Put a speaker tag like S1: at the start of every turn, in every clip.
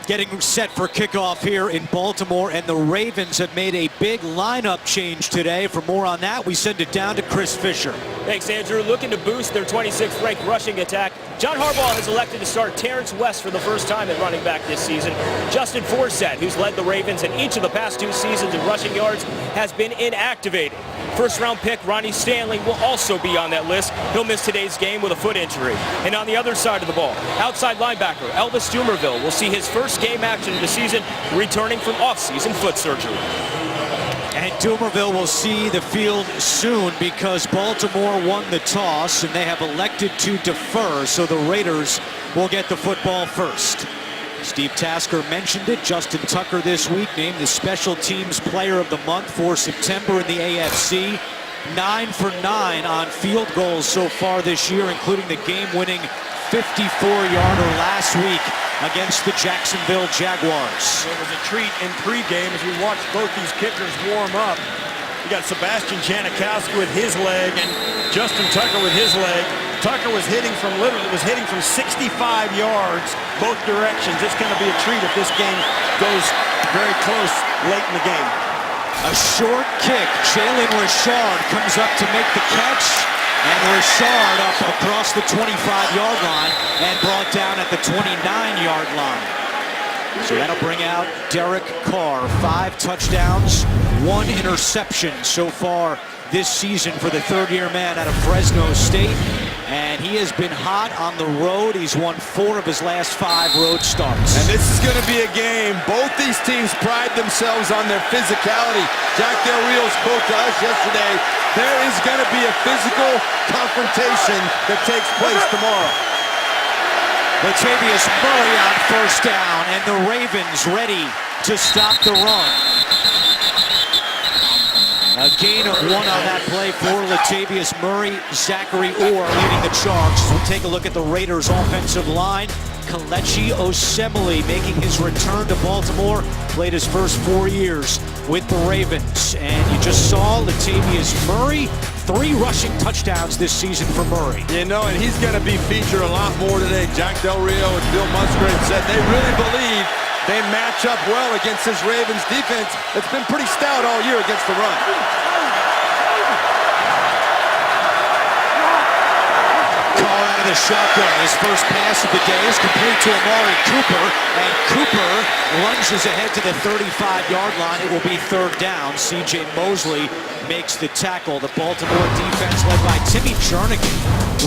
S1: Getting set for kickoff here in Baltimore, and the Ravens have made a big lineup change today. For more on that, we send it down to Chris Fisher.
S2: Thanks, Andrew. Looking to boost their 26th ranked rushing attack, John Harbaugh has elected to start Terrence West for the first time at running back this season. Justin Forsett, who's led the Ravens in each of the past 2 seasons in rushing yards, has been inactivated. First-round pick Ronnie Stanley will also be on that list. He'll miss today's game with a foot injury. And on the other side of the ball, outside linebacker Elvis Dumervil will see his first game action of the season, returning from off-season foot surgery.
S1: And Dumervil will see the field soon because Baltimore won the toss and they have elected to defer, so the Raiders will get the football first. Steve Tasker mentioned it. Justin Tucker this week named the Special Teams Player of the Month for September in the AFC. 9 for 9 on field goals so far this year, including the game-winning 54-yarder last week against the Jacksonville Jaguars.
S3: It was a treat in pregame as we watched both these kickers warm up. You got Sebastian Janikowski with his leg and Justin Tucker with his leg. Tucker was hitting from 65 yards both directions. It's going to be a treat if this game goes very close late in the game.
S1: A short kick. Jalen Richard comes up to make the catch. And Richard up across the 25-yard line and brought down at the 29-yard line. So that'll bring out Derek Carr. 5 touchdowns, 1 interception so far this season for the third-year man out of Fresno State. And he has been hot on the road. He's won 4 of his last 5 road starts.
S4: And this is going to be a game. Both these teams pride themselves on their physicality. Jack Del Rio's quote to us yesterday, there is going to be a physical confrontation that takes place tomorrow.
S1: Latavius Murray on first down, and the Ravens ready to stop the run. A gain of 1 on that play for Latavius Murray. Zachary Orr leading the charge. So we'll take a look at the Raiders' offensive line. Kelechi Osemele making his return to Baltimore. Played his first 4 years with the Ravens. And you just saw Latavius Murray. 3 rushing touchdowns this season for Murray.
S4: You know, and he's going to be featured a lot more today. Jack Del Rio and Bill Musgrave said they really believe they match up well against this Ravens defense that's been pretty stout all year against the run.
S1: Carr out of the shotgun. His first pass of the day is complete to Amari Cooper, and Cooper lunges ahead to the 35-yard line. It will be 3rd down. C.J. Mosley makes the tackle. The Baltimore defense led by Timmy Jernigan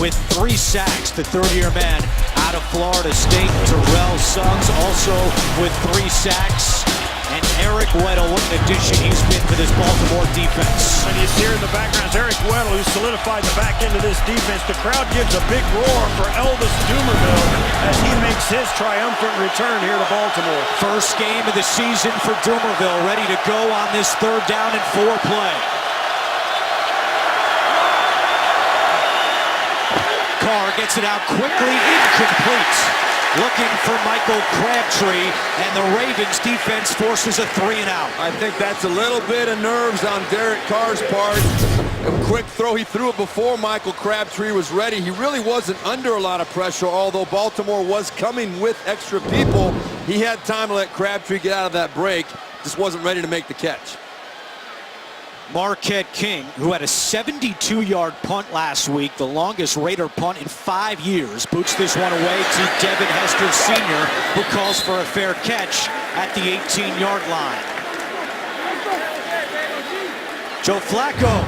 S1: with 3 sacks. The third-year man out of Florida State. Terrell Suggs also with 3 sacks. And Eric Weddle, what an addition he's been to this Baltimore defense.
S3: And you hear in the background, Eric Weddle, who solidified the back end of this defense. The crowd gives a big roar for Elvis Dumervil as he makes his triumphant return here to Baltimore.
S1: First game of the season for Dumervil, ready to go on this 3rd down and 4 play. Carr gets it out quickly, incomplete. Looking for Michael Crabtree, and the Ravens defense forces a 3-and-out.
S4: I think that's a little bit of nerves on Derek Carr's part. A quick throw, he threw it before Michael Crabtree was ready. He really wasn't under a lot of pressure, although Baltimore was coming with extra people. He had time to let Crabtree get out of that break, just wasn't ready to make the catch.
S1: Marquette King, who had a 72-yard punt last week, the longest Raider punt in 5 years, boots this one away to Devin Hester Sr., who calls for a fair catch at the 18-yard line. Joe Flacco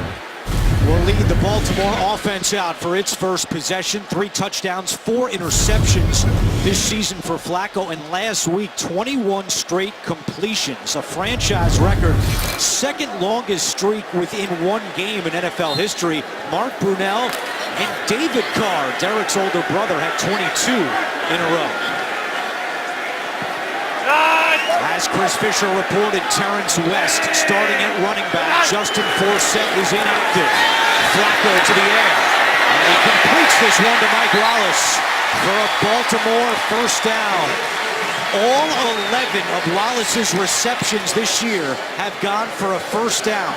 S1: will lead the Baltimore offense out for its first possession. 3 touchdowns, 4 interceptions this season for Flacco, and last week 21 straight completions, a franchise record, 2nd longest streak within 1 game in NFL history. Mark Brunell and David Carr, Derek's older brother, had 22 in a row. As Chris Fisher reported, Terrence West starting at running back. Justin Forsett is inactive. Flacco to the air. And he completes this one to Mike Wallace for a Baltimore first down. All 11 of Wallace's receptions this year have gone for a first down.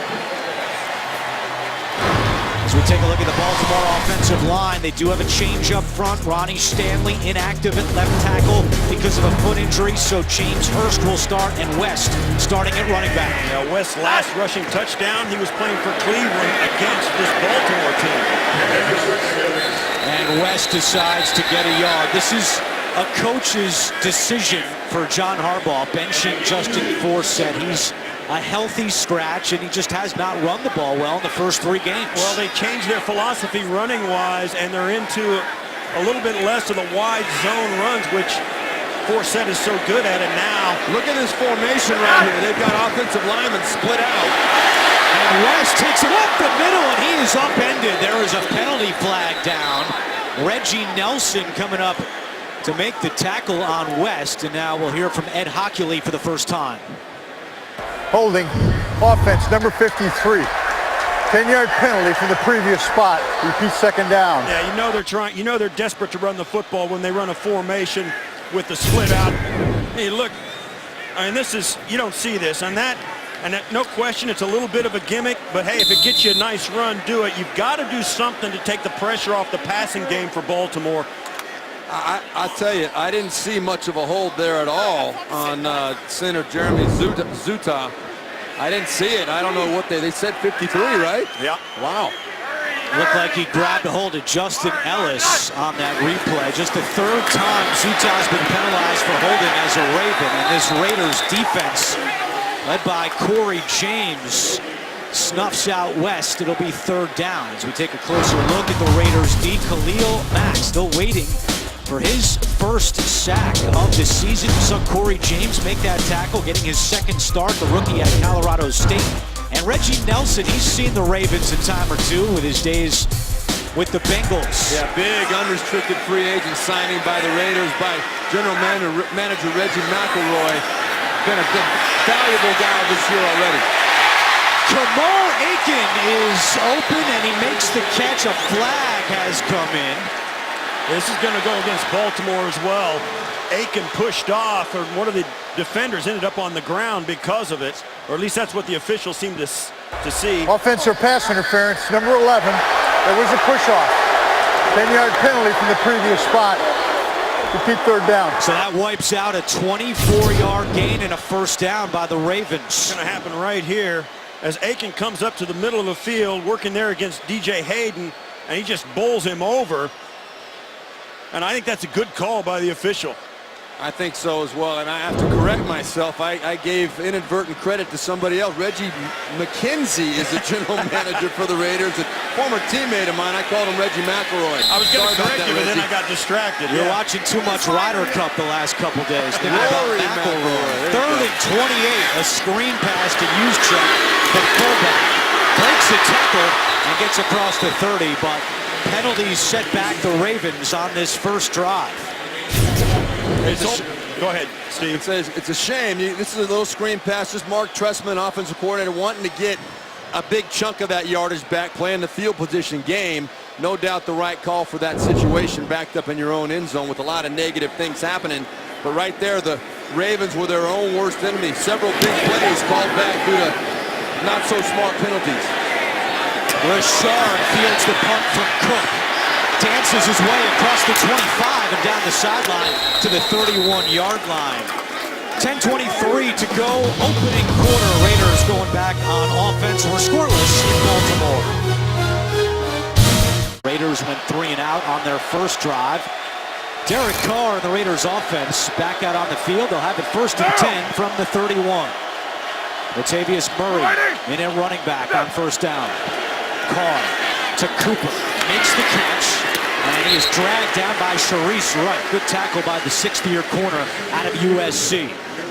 S1: As we take a look at the Baltimore offensive line, they do have a change up front. Ronnie Stanley inactive at left tackle because of a foot injury, so James Hurst will start and West starting at running back.
S3: Now West's last rushing touchdown, he was playing for Cleveland against this Baltimore team.
S1: And West decides to get a yard. This is a coach's decision for John Harbaugh, benching Justin Forsett. He's a healthy scratch, and he just has not run the ball well in the first 3 games.
S3: Well, they changed their philosophy running-wise, and they're into a little bit less of the wide zone runs, which Forsett is so good at it now.
S4: Look at this formation right here. They've got offensive linemen split out.
S1: And West takes it up the middle, and he is upended. There is a penalty flag down. Reggie Nelson coming up to make the tackle on West, and now we'll hear from Ed Hockley for the first time.
S5: Holding, offense, number 53. 10-yard penalty from the previous spot. Repeat second down.
S3: Yeah, you know they're trying. You know they're desperate to run the football when they run a formation with the split out. Hey, look, I mean, this is, you don't see this on that. And that, no question, it's a little bit of a gimmick, but hey, if it gets you a nice run, do it. You've got to do something to take the pressure off the passing game for Baltimore.
S4: I tell you, I didn't see much of a hold there at all on center Jeremy Zuta. I didn't see it. I don't know what they said 53, right?
S3: Yeah.
S4: Wow.
S1: Looked like he grabbed a hold of Justin Ellis on that replay. Just the 3rd time Zuta's been penalized for holding as a Raven, and this Raiders defense, led by Corey James, snuffs out West. It'll be 3rd down as we take a closer look at the Raiders D. Khalil Mack still waiting for his first sack of the season. We saw Corey James make that tackle, getting his 2nd start, the rookie at Colorado State. And Reggie Nelson, he's seen the Ravens a time or two with his days with the Bengals.
S4: Yeah, big unrestricted free agent signing by the Raiders by General Manager Reggie McElroy. Been a good, valuable guy this year already.
S1: Kamal Aiken is open and he makes the catch. A flag has come in.
S3: This is going to go against Baltimore as well. Aiken pushed off, or one of the defenders ended up on the ground because of it, or at least that's what the officials seem to see.
S5: Offensive pass interference, number 11. There was a push-off. 10-yard penalty from the previous spot. Repeat 3rd down.
S1: So that wipes out a 24-yard gain and a 1st down by the Ravens.
S3: It's going to happen right here as Aiken comes up to the middle of the field, working there against DJ Hayden, and he just bowls him over. And I think that's a good call by the official.
S4: I think so as well, and I have to correct myself. I gave inadvertent credit to somebody else. Reggie McKenzie is the general manager for the Raiders, a former teammate of mine. I called him Reggie McElroy.
S3: I was going to correct you, but
S4: Reggie.
S3: then I got distracted.
S1: You're watching too much Ryder Cup the last couple days. Thinking about
S4: Rory
S1: McElroy.
S4: McElroy.
S1: 3rd and 28, a screen pass to Juszczyk, the fullback, breaks a tackle and gets across the 30, but penalties set back the Ravens on this first drive.
S3: Go ahead, Steve.
S4: It says it's a shame. This is a little screen pass. Just Mark Trestman, offensive coordinator, wanting to get a big chunk of that yardage back, playing the field position game. No doubt the right call for that situation, backed up in your own end zone with a lot of negative things happening. But right there, the Ravens were their own worst enemy. Several big plays called back due to not so smart penalties.
S1: Richard fields the punt from Cook. Dances his way across the 25 and down the sideline to the 31-yard line. 10:23 to go. Opening quarter. Raiders going back on offense. We're scoreless in Baltimore. Raiders went 3 and out on their first drive. Derek Carr and the Raiders offense back out on the field. They'll have it 1st and 10 from the 31. Latavius Murray in at running back on 1st down. Carr to Cooper, makes the catch, and he is dragged down by Sharice Wright. Good tackle by the 6th-year corner out of USC.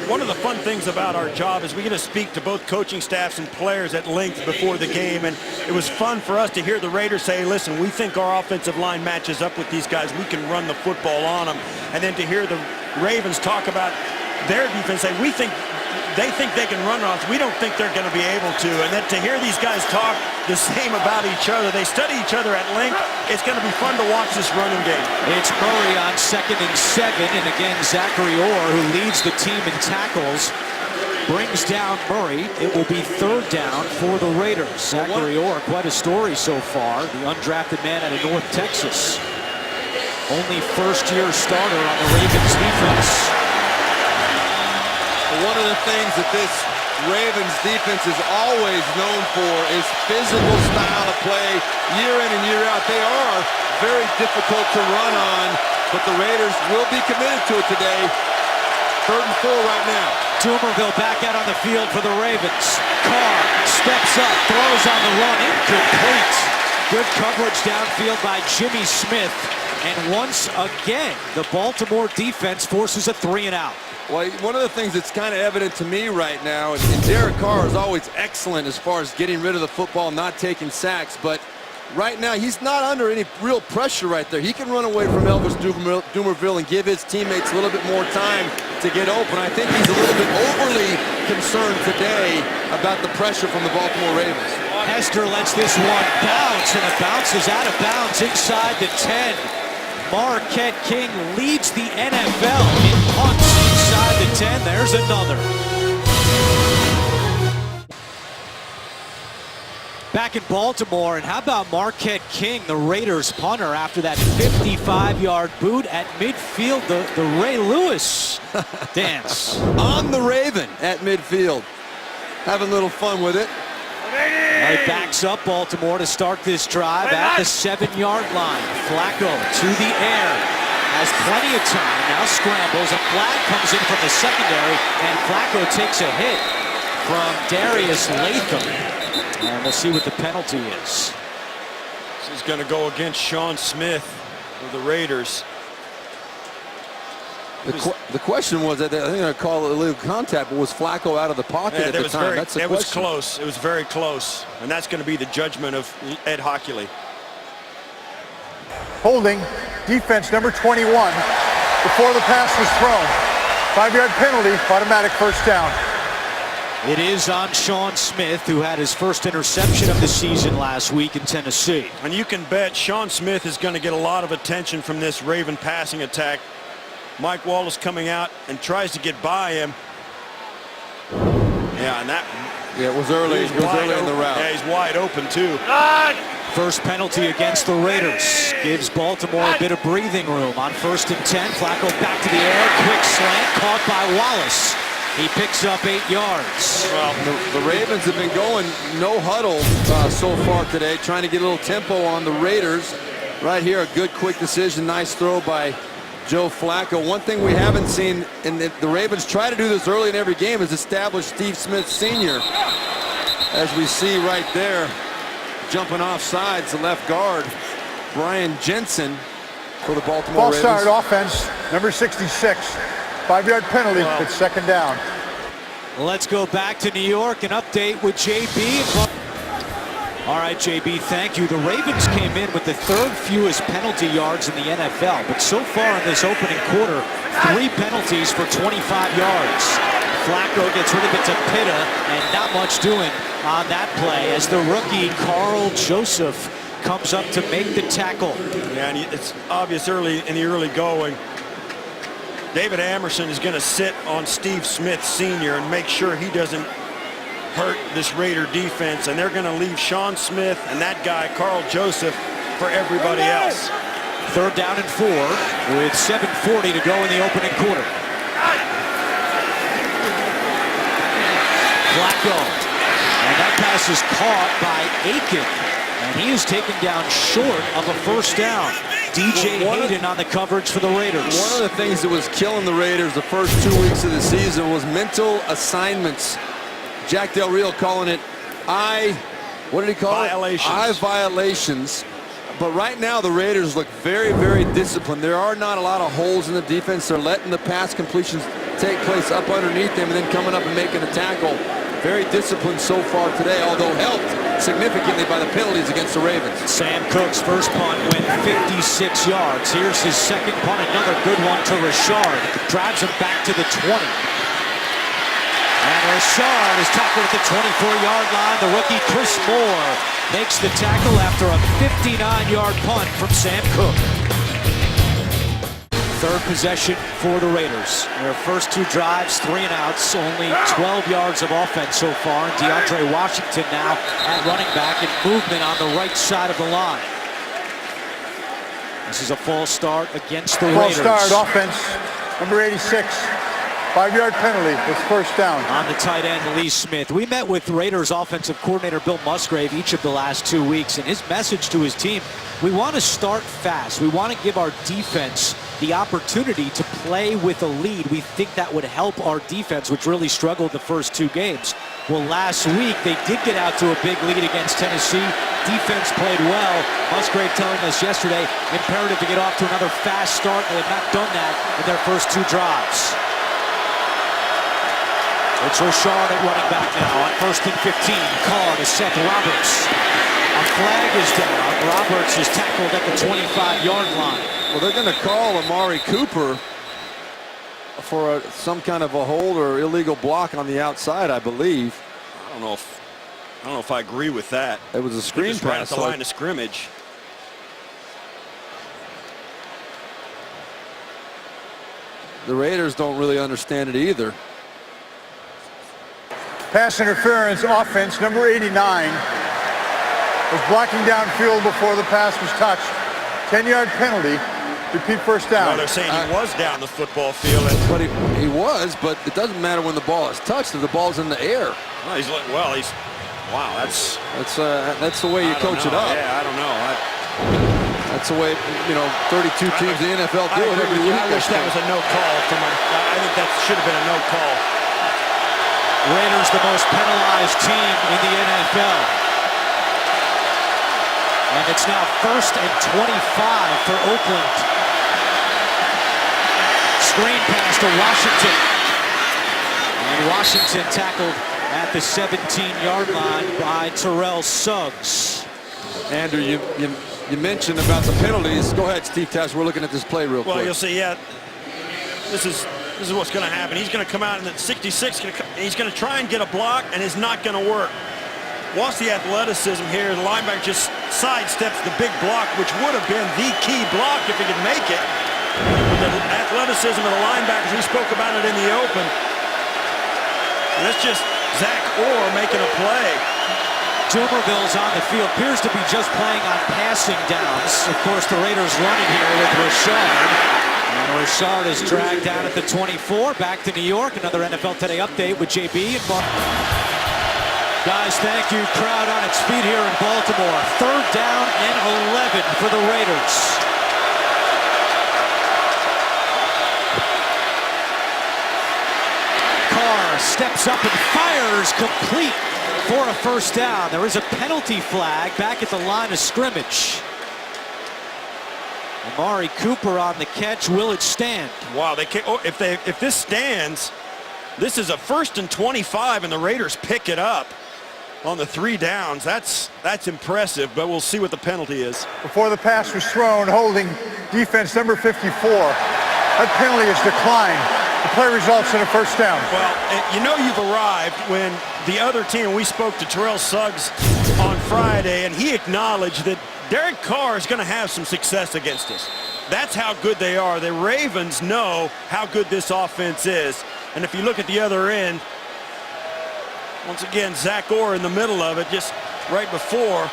S3: One of the fun things about our job is we get to speak to both coaching staffs and players at length before the game, and it was fun for us to hear the Raiders say, listen, we think our offensive line matches up with these guys. We can run the football on them. And then to hear the Ravens talk about their defense, say, they think they can run on us. We don't think they're going to be able to. And then to hear these guys talk the same about each other, they study each other at length. It's going to be fun to watch this running game.
S1: It's Murray on 2nd and 7, and again, Zachary Orr, who leads the team in tackles. brings down Murray. It will be third down for the Raiders. Zachary Orr, quite a story so far. The undrafted man out of North Texas. Only first-year starter on the Ravens defense.
S4: One of the things that this Ravens defense is always known for is physical style of play year in and year out. They are very difficult to run on, but the Raiders will be committed to it today. 3rd and 4 right now.
S1: Dumerville back out on the field for the Ravens. Carr steps up, throws on the run, incomplete. Good coverage downfield by Jimmy Smith. And once again, the Baltimore defense forces a 3-and-out.
S4: Well, one of the things that's kind of evident to me right now, and Derek Carr is always excellent as far as getting rid of the football, not taking sacks, but right now he's not under any real pressure right there. He can run away from Elvis Dumerville and give his teammates a little bit more time to get open. I think he's a little bit overly concerned today about the pressure from the Baltimore Ravens.
S1: Hester lets this one bounce, and it bounces out of bounds inside the 10. Marquette King leads the NFL in punts inside the 10. There's another. Back in Baltimore, and how about Marquette King, the Raiders punter, after that 55-yard boot at midfield, the Ray Lewis dance.
S4: On the Raven at midfield. Having a little fun with it.
S1: He backs up Baltimore to start this drive at the 7-yard line. Flacco to the air. Has plenty of time. Now scrambles. A flag comes in from the secondary, and Flacco takes a hit from Darius Latham. And we'll see what the penalty is.
S3: This is going to go against Sean Smith of the Raiders.
S4: The question was that they're going to call it illegal contact, but was Flacco out of the pocket at the time? That's the question.
S3: It was close. It was very close. And that's going to be the judgment of Ed Hockley.
S5: Holding defense number 21 before the pass was thrown. 5-yard penalty, automatic first down.
S1: It is on Sean Smith, who had his first interception of the season last week in Tennessee.
S3: And you can bet Sean Smith is going to get a lot of attention from this Raven passing attack. Mike Wallace coming out and tries to get by him. Yeah, and that...
S4: Yeah, it was early. It was early in the route.
S3: Yeah, he's wide open, too.
S1: First penalty against the Raiders gives Baltimore a bit of breathing room. On 1st and 10, Flacco back to the air. Quick slant caught by Wallace. He picks up 8 yards.
S4: Well, the Ravens have been going no huddle so far today, trying to get a little tempo on the Raiders. Right here, a good quick decision. Nice throw by Joe Flacco. One thing we haven't seen, and the Ravens try to do this early in every game, is establish Steve Smith Sr. As we see right there, jumping off sides, the left guard, Brian Jensen for the Baltimore Ravens.
S5: Ball started offense, number 66. 5-yard penalty, it's second down.
S1: Let's go back to New York and update with JB. All right, JB, thank you. The Ravens came in with the 3rd fewest penalty yards in the NFL, but so far in this opening quarter, 3 penalties for 25 yards. Flacco gets rid of it to Pitta, and not much doing on that play as the rookie Carl Joseph comes up to make the tackle.
S3: Yeah, and it's obvious early in the early going. David Amerson is going to sit on Steve Smith Sr. and make sure he doesn't hurt this Raider defense, and they're going to leave Sean Smith and that guy, Carl Joseph, for everybody else.
S1: 3rd down and 4 with 7:40 to go in the opening quarter. Flacco, and that pass is caught by Aiken, and he is taken down short of a first down. DJ Hayden on the coverage for the Raiders.
S4: One of the things that was killing the Raiders the first 2 weeks of the season was mental assignments. Jack Del Rio calling it what did he call
S3: violations.
S4: it? Violations. But right now the Raiders look very, very disciplined. There are not a lot of holes in the defense. They're letting the pass completions take place up underneath them and then coming up and making a tackle. Very disciplined so far today, although helped significantly by the penalties against the Ravens.
S1: Sam Cook's first punt went 56 yards. Here's his second punt, another good one to Richard. Drives him back to the 20. And Richard is tackled at the 24-yard line. The rookie Chris Moore makes the tackle after a 59-yard punt from Sam Cook. Third possession for the Raiders. Their first 2 drives, 3 and outs, only 12 yards of offense so far. And DeAndre Washington now at running back in movement on the right side of the line. This is a false start against the Raiders.
S5: False start, offense, number 86. 5-yard penalty, it's first down.
S1: On the tight end, Lee Smith. We met with Raiders offensive coordinator Bill Musgrave each of the last 2 weeks, and his message to his team, we want to start fast. We want to give our defense the opportunity to play with a lead. We think that would help our defense, which really struggled the first 2 games. Well, last week, they did get out to a big lead against Tennessee. Defense played well. Musgrave telling us yesterday, imperative to get off to another fast start. They have not done that in their first 2 drives. It's Rashard at running back now on 1st and 15. Carr to Seth Roberts. A flag is down. Roberts is tackled at the 25-yard line.
S4: Well, they're going to call Amari Cooper for some kind of a hold or illegal block on the outside, I believe.
S3: I don't know if I agree with that.
S4: It was a screen
S3: right
S4: pass.
S3: at the line of scrimmage.
S4: The Raiders don't really understand it either.
S5: Pass interference, offense, number 89. Was blocking downfield before the pass was touched. 10-yard penalty. Repeat first down.
S3: Well, they're saying he was down the football field.
S4: But he was, but it doesn't matter when the ball is touched if the ball's in the air.
S3: Well, wow, that's
S4: the way you coach it up.
S3: Yeah, I don't know.
S4: That's the way, 32 teams in the NFL do it every week.
S3: I wish that was a no call. I think that should have been a no call.
S1: Raiders, the most penalized team in the NFL. And it's now 1st and 25 for Oakland. Screen pass to Washington. And Washington tackled at the 17-yard line by Terrell Suggs.
S4: Andrew, you mentioned about the penalties. Go ahead, Steve Tass. We're looking at this play real quick.
S3: Well, you'll see, yeah, this is what's going to happen. He's going to come out in the 66. He's going to try and get a block, and it's not going to work. Watch the athleticism here. The linebacker just sidesteps the big block, which would have been the key block if he could make it. But the athleticism of the linebackers, we spoke about it in the open. And that's just Zach Orr making a play.
S1: Dumerville's on the field, appears to be just playing on passing downs. Of course, the Raiders running here with Rashard. And Rashard is dragged down at the 24. Back to New York. Another NFL Today update with JB and Mark. Guys, thank you. Crowd on its feet here in Baltimore. 3rd down and 11 for the Raiders. Carr steps up and fires complete for a first down. There is a penalty flag back at the line of scrimmage. Amari Cooper on the catch. Will it stand?
S3: Wow, they can't. Oh, if this stands, this is a 1st and 25, and the Raiders pick it up on the 3 downs. That's impressive, but we'll see what the penalty is.
S5: Before the pass was thrown, holding defense number 54. That penalty is declined. The play results in a first down.
S3: Well, you've arrived when the other team, we spoke to Terrell Suggs on Friday, and he acknowledged that Derek Carr is going to have some success against us. That's how good they are. The Ravens know how good this offense is. And if you look at the other end, once again, Zach Orr in the middle of it, just right before.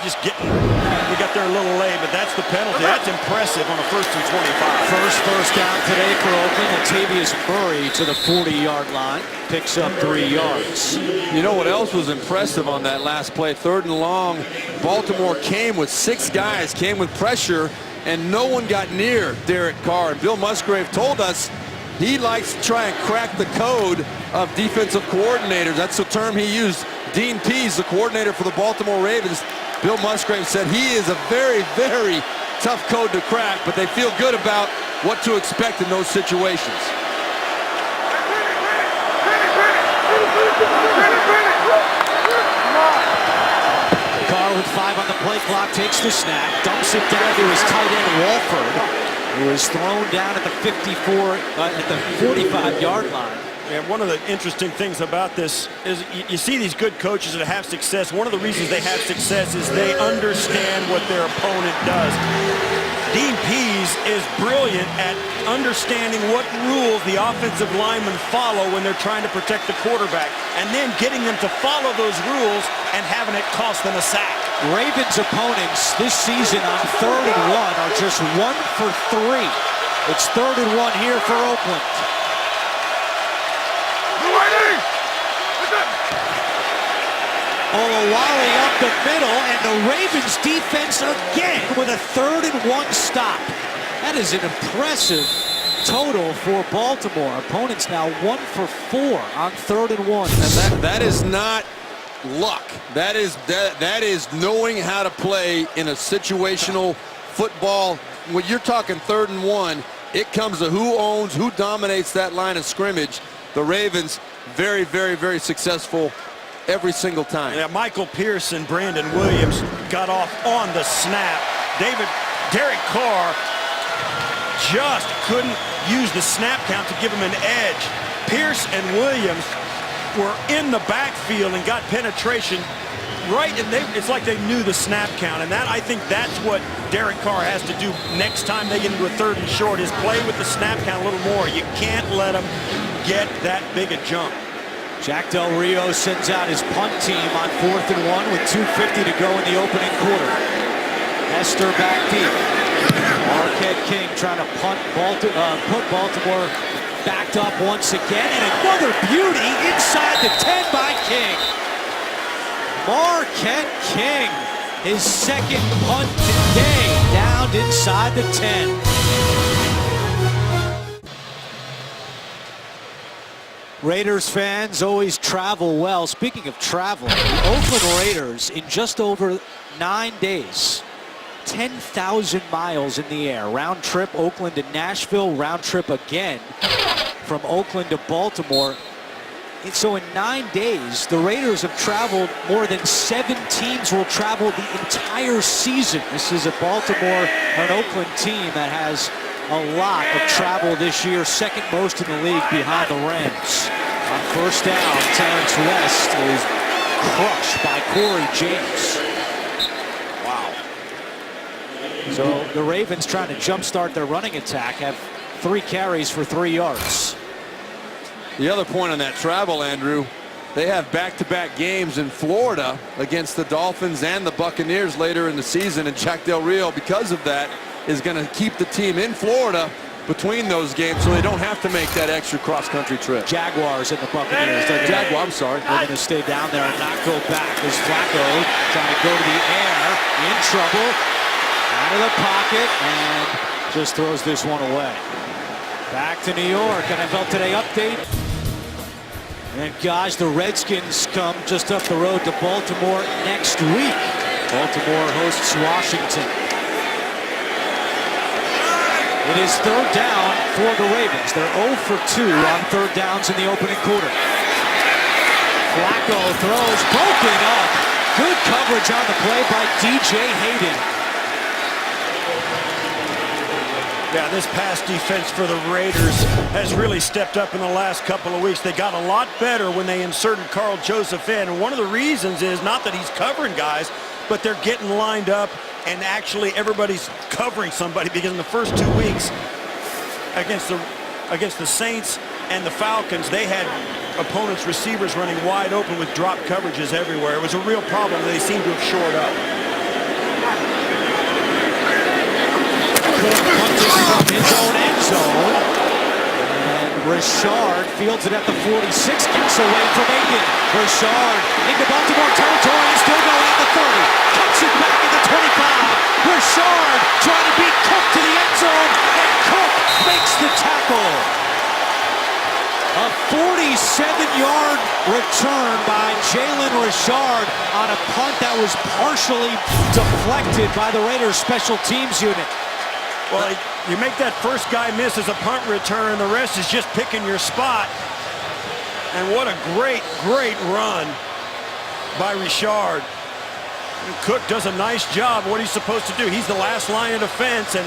S3: Just getting, we got there a little late, but that's the penalty. That's impressive on a 1st and 25.
S1: First down today for Oakland. Latavius Murray to the 40-yard line. Picks up 3 yards.
S4: You know what else was impressive on that last play? 3rd and long. Baltimore came with 6 guys, came with pressure, and no one got near Derek Carr. And Bill Musgrave told us he likes to try and crack the code of defensive coordinators. That's the term he used. Dean Pease, the coordinator for the Baltimore Ravens, Bill Musgrave said he is a very, very tough code to crack, but they feel good about what to expect in those situations.
S1: Carr with 5 on the play clock takes the snap, dumps it down to his tight end Walford, who is thrown down at the 45-yard line.
S3: And one of the interesting things about this is you see these good coaches that have success. One of the reasons they have success is they understand what their opponent does. Dean Pease is brilliant at understanding what rules the offensive linemen follow when they're trying to protect the quarterback, and then getting them to follow those rules and having it cost them a sack.
S1: Ravens opponents this season on 3rd and 1 are just 1 for 3. It's 3rd and 1 here for Oakland. Olawale up the middle, and the Ravens defense again with a 3rd and 1 stop. That is an impressive total for Baltimore. Opponents now 1 for 4 on 3rd and 1.
S4: And that is not luck. That is knowing how to play in a situational football. When you're talking 3rd and 1, it comes to who owns, who dominates that line of scrimmage. The Ravens very, very, very successful every single time.
S3: Yeah, Michael Pierce and Brandon Williams got off on the snap. Derek Carr just couldn't use the snap count to give him an edge. Pierce and Williams were in the backfield and got penetration right, and it's like they knew the snap count, and I think that's what Derek Carr has to do next time they get into a 3rd and short, is play with the snap count a little more. You can't let them get that big a jump.
S1: Jack Del Rio sends out his punt team on 4th and 1 with 2:50 to go in the opening quarter. Hester back deep. Marquette King trying to put Baltimore backed up once again, and another beauty inside the 10 by King. Marquette King, his 2nd punt today, downed inside the 10. Raiders fans always travel well. Speaking of travel, the Oakland Raiders in just over 9 days, 10,000 miles in the air. Round trip Oakland to Nashville, round trip again from Oakland to Baltimore. And so in 9 days, the Raiders have traveled more than 7 teams will travel the entire season. This is a Baltimore or an Oakland team that has a lot of travel this year, 2nd most in the league behind the Rams. On 1st down, Terrence West is crushed by Corey James. Wow. So the Ravens trying to jumpstart their running attack have 3 carries for 3 yards.
S4: The other point on that travel, Andrew, they have back-to-back games in Florida against the Dolphins and the Buccaneers later in the season, and Jack Del Rio, because of that, is going to keep the team in Florida between those games so they don't have to make that extra cross-country trip.
S1: Jaguars and the Buccaneers. They're going to stay down there and not go back. There's Flacco trying to go to the air, in trouble, out of the pocket, and just throws this one away. Back to New York, NFL Today update. And guys, the Redskins come just up the road to Baltimore next week. Baltimore hosts Washington. It is 3rd down for the Ravens. They're 0 for 2 on 3rd downs in the opening quarter. Flacco throws, broken up. Good coverage on the play by DJ Hayden.
S3: Yeah, this pass defense for the Raiders has really stepped up in the last couple of weeks. They got a lot better when they inserted Carl Joseph in. And one of the reasons is not that he's covering guys, but they're getting lined up, and actually everybody's covering somebody, because in the first 2 weeks against the Saints and the Falcons, they had opponents' receivers running wide open with drop coverages everywhere. It was a real problem that they seem to have shored up.
S1: From his own end zone. And Richard fields it at the 46, gets away from Aiken. Richard into Baltimore territory, and still going at the 30. Cuts it back at the 25. Richard trying to beat Cook to the end zone, and Cook makes the tackle. A 47-yard return by Jalen Richard on a punt that was partially deflected by the Raiders special teams unit.
S3: Well, you make that first guy miss as a punt return, the rest is just picking your spot. And what a great, great run by Richard. And Cook does a nice job of what he's supposed to do. He's the last line of defense, and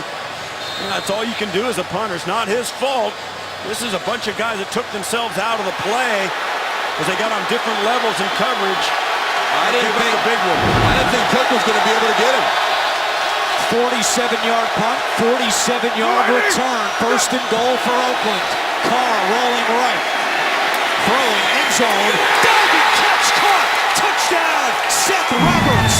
S3: that's all you can do as a punter. It's not his fault. This is a bunch of guys that took themselves out of the play as they got on different levels in coverage.
S4: I didn't think Cook was going to be able to get him.
S1: 47-yard punt, 47-yard return. First and goal for Oakland. Carr rolling right. Throwing end zone. Diving catch caught. Touchdown, Seth Roberts.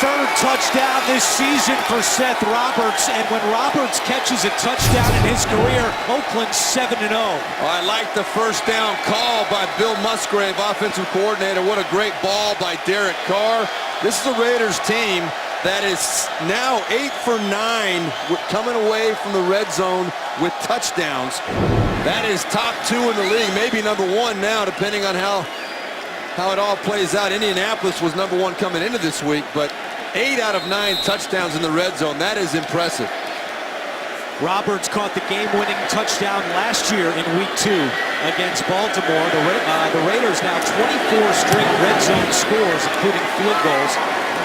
S1: Third touchdown this season for Seth Roberts, and when Roberts catches a touchdown in his career, Oakland's 7-0.
S4: I like the first down call by Bill Musgrave, offensive coordinator. What a great ball by Derek Carr. This is a Raiders team that is now 8 for 9 coming away from the red zone with touchdowns. That is top 2 in the league, maybe number 1 now, depending on how it all plays out. Indianapolis was number 1 coming into this week, but 8 out of 9 touchdowns in the red zone. That is impressive.
S1: Roberts caught the game-winning touchdown last year in Week 2 against Baltimore. The Raiders now 24 straight red zone scores, including field goals.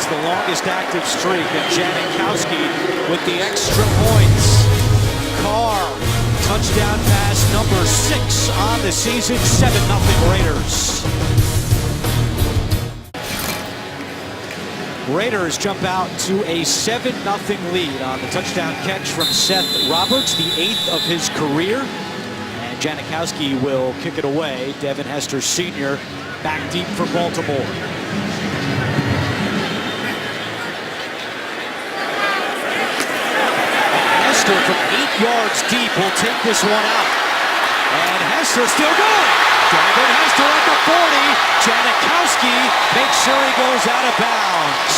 S1: It's the longest active streak, and Janikowski with the extra points. Carr, touchdown pass number 6 on the season, 7-0 Raiders. Raiders jump out to a 7-0 lead on the touchdown catch from Seth Roberts, the 8th of his career. And Janikowski will kick it away. Devin Hester Sr. back deep for Baltimore. Hester from 8 yards deep will take this one out. And Hester still going. Devin Hester at the 40. Janikowski makes sure he goes out of bounds.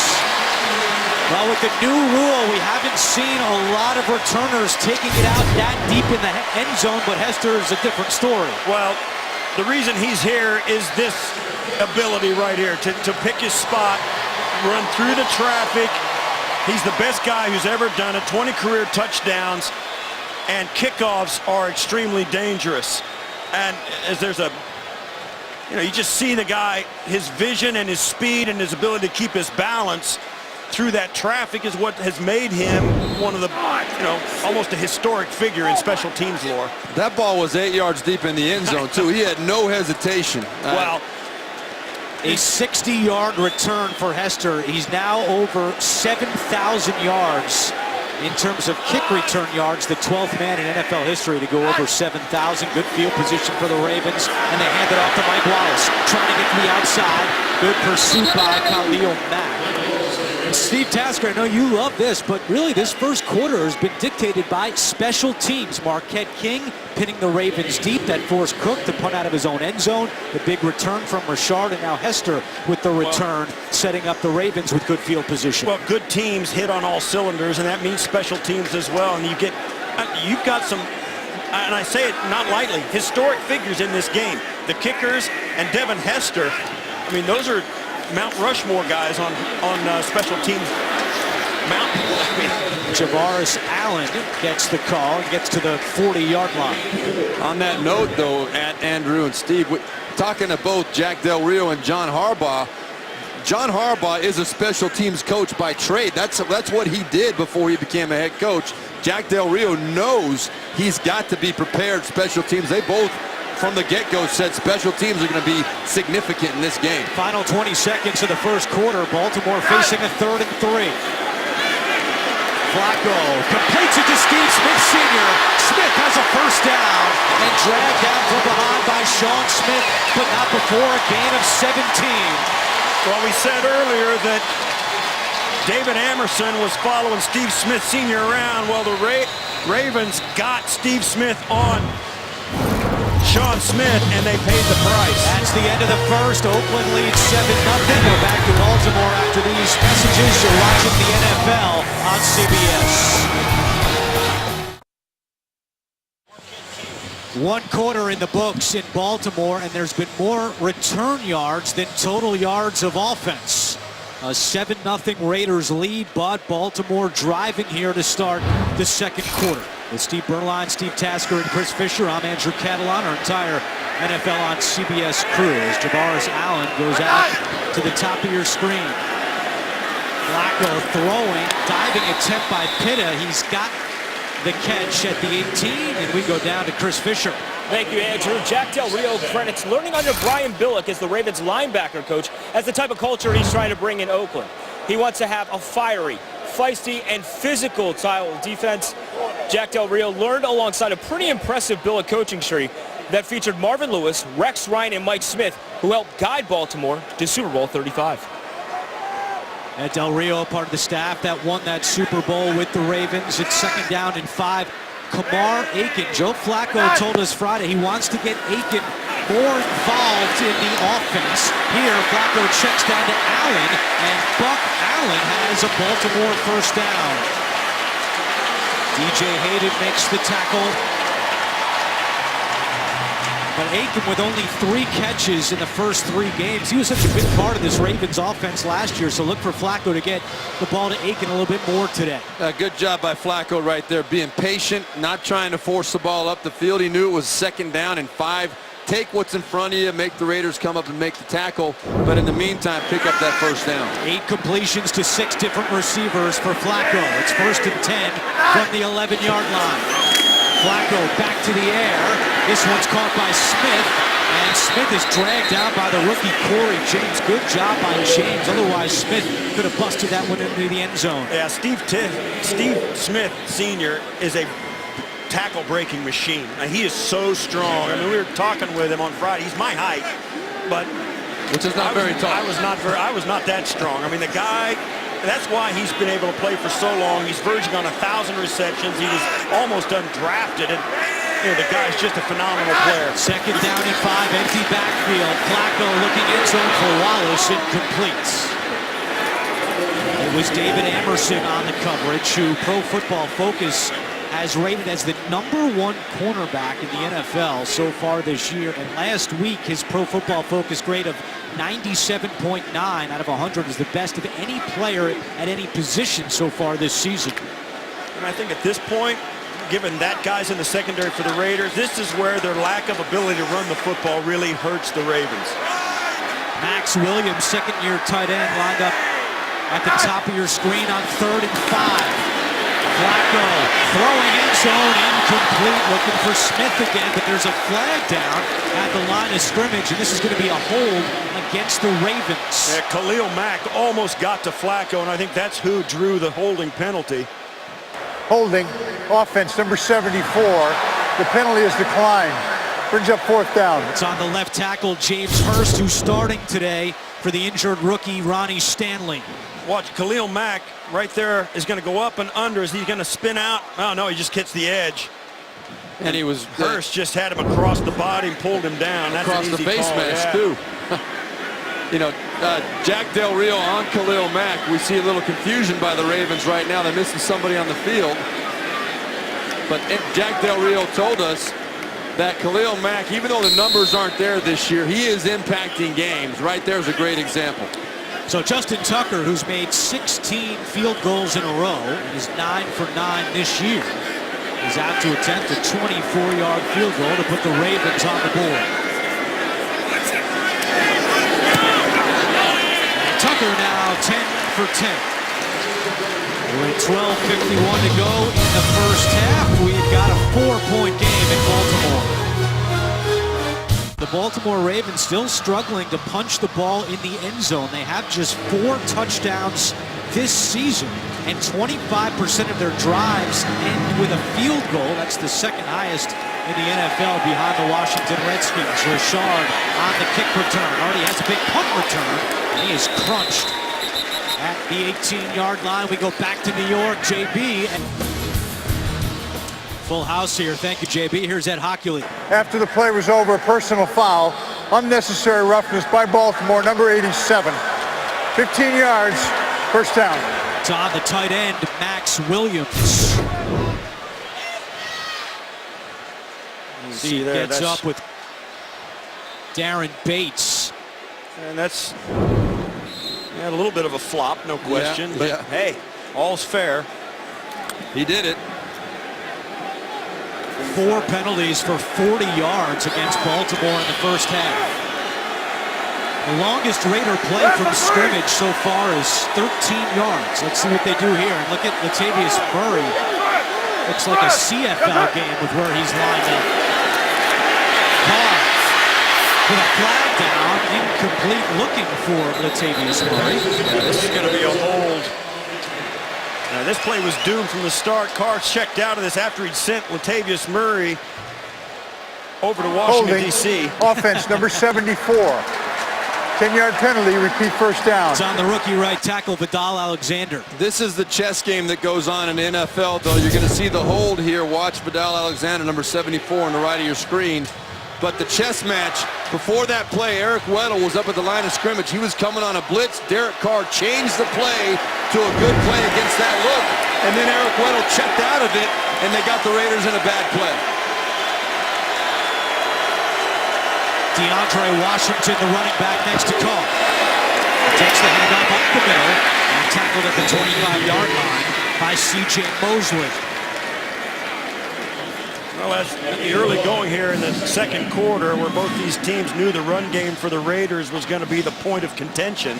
S1: Well, with the new rule, we haven't seen a lot of returners taking it out that deep in the end zone, but Hester is a different story.
S3: Well, the reason he's here is this ability right here, to pick his spot, run through the traffic. He's the best guy who's ever done it, 20 career touchdowns, and kickoffs are extremely dangerous. And as there's a, you just see the guy, his vision and his speed and his ability to keep his balance through that traffic is what has made him one of the, almost a historic figure in special teams lore.
S4: That ball was 8 yards deep in the end zone, too. He had no hesitation.
S1: Well, a 60-yard return for Hester. He's now over 7,000 yards in terms of kick return yards, the 12th man in NFL history to go over 7,000. Good field position for the Ravens, and they hand it off to Mike Wallace, trying to get to the outside. Good pursuit by Khalil Mack. And Steve Tasker, I know you love this, but really this first quarter has been dictated by special teams. Marquette King pinning the Ravens deep. That forced Cook to punt out of his own end zone. The big return from Richard, and now Hester with the return, setting up the Ravens with good field position.
S3: Well, good teams hit on all cylinders, and that means special teams as well. And you've got some, and I say it not lightly, historic figures in this game. The kickers and Devin Hester. I mean, those are Mount Rushmore guys on special teams.
S1: Javaris Allen gets the call and gets to the 40-yard line.
S4: On that note, though, at Andrew and Steve, talking to both Jack Del Rio and John Harbaugh, John Harbaugh is a special teams coach by trade. That's what he did before he became a head coach. Jack Del Rio knows he's got to be prepared special teams. They both, from the get-go, said special teams are going to be significant in this game.
S1: Final 20 seconds of the first quarter. Baltimore facing a 3rd and 3. Flacco completes it to Steve Smith Sr. Smith has a first down and dragged down from behind by Sean Smith, but not before a gain of 17.
S3: Well, we said earlier that David Amerson was following Steve Smith Sr. around. Well, the Ravens got Steve Smith on Sean Smith, and they paid the price.
S1: That's the end of the first. Oakland leads 7-0. We're back to Baltimore after these messages. You're watching the NFL on CBS. One quarter in the books in Baltimore, and there's been more return yards than total yards of offense. A 7-0 Raiders lead, but Baltimore driving here to start the second quarter. With Steve Berline, Steve Tasker, and Chris Fisher, I'm Andrew Catalan, our entire NFL on CBS crew. As Javaris Allen goes out to the top of your screen. Flacco throwing, diving attempt by Pitta. He's got the catch at the 18, and we go down to Chris Fisher.
S2: Thank you, Andrew. Jack Del Rio credits learning under Brian Billick as the Ravens linebacker coach as the type of culture he's trying to bring in Oakland. He wants to have a fiery, feisty, and physical style of defense. Jack Del Rio learned alongside a pretty impressive Billick coaching tree that featured Marvin Lewis, Rex Ryan, and Mike Smith, who helped guide Baltimore to Super Bowl 35.
S1: And Del Rio, part of the staff that won that Super Bowl with the Ravens. It's 2nd down and 5. Kamar Aiken. Joe Flacco told us Friday he wants to get Aiken more involved in the offense. Here, Flacco checks down to Allen, and Buck Allen has a Baltimore first down. DJ Hayden makes the tackle. But Aiken with only 3 catches in the first 3 games. He was such a big part of this Ravens offense last year, so look for Flacco to get the ball to Aiken a little bit more today.
S4: Good job by Flacco right there, being patient, not trying to force the ball up the field. He knew it was 2nd down and 5. Take what's in front of you, make the Raiders come up and make the tackle, but in the meantime, pick up that first down.
S1: 8 completions to 6 different receivers for Flacco. It's 1st and 10 from the 11-yard line. Flacco back to the air. This one's caught by Smith, and Smith is dragged down by the rookie Corey James. Good job by James. Otherwise, Smith could have busted that one into the end zone.
S3: Yeah, Steve Smith Sr. is a tackle-breaking machine. Now, he is so strong. I mean, we were talking with him on Friday. He's my height, but
S4: which is not very tall.
S3: I was not that strong. I mean, the guy. That's why he's been able to play for so long. He's verging on 1,000 receptions. He was almost undrafted, and the guy's just a phenomenal player.
S1: 2nd down and 5, empty backfield. Flacco looking end zone for Wallace, incomplete. It was David Amerson on the coverage, who Pro Football Focus has rated as the #1 cornerback in the NFL so far this year. And last week, his Pro Football Focus grade of 97.9 out of 100 is the best of any player at any position so far this season.
S3: And I think at this point, given that guy's in the secondary for the Raiders, this is where their lack of ability to run the football really hurts the Ravens.
S1: Max Williams, 2nd-year tight end, lined up at the top of your screen on 3rd and 5. Flacco throwing end zone, incomplete, looking for Smith again, but there's a flag down at the line of scrimmage, and this is going to be a hold against the Ravens.
S3: Yeah, Khalil Mack almost got to Flacco, and I think that's who drew the holding penalty.
S5: Holding, offense number 74. The penalty is declined. Brings up 4th down.
S1: It's on the left tackle, James Hurst, who's starting today for the injured rookie Ronnie Stanley.
S3: Watch, Khalil Mack right there is going to go up and under. Is he going to spin out? Oh, no, he just hits the edge.
S4: And he was...
S3: Hurst just had him across the body and pulled him down. That's
S4: across
S3: an easy
S4: the face
S3: call,
S4: mask,
S3: yeah.
S4: too. Jack Del Rio on Khalil Mack. We see a little confusion by the Ravens right now. They're missing somebody on the field. But Jack Del Rio told us that Khalil Mack, even though the numbers aren't there this year, he is impacting games. Right there is a great example.
S1: So Justin Tucker, who's made 16 field goals in a row and is 9 for 9 this year, is out to attempt a 24-yard field goal to put the Ravens on the board. And Tucker now 10 for 10. We're at 12:51 to go in the first half. We've got a 4-point game in Baltimore. The Baltimore Ravens still struggling to punch the ball in the end zone. They have just 4 touchdowns this season, and 25% of their drives end with a field goal. That's the 2nd highest in the NFL behind the Washington Redskins. Richard on the kick return. Already has a big punt return, and he is crunched at the 18-yard line. We go back to New York. JB. Full house here. Thank you, JB. Here's Ed Hockley.
S5: After the play was over, personal foul, unnecessary roughness by Baltimore, number 87. 15 yards, first down.
S1: It's on the tight end, Max Williams.
S3: See there,
S1: gets up with Darren Bates.
S3: And that's a little bit of a flop, no question. But hey, all's fair.
S4: He did it.
S1: 4 penalties for 40 yards against Baltimore in the first half. The longest Raider play from scrimmage so far is 13 yards. Let's see what they do here. And look at Latavius Murray Looks like a CFL game with where he's lined up. Carr with a flag down, incomplete, looking for Latavius Murray.
S3: This is going to be a hold. Now, this play was doomed from the start. Carr checked out of this after he'd sent Latavius Murray over to Washington,
S5: Holding.
S3: D.C.
S5: Offense number 74. 10-yard penalty, repeat first down.
S1: It's on the rookie right tackle, Vidal Alexander.
S4: This is the chess game that goes on in the NFL, though. You're going to see the hold here. Watch Vidal Alexander, number 74, on the right of your screen. But the chess match, before that play, Eric Weddle was up at the line of scrimmage. He was coming on a blitz. Derek Carr changed the play to a good play against that look. And then Eric Weddle checked out of it, and they got the Raiders in a bad play.
S1: DeAndre Washington, the running back next to Carr. Takes the handoff up the middle and tackled at the 25-yard line by C.J. Mosley.
S3: Well, that's the early going here in the second quarter where both these teams knew the run game for the Raiders was going to be the point of contention.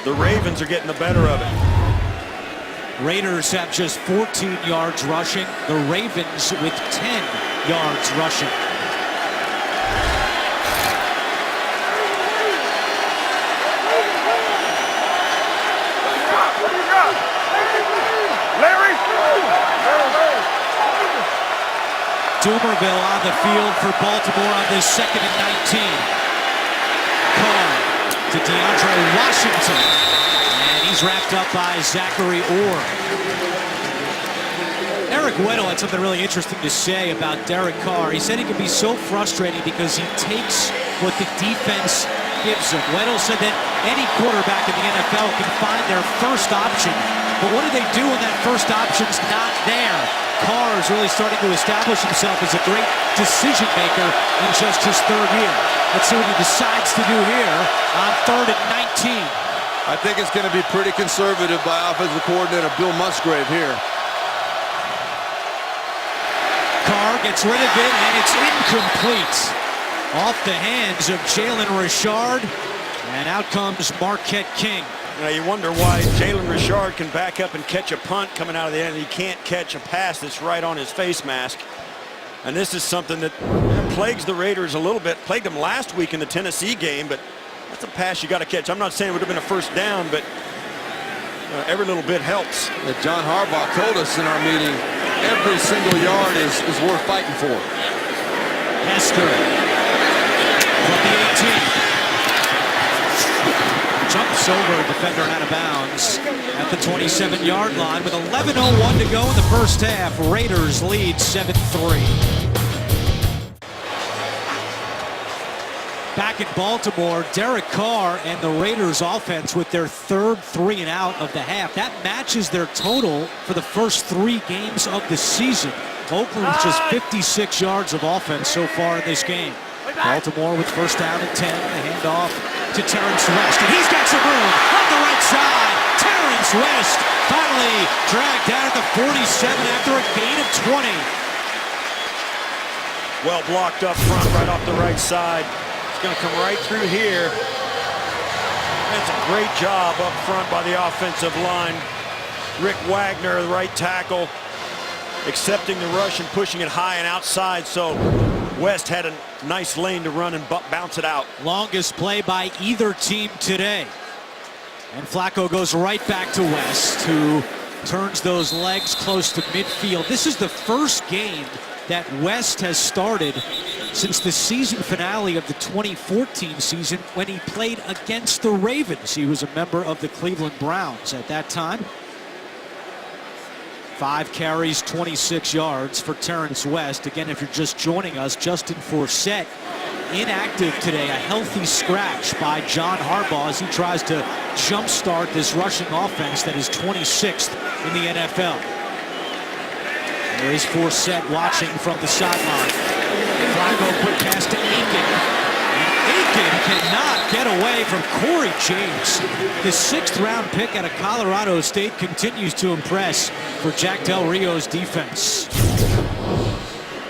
S3: The Ravens are getting the better of it.
S1: Raiders have just 14 yards rushing. The Ravens with 10 yards rushing. Dumerville on the field for Baltimore on this 2nd and 19. Carr to DeAndre Washington. And he's wrapped up by Zachary Orr. Eric Weddle had something really interesting to say about Derek Carr. He said he can be so frustrating because he takes what the defense gives him. Weddle said that any quarterback in the NFL can find their first option. But what do they do when that first option's not there? Carr is really starting to establish himself as a great decision maker in just his 3rd year. Let's see what he decides to do here on 3rd and 19.
S4: I think it's going to be pretty conservative by offensive coordinator Bill Musgrave here.
S1: Carr gets rid of it, and it's incomplete. Off the hands of Jalen Richard, and out comes Marquette King.
S3: Now you wonder why Jalen Richard can back up and catch a punt coming out of the end. He can't catch a pass that's right on his face mask. And this is something that plagues the Raiders a little bit. Plagued them last week in the Tennessee game, but that's a pass you got to catch. I'm not saying it would have been a first down, but every little bit helps.
S4: John Harbaugh told us in our meeting, every single yard is worth fighting for.
S1: Hester from the 18. Jumps over a defender and out of bounds at the 27-yard line with 11:01 to go in the first half. Raiders lead 7-3. Back in Baltimore, Derek Carr and the Raiders offense with their 3rd 3 and out of the half. That matches their total for the first 3 games of the season. Oakland with just 56 yards of offense so far in this game. Baltimore with first down and 10. The handoff to Terrence West. And he's got some room on the right side. Terrence West finally dragged down at the 47 after a gain of 20.
S3: Well blocked up front, right off the right side. It's going to come right through here. That's a great job up front by the offensive line. Rick Wagner, the right tackle, accepting the rush and pushing it high and outside. So West had a nice lane to run and bounce it out.
S1: Longest play by either team today. And Flacco goes right back to West, who turns those legs close to midfield. This is the first game that West has started since the season finale of the 2014 season when he played against the Ravens. He was a member of the Cleveland Browns at that time. 5 carries, 26 yards for Terrence West. Again, if you're just joining us, Justin Forsett inactive today. A healthy scratch by John Harbaugh as he tries to jumpstart this rushing offense that is 26th in the NFL. There is Forsett watching from the sideline. Flacco quick pass to Aiken. Aiken cannot get away from Corey James. The 6th round pick out of Colorado State continues to impress for Jack Del Rio's defense.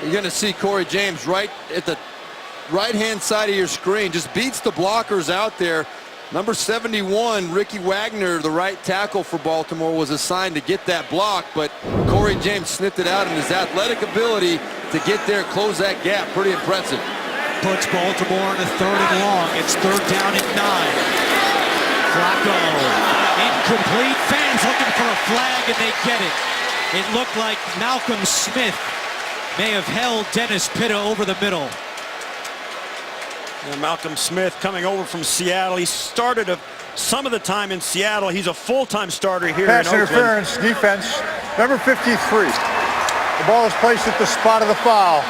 S4: You're going to see Corey James right at the right-hand side of your screen. Just beats the blockers out there. Number 71, Ricky Wagner, the right tackle for Baltimore, was assigned to get that block, but Corey James sniffed it out, and his athletic ability to get there, close that gap, pretty impressive.
S1: Puts Baltimore in a 3rd and long. It's 3rd down and 9. Flacco, incomplete. Fans looking for a flag, and they get it. It looked like Malcolm Smith may have held Dennis Pitta over the middle.
S3: And Malcolm Smith coming over from Seattle. He started some of the time in Seattle. He's a full-time starter here in Oakland.
S5: Pass interference, defense, number 53. The ball is placed at the spot of the foul.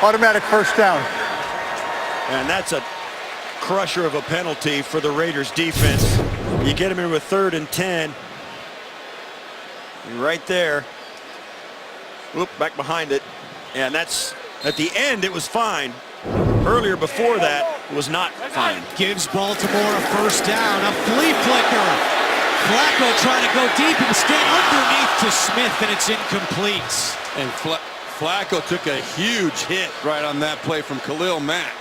S5: Automatic 1st down.
S3: And that's a crusher of a penalty for the Raiders defense. You get him in with 3rd and 10. Right there. Whoop, back behind it. And that's, at the end, it was fine. Earlier before that, it was not fine.
S1: Gives Baltimore a 1st down. A flea flicker. Flacco trying to go deep instead, underneath to Smith, and it's incomplete.
S4: And Flacco took a huge hit right on that play from Khalil Mack.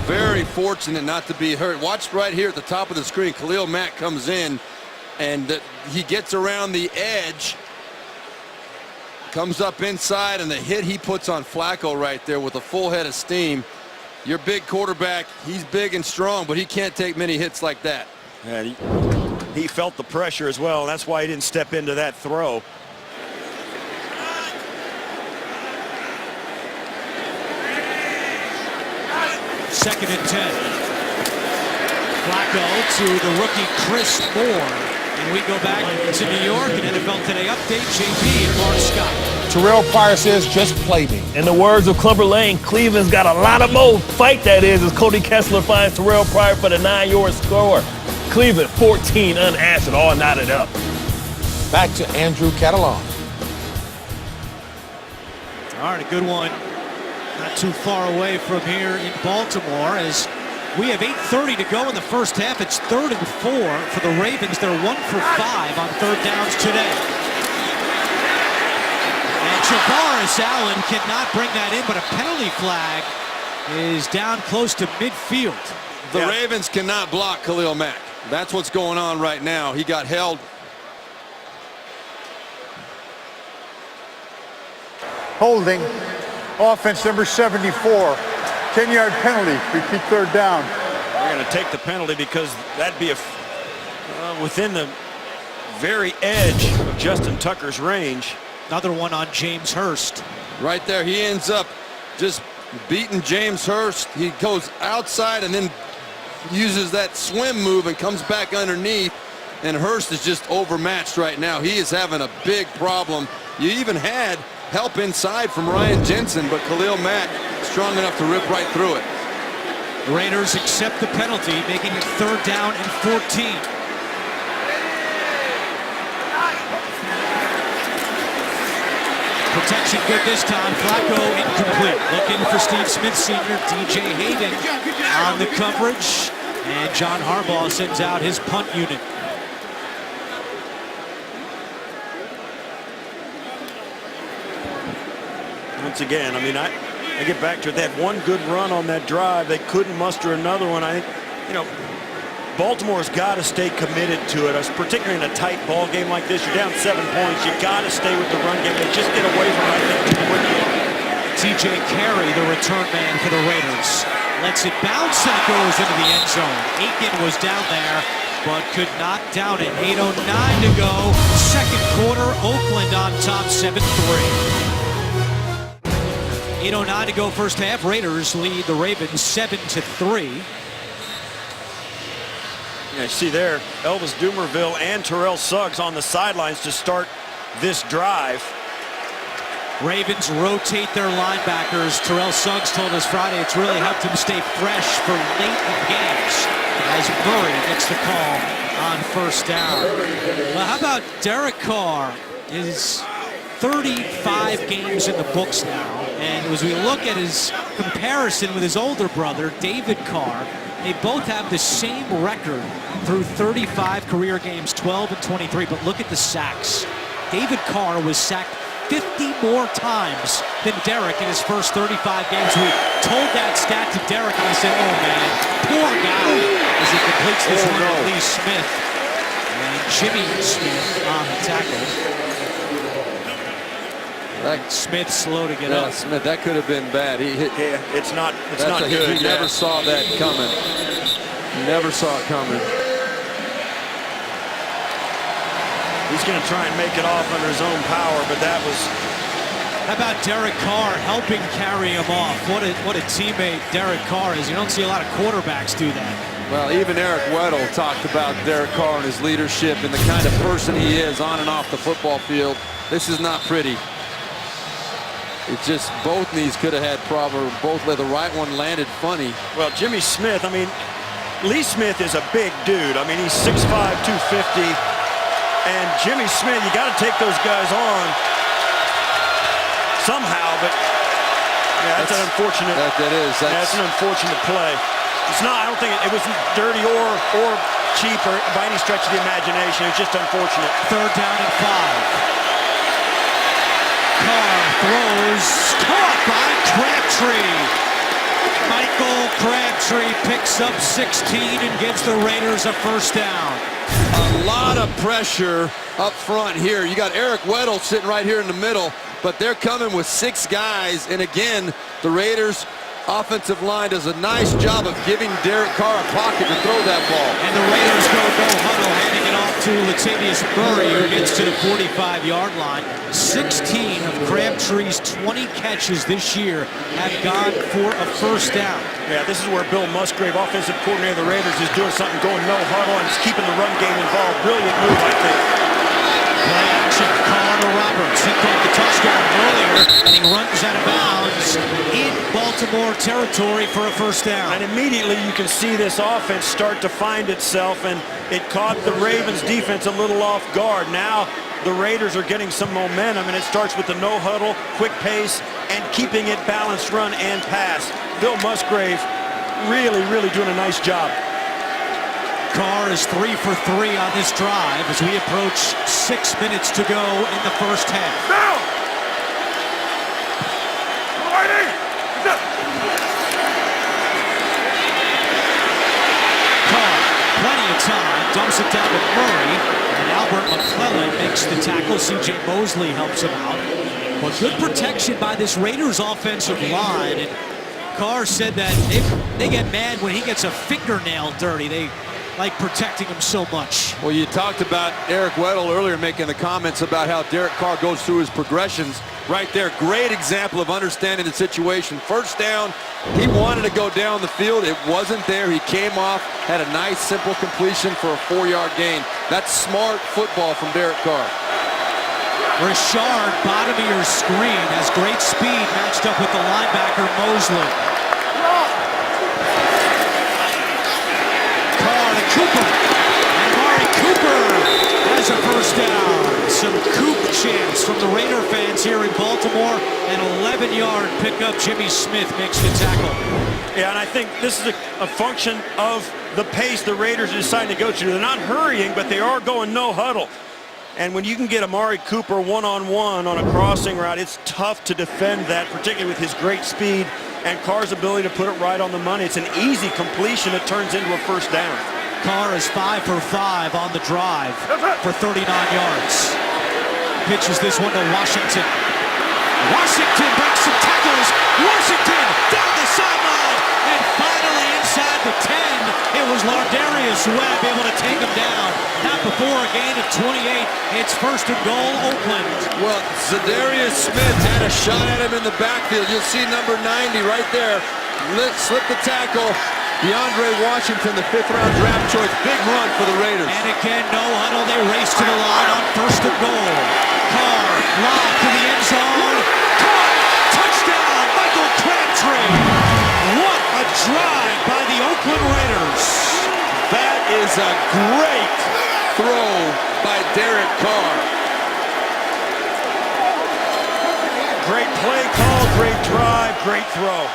S4: Very fortunate not to be hurt. Watch right here at the top of the screen. Khalil Mack comes in, and he gets around the edge, comes up inside, and the hit he puts on Flacco right there with a full head of steam. Your big quarterback, he's big and strong, but he can't take many hits like that.
S3: And he felt the pressure as well, and that's why he didn't step into that throw.
S1: Second and 10. Flacco to the rookie Chris Moore. And we go back to New York, and NFL Today update, JP and Mark Scott.
S6: Terrell Pryor says, just play me.
S7: In the words of Clubber Lane, Cleveland's got a lot of more fight, that is, as Cody Kessler finds Terrell Pryor for the 9-yard score. Cleveland 14 unanswered, all knotted up.
S6: Back to Andrew Catalan.
S1: All right, a good one. Not too far away from here in Baltimore, as we have 8:30 to go in the 1st half. It's 3rd and 4 for the Ravens. They're 1 for 5 on 3rd downs today. And Javaris Allen cannot bring that in, but a penalty flag is down close to midfield.
S4: The Ravens cannot block Khalil Mack. That's what's going on right now. He got held.
S5: Holding. Offense number 74. 10-yard penalty. Repeat 3rd down.
S3: They're going to take the penalty because that'd be within the very edge of Justin Tucker's range.
S1: Another one on James Hurst.
S4: Right there, he ends up just beating James Hurst. He goes outside and then uses that swim move and comes back underneath. And Hurst is just overmatched right now. He is having a big problem. You even had help inside from Ryan Jensen, but Khalil Mack strong enough to rip right through it.
S1: The Raiders accept the penalty, making it 3rd down and 14. Protection good this time. Flacco incomplete. Looking for Steve Smith Sr. DJ Hayden on the coverage. And John Harbaugh sends out his punt unit.
S3: Once again, I mean, I get back to it. They had one good run on that drive. They couldn't muster another one. I think, you know, Baltimore's got to stay committed to it, particularly in a tight ball game like this. You're down 7 points. You got to stay with the run game. They just get away from it, I think, too quickly.
S1: TJ Carey, the return man for the Raiders, lets it bounce, and it goes into the end zone. Aiken was down there, but could not down it. 8:09 to go. 2nd quarter, Oakland on top, 7-3. 8:09 to go 1st half. Raiders lead the Ravens 7-3.
S3: Yeah, see there, Elvis Dumerville and Terrell Suggs on the sidelines to start this drive.
S1: Ravens rotate their linebackers. Terrell Suggs told us Friday it's really helped him stay fresh for late games as Murray gets the call on 1st down. Well, how about Derek Carr? His 35 games in the books now. And as we look at his comparison with his older brother, David Carr, they both have the same record through 35 career games, 12 and 23. But look at the sacks. David Carr was sacked 50 more times than Derek in his first 35 games. We told that stat to Derek, and he said, oh, man, poor guy, as he completes this one with Lee Smith. And Jimmy Smith on the tackle. Smith slow to get up.
S4: Smith, that could have been bad. He hit.
S3: Yeah, it's not good.
S4: He never saw that coming. Never saw it coming.
S3: He's going to try and make it off under his own power, but that was...
S1: How about Derek Carr helping carry him off? What a teammate Derek Carr is. You don't see a lot of quarterbacks do that.
S4: Well, even Eric Weddle talked about Derek Carr and his leadership and the kind of person he is on and off the football field. This is not pretty. It's just both knees could have had problems. The right one landed funny.
S3: Well, Jimmy Smith, I mean, Lee Smith is a big dude. I mean, he's 6'5", 250. And Jimmy Smith, you got to take those guys on somehow, but yeah, that's an unfortunate. That's an unfortunate play. It's not. I don't think it was dirty or cheap or by any stretch of the imagination. It's just unfortunate.
S1: 3rd down and 5. Carr throws, caught by Crabtree. Michael Crabtree picks up 16 and gives the Raiders a first down.
S4: A lot of pressure up front here. You got Eric Weddle sitting right here in the middle, but they're coming with 6 guys. And again, the Raiders offensive line does a nice job of giving Derek Carr a pocket to throw that ball.
S1: And the Raiders go no huddle, handing it off to Latavius Murray, who gets to the 45-yard line. 16 of Crabtree's 20 catches this year have gone for a first down.
S3: Yeah, this is where Bill Musgrave, offensive coordinator of the Raiders, is doing something, going no huddle, and is keeping the run game involved. Brilliant move, I think.
S1: Play action, Carr to Roberts. He caught the touchdown earlier, and he runs out of bounds in Baltimore territory for a first down.
S3: And immediately you can see this offense start to find itself, and it caught the Ravens defense a little off guard. Now the Raiders are getting some momentum, and it starts with the no huddle, quick pace, and keeping it balanced run and pass. Bill Musgrave really doing a nice job.
S1: Carr is 3 for 3 on this drive as we approach 6 minutes to go in the first half.
S3: Now!
S1: Carr, plenty of time, dumps it down to Murray, and Albert McClellan makes the tackle. C.J. Mosley helps him out. But good protection by this Raiders offensive line. And Carr said that they get mad when he gets a fingernail dirty. They like protecting him so much.
S4: Well, you talked about Eric Weddle earlier making the comments about how Derek Carr goes through his progressions. Right there, great example of understanding the situation. First down, he wanted to go down the field. It wasn't there. He came off, had a nice, simple completion for a 4-yard gain. That's smart football from Derek Carr.
S1: Richard, bottom of your screen, has great speed matched up with the linebacker Mosley. Carr to Cooper, and Amari Cooper has a first down. Some Coop chants from the Raider fans here in Baltimore. An 11-yard pickup. Jimmy Smith makes the tackle.
S3: Yeah, and I think this is a function of the pace the Raiders are deciding to go to. They're not hurrying, but they are going no huddle. And when you can get Amari Cooper one-on-one on a crossing route, it's tough to defend that, particularly with his great speed and Carr's ability to put it right on the money. It's an easy completion that turns into a first down.
S1: Carr is 5 for 5 on the drive for 39 yards. Pitches this one to Washington. Washington breaks some tackles. Washington down the sideline, and finally inside the 10. It was Lardarius Webb able to take him down. Not before a gain of 28. It's first and goal, Oakland.
S4: Well, Zadarius Smith had a shot at him in the backfield. You'll see number 90 right there. Slip the tackle. DeAndre Washington, the 5th-round draft choice. Big run for the Raiders.
S1: And again, no huddle. They race to the line on first and goal. Carr, lob to the end zone. Caught! Touchdown, Michael Crabtree. What a drive by the Oakland Raiders.
S4: That is a great throw by Derek Carr.
S3: Great play call, great drive, great throw.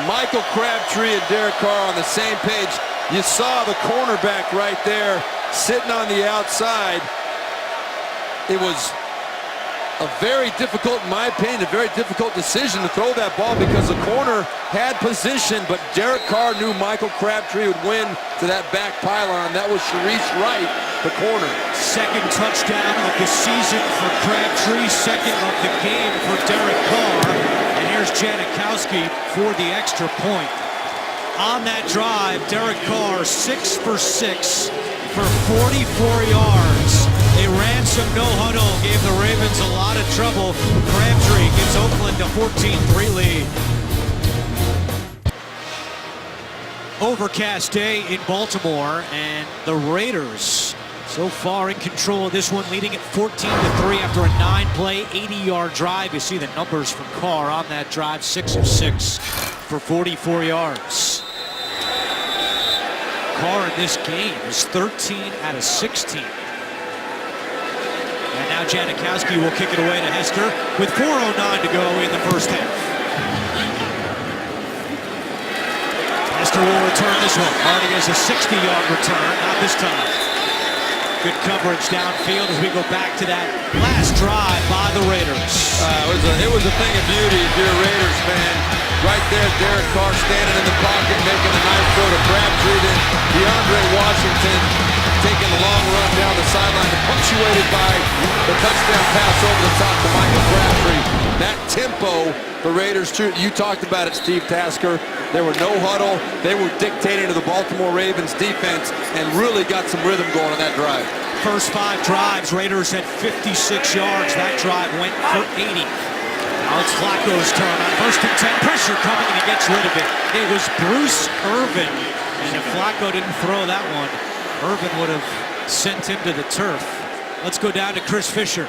S4: Michael Crabtree and Derek Carr on the same page. You saw the cornerback right there sitting on the outside. It was a very difficult, in my opinion, a very difficult decision to throw that ball because the corner had position, but Derek Carr knew Michael Crabtree would win to that back pylon. That was Sharice Wright, the corner.
S1: Second touchdown of the season for Crabtree, second of the game for Derek Carr. And here's Janikowski for the extra point. On that drive, Derek Carr 6 for 6 for 44 yards. A ransom no-huddle gave the Ravens a lot of trouble. Crabtree gives Oakland a 14-3 lead. Overcast day in Baltimore, and the Raiders so far in control of this one, leading at 14-3 after a 9-play, 80-yard drive. You see the numbers from Carr on that drive, 6 of 6 for 44 yards. Carr in this game is 13 out of 16. And now Janikowski will kick it away to Hester with 4:09 to go in the first half. Hester will return this one. Already has a 60-yard return, not this time. Good coverage downfield as we go back to that last drive by the Raiders.
S4: It was a thing of beauty if you're a Raiders fan. Right there, Derek Carr standing in the pocket, making a nice throw to Crabtree. Then DeAndre Washington taking a long run down the sideline, punctuated by the touchdown pass over the top to Michael Crabtree. That tempo, the Raiders, you talked about it, Steve Tasker. There were no huddle. They were dictating to the Baltimore Ravens defense and really got some rhythm going on that drive.
S1: First 5 drives, Raiders had 56 yards. That drive went for 80. Now it's Flacco's turn on 1st and 10. Pressure coming, and he gets rid of it. It was Bruce Irvin, and if Flacco didn't throw that one, Irvin would have sent him to the turf. Let's go down to Chris Fisher.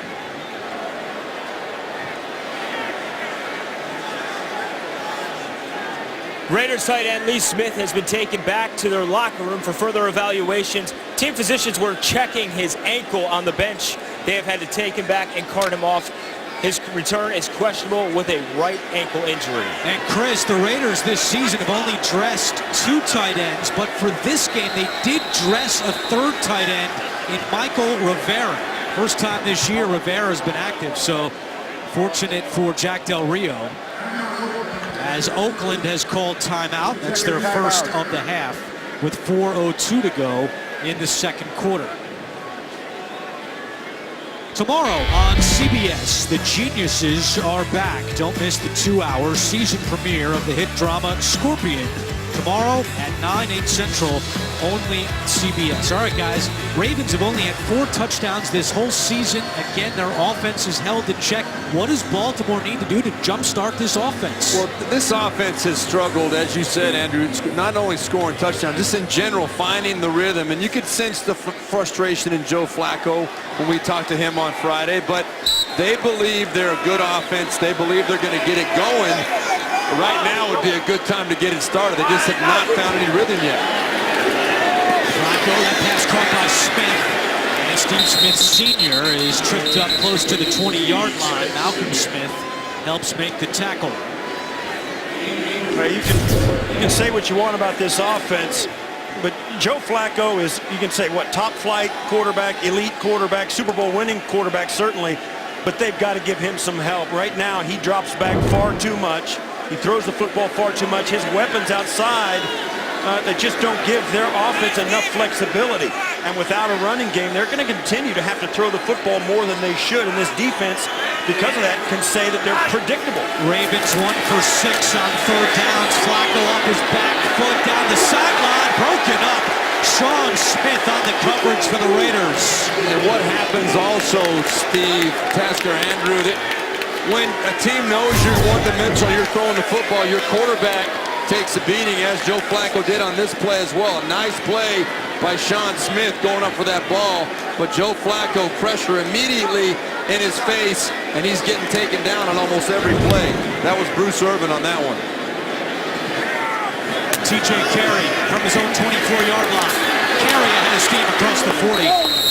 S2: Raiders tight end Lee Smith has been taken back to their locker room for further evaluations. Team physicians were checking his ankle on the bench. They have had to take him back and cart him off. His return is questionable with a right ankle injury.
S1: And Chris, the Raiders this season have only dressed 2 tight ends, but for this game they did dress a 3rd tight end in Michael Rivera. First time this year Rivera has been active, so fortunate for Jack Del Rio. As Oakland has called timeout, that's their first of the half with 4:02 to go in the second quarter. Tomorrow on CBS, the Geniuses are back. Don't miss the 2-hour season premiere of the hit drama Scorpion. Tomorrow at 9, 8 Central, only CBS. All right, guys, Ravens have only had 4 touchdowns this whole season. Again, their offense is held in check. What does Baltimore need to do to jumpstart this offense?
S4: Well, this offense has struggled, as you said, Andrew, not only scoring touchdowns, just in general, finding the rhythm. And you could sense the frustration in Joe Flacco when we talked to him on Friday. But they believe they're a good offense. They believe they're going to get it going. Right now would be a good time to get it started. They just have not found any rhythm yet.
S1: Flacco, that pass caught by Smith. And Steve Smith Sr. is tripped up close to the 20-yard line. Malcolm Smith helps make the tackle.
S3: You can say what you want about this offense, but Joe Flacco is, you can say, what, top flight quarterback, elite quarterback, Super Bowl winning quarterback, certainly, but they've got to give him some help. Right now, he drops back far too much. He throws the football far too much. His weapons outside, they just don't give their offense enough flexibility. And without a running game, they're going to continue to have to throw the football more than they should. And this defense, because of that, can say that they're predictable.
S1: Ravens 1 for 6 on 3rd downs. Flacco off his back foot down the sideline, broken up. Sean Smith on the coverage for the Raiders.
S4: And what happens also, Steve, Tasker, Andrew, that when a team knows you're one-dimensional, you're throwing the football, your quarterback takes a beating, as Joe Flacco did on this play as well. A nice play by Sean Smith going up for that ball, but Joe Flacco pressure immediately in his face, and he's getting taken down on almost every play. That was Bruce Irvin on that one.
S1: TJ Carey from his own 24-yard line. Carey ahead of steam across the 40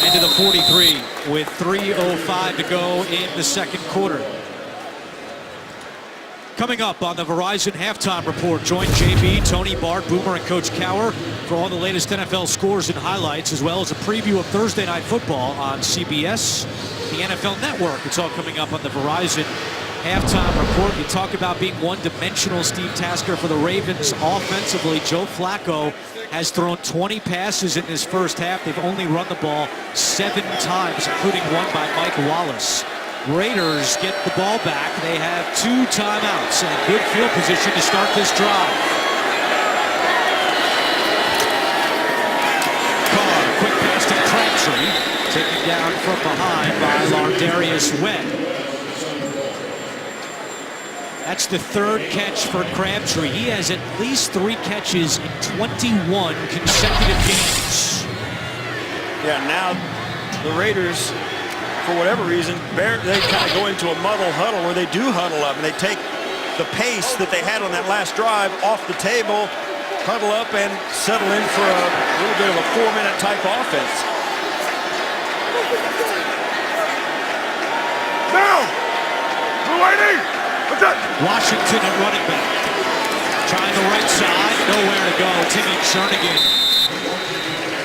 S1: into the 43 with 3:05 to go in the second quarter. Coming up on the Verizon Halftime Report, join JB, Tony, Bart, Boomer, and Coach Cower for all the latest NFL scores and highlights, as well as a preview of Thursday Night Football on CBS. the NFL Network. It's all coming up on the Verizon halftime report. You talk about being one-dimensional, Steve Tasker, for the Ravens offensively. Joe Flacco has thrown 20 passes in this first half. They've only run the ball 7 times, including one by Mike Wallace. Raiders get the ball back. They have 2 timeouts and good field position to start this drive. Carr, quick pass to Crabtree, taken down from behind by Lardarius Webb. That's the 3rd catch for Crabtree. He has at least 3 catches in 21 consecutive games.
S3: Yeah, now the Raiders, for whatever reason, they kind of go into a muddle huddle where they do huddle up and they take the pace that they had on that last drive off the table, huddle up and settle in for a little bit of a 4-minute type offense.
S5: Now!
S1: Washington at running back. Trying the right side, nowhere to go. Timmy Jernigan.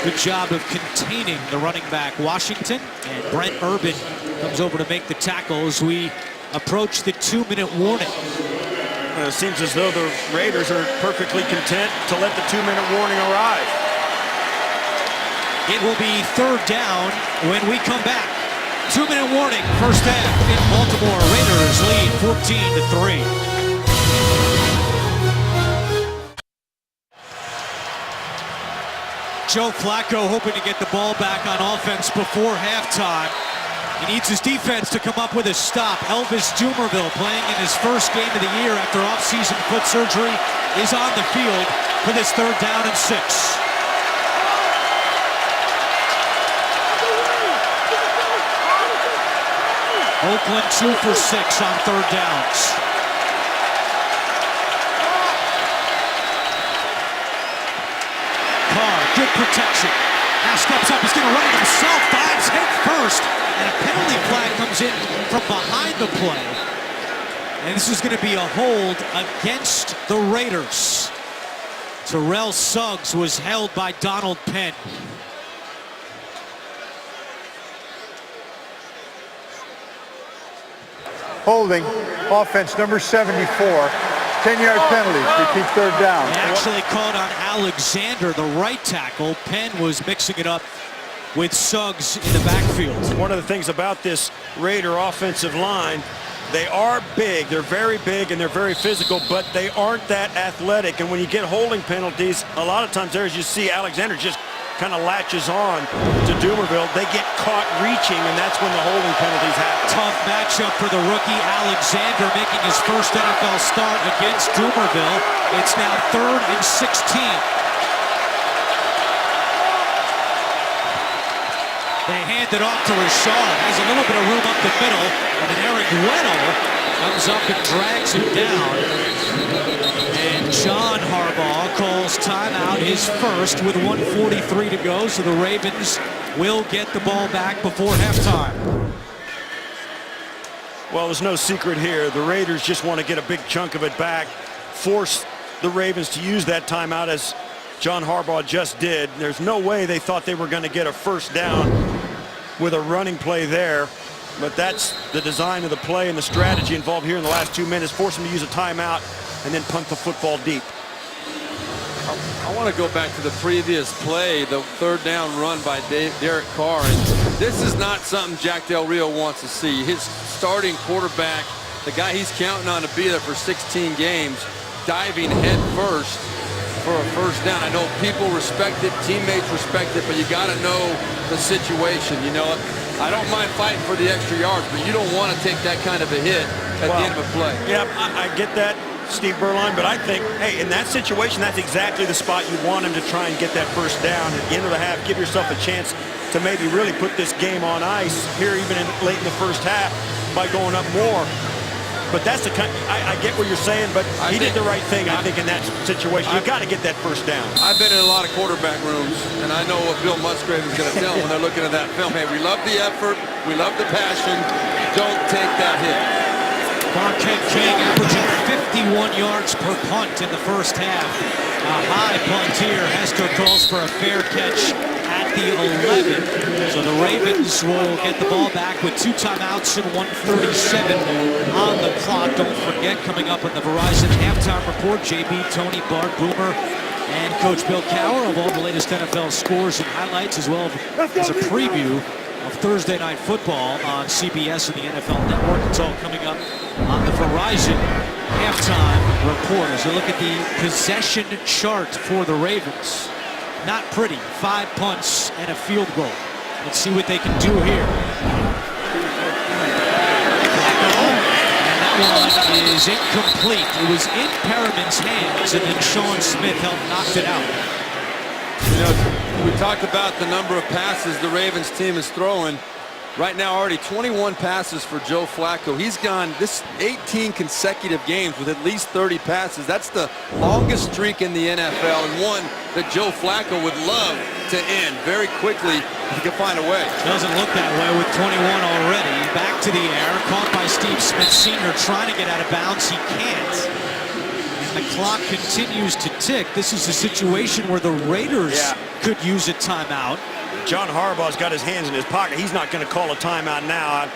S1: Good job of containing the running back, Washington. And Brent Urban comes over to make the tackle as we approach the 2-minute warning.
S3: It seems as though the Raiders are perfectly content to let the 2-minute warning arrive.
S1: It will be 3rd down when we come back. 2-minute warning, first half in Baltimore. Raiders lead 14-3. Joe Flacco hoping to get the ball back on offense before halftime. He needs his defense to come up with a stop. Elvis Dumervil, playing in his first game of the year after off-season foot surgery, is on the field for this 3rd down and 6. Oakland 2 for 6 on 3rd downs. Carr, good protection. Now steps up, he's going to run it himself, dives head first, and a penalty flag comes in from behind the play. And this is going to be a hold against the Raiders. Terrell Suggs was held by Donald Penn.
S5: Holding, offense number 74. 10-yard penalty, repeat 3rd down.
S1: They actually called on Alexander, the right tackle. Penn was mixing it up with Suggs in the backfield.
S3: One of the things about this Raider offensive line, they are big, they're very big and they're very physical, but they aren't that athletic. And when you get holding penalties, a lot of times there, as you see, Alexander just kind of latches on to Dumervil. They get caught reaching, and that's when the holding penalties happen.
S1: Tough matchup for the rookie Alexander, making his first NFL start against Dumervil. It's now 3rd and 16. They hand it off to Rashad. Has a little bit of room up the middle, and then Eric Weddle comes up and drags him down. And John Harbaugh calls timeout, his first, with 1:43 to go, so the Ravens will get the ball back before halftime.
S3: Well, there's no secret here. The Raiders just want to get a big chunk of it back, force the Ravens to use that timeout as John Harbaugh just did. There's no way they thought they were going to get a 1st down with a running play there. But that's the design of the play and the strategy involved here in the last 2 minutes. Force them to use a timeout and then punt the football deep.
S4: I want to go back to the previous play, the 3rd down run by Derek Carr. And this is not something Jack Del Rio wants to see. His starting quarterback, the guy he's counting on to be there for 16 games, diving head first for a 1st down. I know people respect it, teammates respect it, but you got to know the situation. You know, I don't mind fighting for the extra yards, but you don't want to take that kind of a hit at the end of a play.
S3: Yeah, I get that, Steve Berline, but I think, hey, in that situation, that's exactly the spot you want him to try and get that 1st down. At the end of the half, give yourself a chance to maybe really put this game on ice here even late in the 1st half by going up more. But that's the kind, I get what you're saying, but he did the right thing, I think, in that situation. You got to get that 1st down.
S4: I've been in a lot of quarterback rooms, and I know what Bill Musgrave is going to tell them when they're looking at that film. Hey, we love the effort, we love the passion, don't take that hit.
S1: Marquette King averaging 51 yards per punt in the 1st half. A high punt here. Hester calls for a fair catch at the 11. So So the Ravens will get the ball back with 2 timeouts and 1:37 on the clock. Don't forget, coming up on the Verizon halftime report, JB, Tony, Bart, Boomer, and Coach Bill Cowher of all the latest NFL scores and highlights, as well as a preview of Thursday Night Football on CBS and the NFL Network. It's all coming up on the Verizon halftime report. As you look at the possession chart for the Ravens, not pretty. 5 punts and a field goal. Let's see what they can do here. And that one is incomplete. It was in Perriman's hands, and then Sean Smith knocked it out.
S4: You know, we talked about the number of passes the Ravens team is throwing. Right now, already 21 passes for Joe Flacco. He's gone this 18 consecutive games with at least 30 passes. That's the longest streak in the NFL, and one that Joe Flacco would love to end very quickly if he could find a way.
S1: Doesn't look that way with 21 already. Back to the air, caught by Steve Smith Sr. trying to get out of bounds. He can't. And the clock continues to tick. This is a situation where the Raiders could use a timeout.
S3: John Harbaugh's got his hands in his pocket. He's not going to call a timeout now.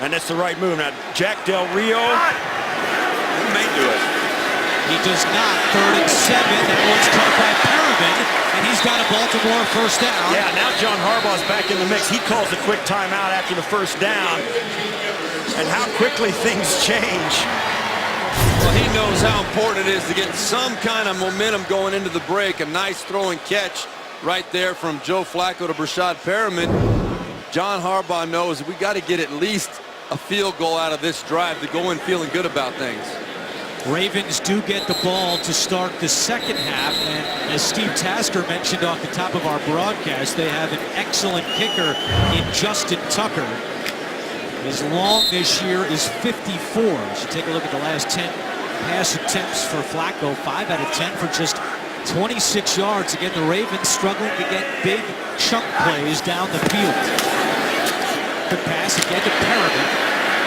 S3: And that's the right move. Now, Jack Del Rio, he may do it.
S1: He does not. 3rd and 7. That one's caught by Perriman, and he's got a Baltimore first down.
S3: Yeah, now John Harbaugh's back in the mix. He calls a quick timeout after the first down. And how quickly things change.
S4: Well, he knows how important it is to get some kind of momentum going into the break. A nice throwing catch right there from Joe Flacco to Brashad Perriman. John Harbaugh knows we got to get at least a field goal out of this drive to go in feeling good about things.
S1: Ravens do get the ball to start the second half, and as Steve Tasker mentioned off the top of our broadcast, they have an excellent kicker in Justin Tucker. His long this year is 54. So take a look at the last 10 pass attempts for Flacco, 5 out of 10 for just 26 yards. Again, the Ravens struggling to get big chunk plays down the field. Good pass again to Perriman.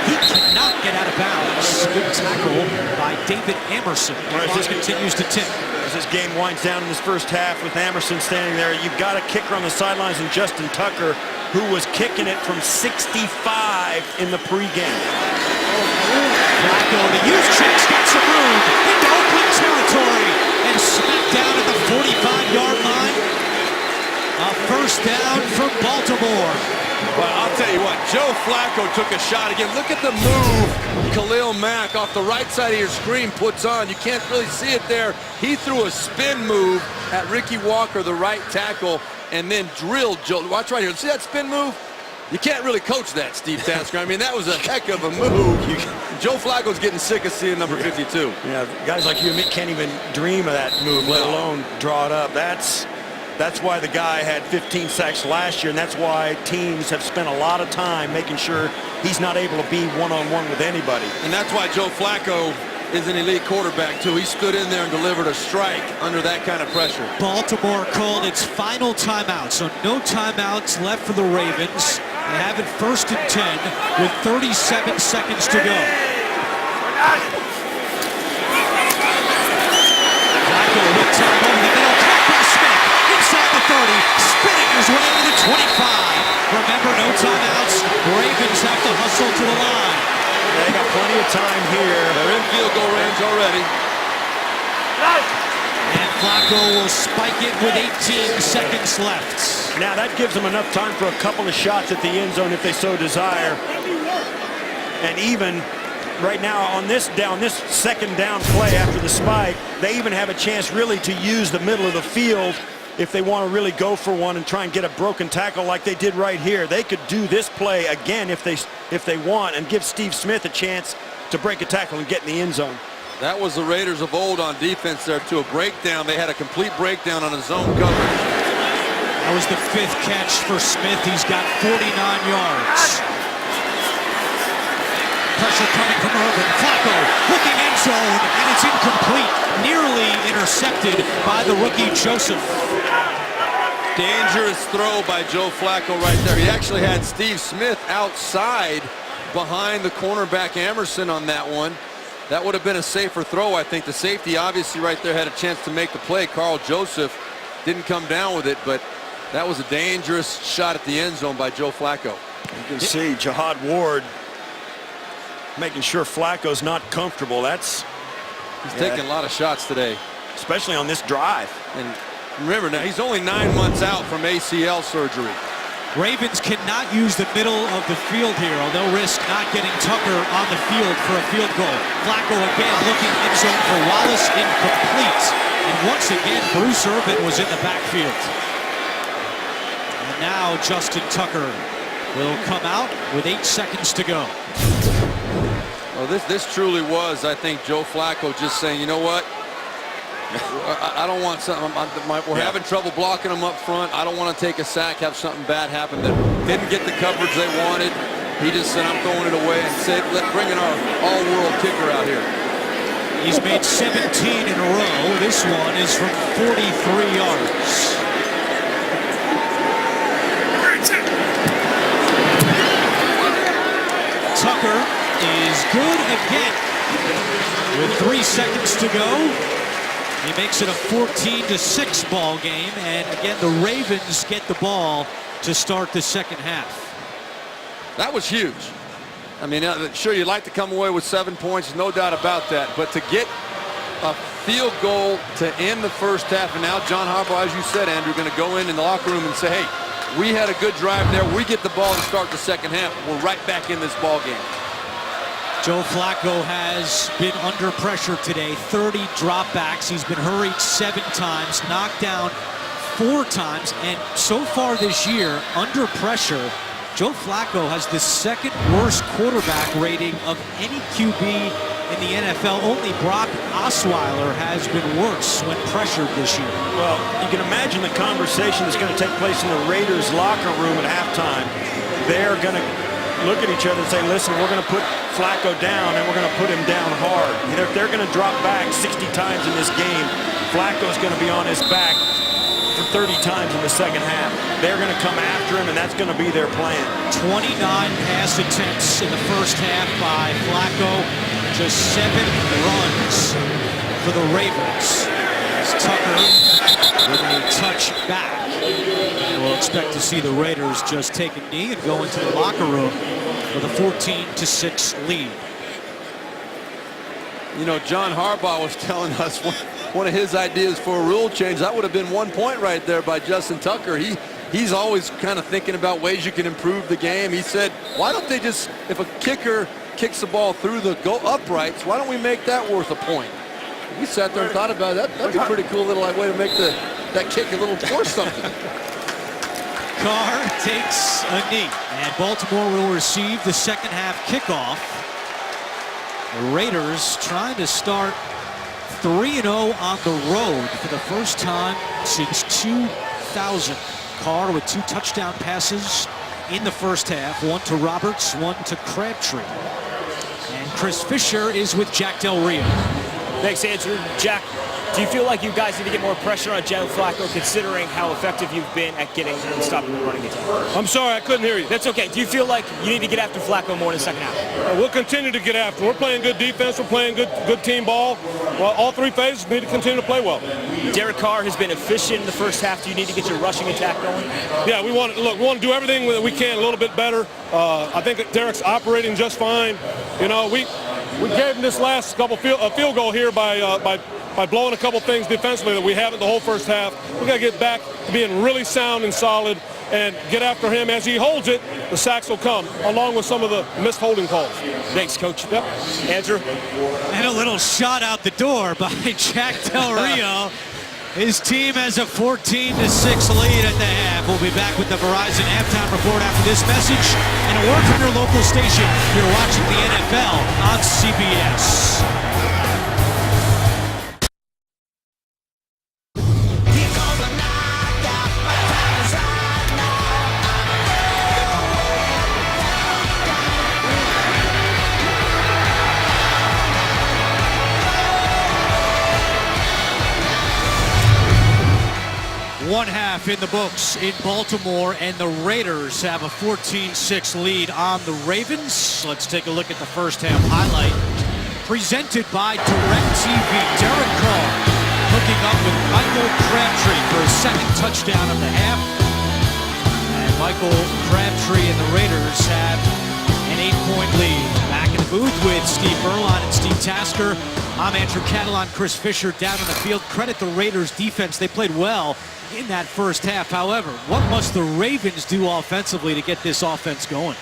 S1: He cannot get out of bounds. Good tackle by David Amerson. The clock continues to tick.
S3: As this game winds down in this first half with Amerson standing there, you've got a kicker on the sidelines in Justin Tucker, who was kicking it from 65 in the pregame.
S1: Flacco, the youth checks, got some room into Oakland territory and smacked down at the 45-yard line. A first down from Baltimore.
S4: Well, I'll tell you what, Joe Flacco took a shot again. Look at the move Khalil Mack off the right side of your screen puts on. You can't really see it there. He threw a spin move at Ricky Walker, the right tackle, and then drilled Joe. Watch right here. See that spin move? You can't really coach that, Steve Tasker. I mean, that was a heck of a move. Joe Flacco's getting sick of seeing number 52.
S3: Yeah, guys like you and me can't even dream of that move, let alone draw it up. That's why the guy had 15 sacks last year, and that's why teams have spent a lot of time making sure he's not able to be one-on-one with anybody.
S4: And that's why Joe Flacco is an elite quarterback, too. He stood in there and delivered a strike under that kind of pressure.
S1: Baltimore called its final timeout, so no timeouts left for the Ravens. They have it 1st and 10 with 37 seconds to go. Flacco with time over the middle, caught by Smith inside the 30, spinning his way to the 25. Remember, no timeouts. Ravens have to hustle to the line.
S3: They got plenty of time here.
S4: They're in field goal range already.
S1: And Flacco will spike it with 18 seconds left.
S3: Now that gives them enough time for a couple of shots at the end zone if they so desire. And even right now on this second down play after the spike, they even have a chance really to use the middle of the field if they want to really go for one and try and get a broken tackle like they did right here. They could do this play again if they want and give Steve Smith a chance to break a tackle and get in the end zone.
S4: That was the Raiders of old on defense there, to a breakdown. They had a complete breakdown on a zone coverage.
S1: That was the 5th catch for Smith. He's got 49 yards. Pressure coming from Urban. Flacco looking end zone, and it's incomplete. Nearly intercepted by the rookie Joseph.
S4: Dangerous throw by Joe Flacco right there. He actually had Steve Smith outside behind the cornerback Amerson on that one. That would have been a safer throw, I think. The safety obviously right there had a chance to make the play. Carl Joseph didn't come down with it, but That was a dangerous shot at the end zone by Joe Flacco.
S3: You can see Jihad Ward making sure Flacco's not comfortable. He's
S4: taking a lot of shots today,
S3: especially on this drive.
S4: And remember, now he's only 9 months out from ACL surgery.
S1: Ravens cannot use the middle of the field here, or they'll risk not getting Tucker on the field for a field goal. Flacco again looking in zone for Wallace, incomplete. And once again, Bruce Irvin was in the backfield. And now Justin Tucker will come out with 8 seconds to go.
S4: Well, this truly was, I think, Joe Flacco just saying, you know what? I don't want something. We're having trouble blocking them up front. I don't want to take a sack, have something bad happen that didn't get the coverage they wanted. He just said, I'm throwing it away and said, bringing our all-world kicker out here.
S1: He's made 17 in a row. This one is from 43 yards. Tucker is good again. With 3 seconds to go, he makes it a 14-6 ball game, and again the Ravens get the ball to start the second half.
S4: That was huge. I mean, sure, you'd like to come away with 7 points, no doubt about that, but to get a field goal to end the first half, and now John Harbaugh, as you said, Andrew, going to go in the locker room and say, hey, we had a good drive there. We get the ball to start the second half. We're right back in this ball game.
S1: Joe Flacco has been under pressure today. 30 dropbacks. He's been hurried 7 times, knocked down 4 times, and so far this year, under pressure, Joe Flacco has the 2nd worst quarterback rating of any QB in the NFL. Only Brock Osweiler has been worse when pressured this year.
S3: Well, you can imagine the conversation that's going to take place in the Raiders locker room at halftime. They're going to look at each other and say, listen, we're going to put Flacco down, and we're going to put him down hard. You know, if they're going to drop back 60 times in this game, Flacco's going to be on his back for 30 times in the second half. They're going to come after him, and that's going to be their plan.
S1: 29 pass attempts in the first half by Flacco. Just 7 runs for the Ravens. As Tucker with a touch back. We'll expect to see the Raiders just take a knee and go into the locker room with a 14-6 lead.
S4: You know, John Harbaugh was telling us one of his ideas for a rule change. That would have been 1 point right there by Justin Tucker. He's always kind of thinking about ways you can improve the game. He said, why don't they just, if a kicker kicks the ball through the uprights, why don't we make that worth a point? We sat there and thought about that. That'd be a pretty cool little way to make that kick a little force something.
S1: Carr takes a knee, and Baltimore will receive the second half kickoff. The Raiders trying to start 3-0 on the road for the first time since 2000. Carr with 2 touchdown passes in the first half, 1 to Roberts, 1 to Crabtree. And Chris Fisher is with Jack Del Rio.
S2: Thanks, Andrew. Jack, do you feel like you guys need to get more pressure on Joe Flacco, considering how effective you've been at getting and stopping the running attack?
S8: I'm sorry, I couldn't hear you.
S2: That's okay. Do you feel like you need to get after Flacco more in the second half?
S8: We'll continue to get after him. We're playing good defense. We're playing good team ball. Well, all 3 phases need to continue to play well.
S2: Derek Carr has been efficient in the first half. Do you need to get your rushing attack going?
S8: Yeah, we want to do everything that we can a little bit better. I think that Derek's operating just fine. You know, we gave him this last couple field goal here by blowing a couple things defensively that we haven't the whole first half. We got to get back to being really sound and solid and get after him. As he holds it, the sacks will come, along with some of the missed holding calls.
S2: Thanks, Coach.
S8: Yep.
S2: Andrew?
S1: And a little shot out the door by Jack Del Rio. His team has a 14-6 lead at the half. We'll be back with the Verizon halftime report after this message and a word from your local station. You're watching the NFL on CBS. One half in the books in Baltimore, and the Raiders have a 14-6 lead on the Ravens. Let's take a look at the first half highlight presented by DirecTV. Derek Carr hooking up with Michael Crabtree for his 2nd touchdown of the half. Michael Crabtree and the Raiders have an 8-point lead. Back in the booth with Steve Berlon and Steve Tasker. I'm Andrew Catalon, Chris Fisher down on the field. Credit the Raiders defense. They played well in that first half. However, what must the Ravens do offensively to get this offense going?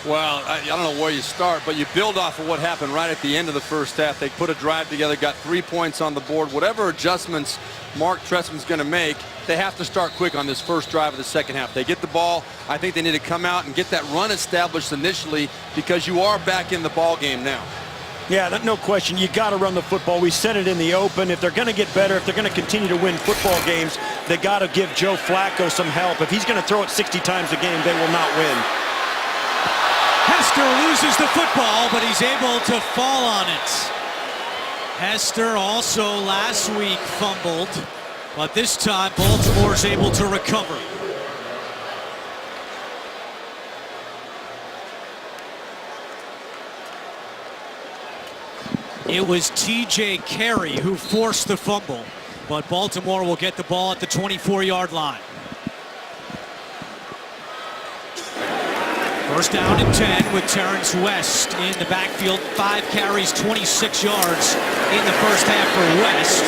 S4: Well, I don't know where you start, but you build off of what happened right at the end of the first half. They put a drive together, got 3 points on the board. Whatever adjustments Mark Trestman's going to make, they have to start quick on this first drive of the second half. They get the ball. I think they need to come out and get that run established initially because you are back in the ball game now.
S3: Yeah, no question. You got to run the football. We said it in the open. If they're going to get better, if they're going to continue to win football games, they got to give Joe Flacco some help. If he's going to throw it 60 times a game, they will not win.
S1: Hester loses the football, but he's able to fall on it. Hester also last week fumbled, but this time Baltimore's able to recover. It was T.J. Carey who forced the fumble, but Baltimore will get the ball at the 24-yard line. First down and 10 with Terrence West in the backfield. 5 carries, 26 yards in the first half for West.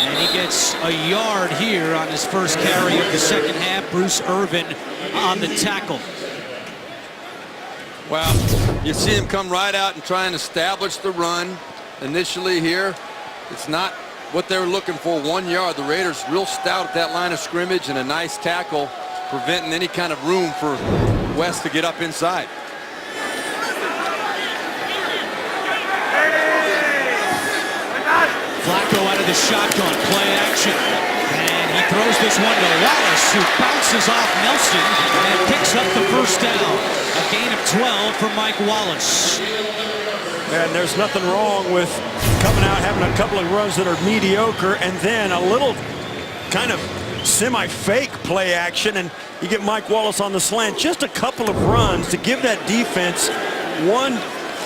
S1: And he gets a yard here on his first carry of the second half. Bruce Irvin on the tackle.
S4: Well, you see him come right out and try and establish the run. Initially here, it's not what they were looking for. 1 yard. The Raiders real stout at that line of scrimmage and a nice tackle, preventing any kind of room for West to get up inside.
S1: Flacco out of the shotgun, play action. And he throws this one to Wallace, who bounces off Nelson and picks up the first down. A gain of 12 for Mike Wallace.
S3: And there's nothing wrong with coming out, having a couple of runs that are mediocre, and then a little kind of semi-fake play action, and you get Mike Wallace on the slant. Just a couple of runs to give that defense one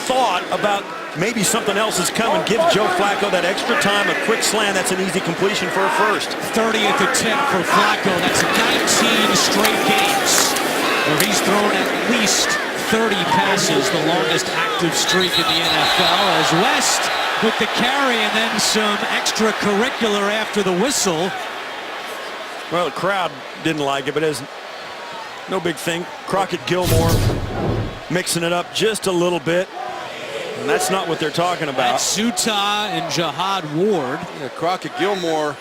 S3: thought about maybe something else is coming. Give Joe Flacco that extra time, a quick slant. That's an easy completion for a first.
S1: 30th attempt for Flacco. That's 19 straight games where he's thrown at least 30 passes, the longest active streak in the NFL, as West with the carry and then some extracurricular after the whistle.
S3: Well, the crowd didn't like it, but it's no big thing. Crockett Gilmore mixing it up just a little bit, and that's not what they're talking about.
S1: That's Suta and Jihad Ward.
S4: Yeah, Crockett Gilmore,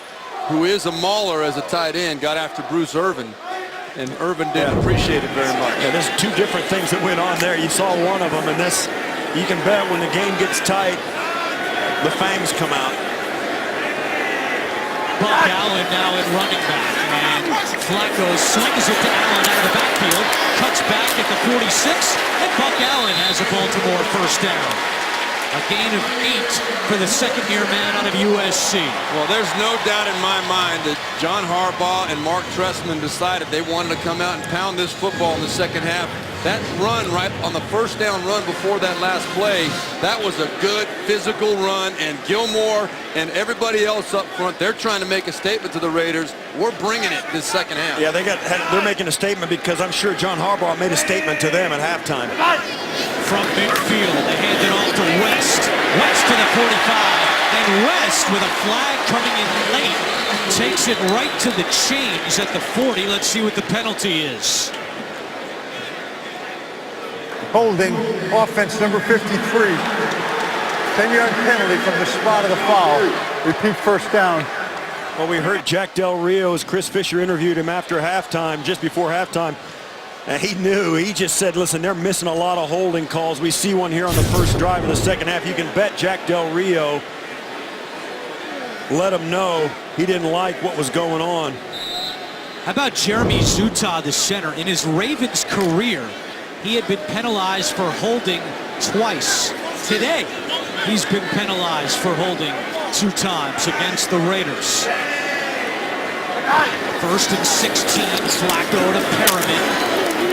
S4: who is a mauler as a tight end, got after Bruce Irvin, and Irvin didn't appreciate it very much.
S3: Yeah, there's two different things that went on there. You saw one of them, and this, you can bet when the game gets tight, the fangs come out.
S1: Buck Allen now at running back, and Flacco slings it to Allen out of the backfield, cuts back at the 46, and Buck Allen has a Baltimore first down. A gain of 8 for the second-year man out of USC.
S4: Well, there's no doubt in my mind that John Harbaugh and Mark Trestman decided they wanted to come out and pound this football in the second half. That run right on the first down run before that last play, that was a good physical run, and Gilmore and everybody else up front, they're trying to make a statement to the Raiders. We're bringing it this second half.
S3: Yeah, they're making a statement because I'm sure John Harbaugh made a statement to them at halftime.
S1: From midfield, they hand it off to West. West to the 45, and West with a flag coming in late takes it right to the chains at the 40. Let's see what the penalty is.
S5: Holding, offense number 53. 10-yard penalty from the spot of the foul. Repeat first down.
S3: Well, we heard Jack Del Rio as Chris Fisher interviewed him after halftime, just before halftime. And he knew, he just said, listen, they're missing a lot of holding calls. We see one here on the first drive of the second half. You can bet Jack Del Rio let him know he didn't like what was going on.
S1: How about Jeremy Zuttah, the center? In his Ravens career, he had been penalized for holding twice. Today, he's been penalized for holding 2 times against the Raiders. First and 16, Flacco to Perriman.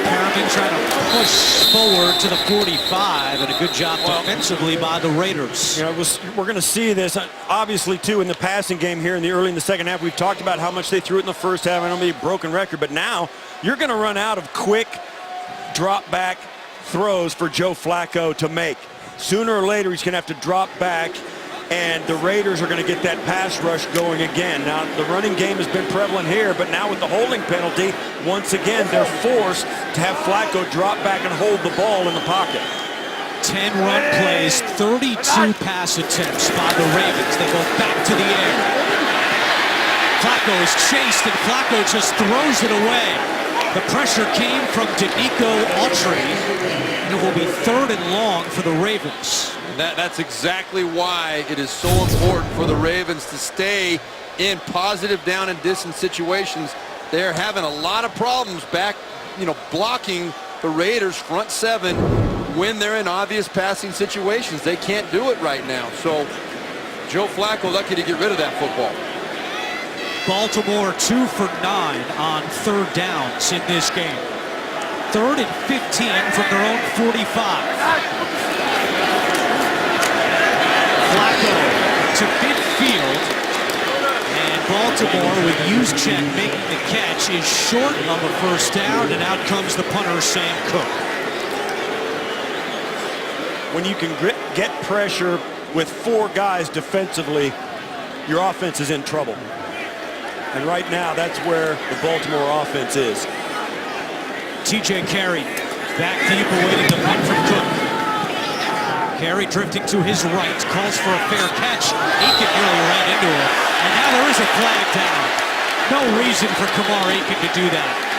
S1: Perriman trying to push forward to the 45, and a good job defensively by the Raiders.
S3: You know, we're going to see this, obviously, too, in the passing game here in the second half. We've talked about how much they threw it in the first half. I know maybe a broken record, but now you're going to run out of quick drop-back throws for Joe Flacco to make. Sooner or later, he's going to have to drop back, and the Raiders are going to get that pass rush going again. Now, the running game has been prevalent here, but now with the holding penalty, once again, they're forced to have Flacco drop back and hold the ball in the pocket.
S1: 10 run plays, 32 pass attempts by the Ravens. They go back to the air. Flacco is chased, and Flacco just throws it away. The pressure came from Danico Autry, and it will be 3rd and long for the Ravens.
S4: That's exactly why it is so important for the Ravens to stay in positive down and distance situations. They're having a lot of problems back, blocking the Raiders front 7 when they're in obvious passing situations. They can't do it right now. So Joe Flacco lucky to get rid of that football.
S1: Baltimore 2 for 9 on 3rd downs in this game. 3rd and 15 from their own 45. Flacco to midfield, and Baltimore with Juszczyk making the catch is short of a first down, and out comes the punter, Sam Cook.
S3: When you can get pressure with 4 guys defensively, your offense is in trouble. And right now, that's where the Baltimore offense is.
S1: TJ Carey back deep, awaiting the punt from Cook. Carey drifting to his right, calls for a fair catch. Aiken nearly ran into him, and now there is a flag down. No reason for Kamar Aiken to do that.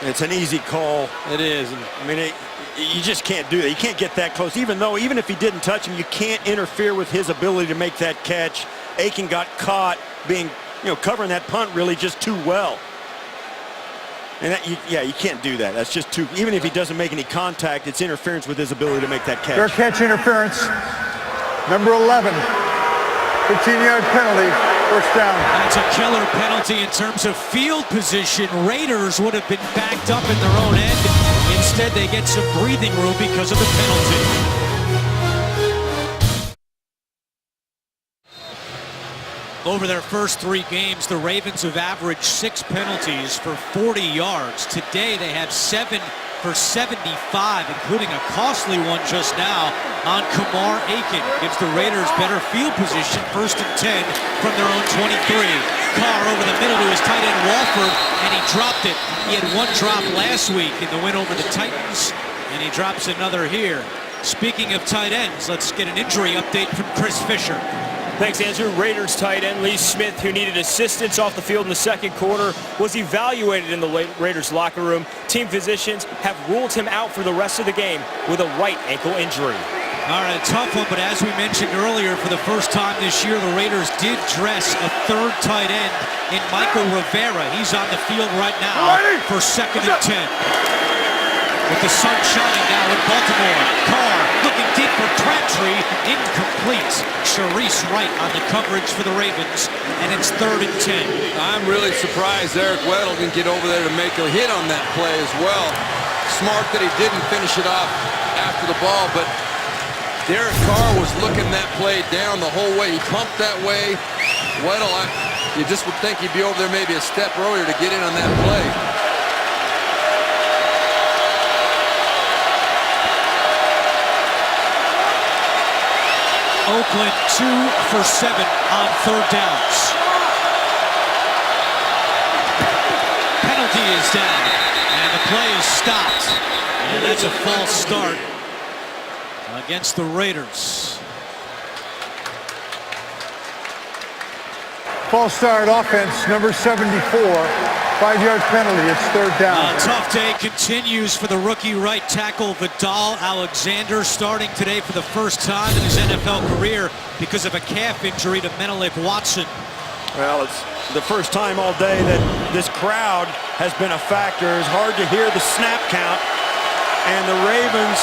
S3: It's an easy call. It is. I mean, you just can't do that. You can't get that close. Even if he didn't touch him, you can't interfere with his ability to make that catch. Aiken got caught being, covering that punt really just too well. And you can't do that. That's just too. Even if he doesn't make any contact, it's interference with his ability to make that catch.
S5: Fair catch interference. Number 11. 15-yard penalty. First down.
S1: That's a killer penalty in terms of field position. Raiders would have been backed up in their own end. Instead, they get some breathing room because of the penalty. Over their first 3 games, the Ravens have averaged 6 penalties for 40 yards. Today, they have 7 for 75, including a costly one just now on Kamar Aiken. Gives the Raiders better field position, 1st and 10 from their own 23. Carr over the middle to his tight end Walford, and he dropped it. He had 1 drop last week in the win over the Titans, and he drops another here. Speaking of tight ends, let's get an injury update from Chris Fisher.
S2: Thanks, Andrew. Raiders tight end Lee Smith, who needed assistance off the field in the second quarter, was evaluated in the Raiders locker room. Team physicians have ruled him out for the rest of the game with a right ankle injury.
S1: All right, a tough one, but as we mentioned earlier, for the first time this year, the Raiders did dress a 3rd tight end in Michael Rivera. He's on the field right now for 2nd and 10. With the sun shining now in Baltimore. Carr looking deep for Crabtree. Incomplete. Sharice Wright on the coverage for the Ravens. And it's 3rd and 10.
S4: I'm really surprised Eric Weddle didn't get over there to make a hit on that play as well. Smart that he didn't finish it off after the ball, but Derek Carr was looking that play down the whole way. He pumped that way. Weddle, you just would think he'd be over there maybe a step earlier to get in on that play.
S1: Oakland 2 for 7 on 3rd downs. Penalty is down, and the play is stopped. And that's a false start against the Raiders.
S5: False start offense, number 74. 5-yard penalty. It's 3rd down.
S1: A tough day continues for the rookie right tackle Vidal Alexander, starting today for the first time in his NFL career because of a calf injury to Menelik Watson.
S3: Well, it's the first time all day that this crowd has been a factor. It's hard to hear the snap count, and the Ravens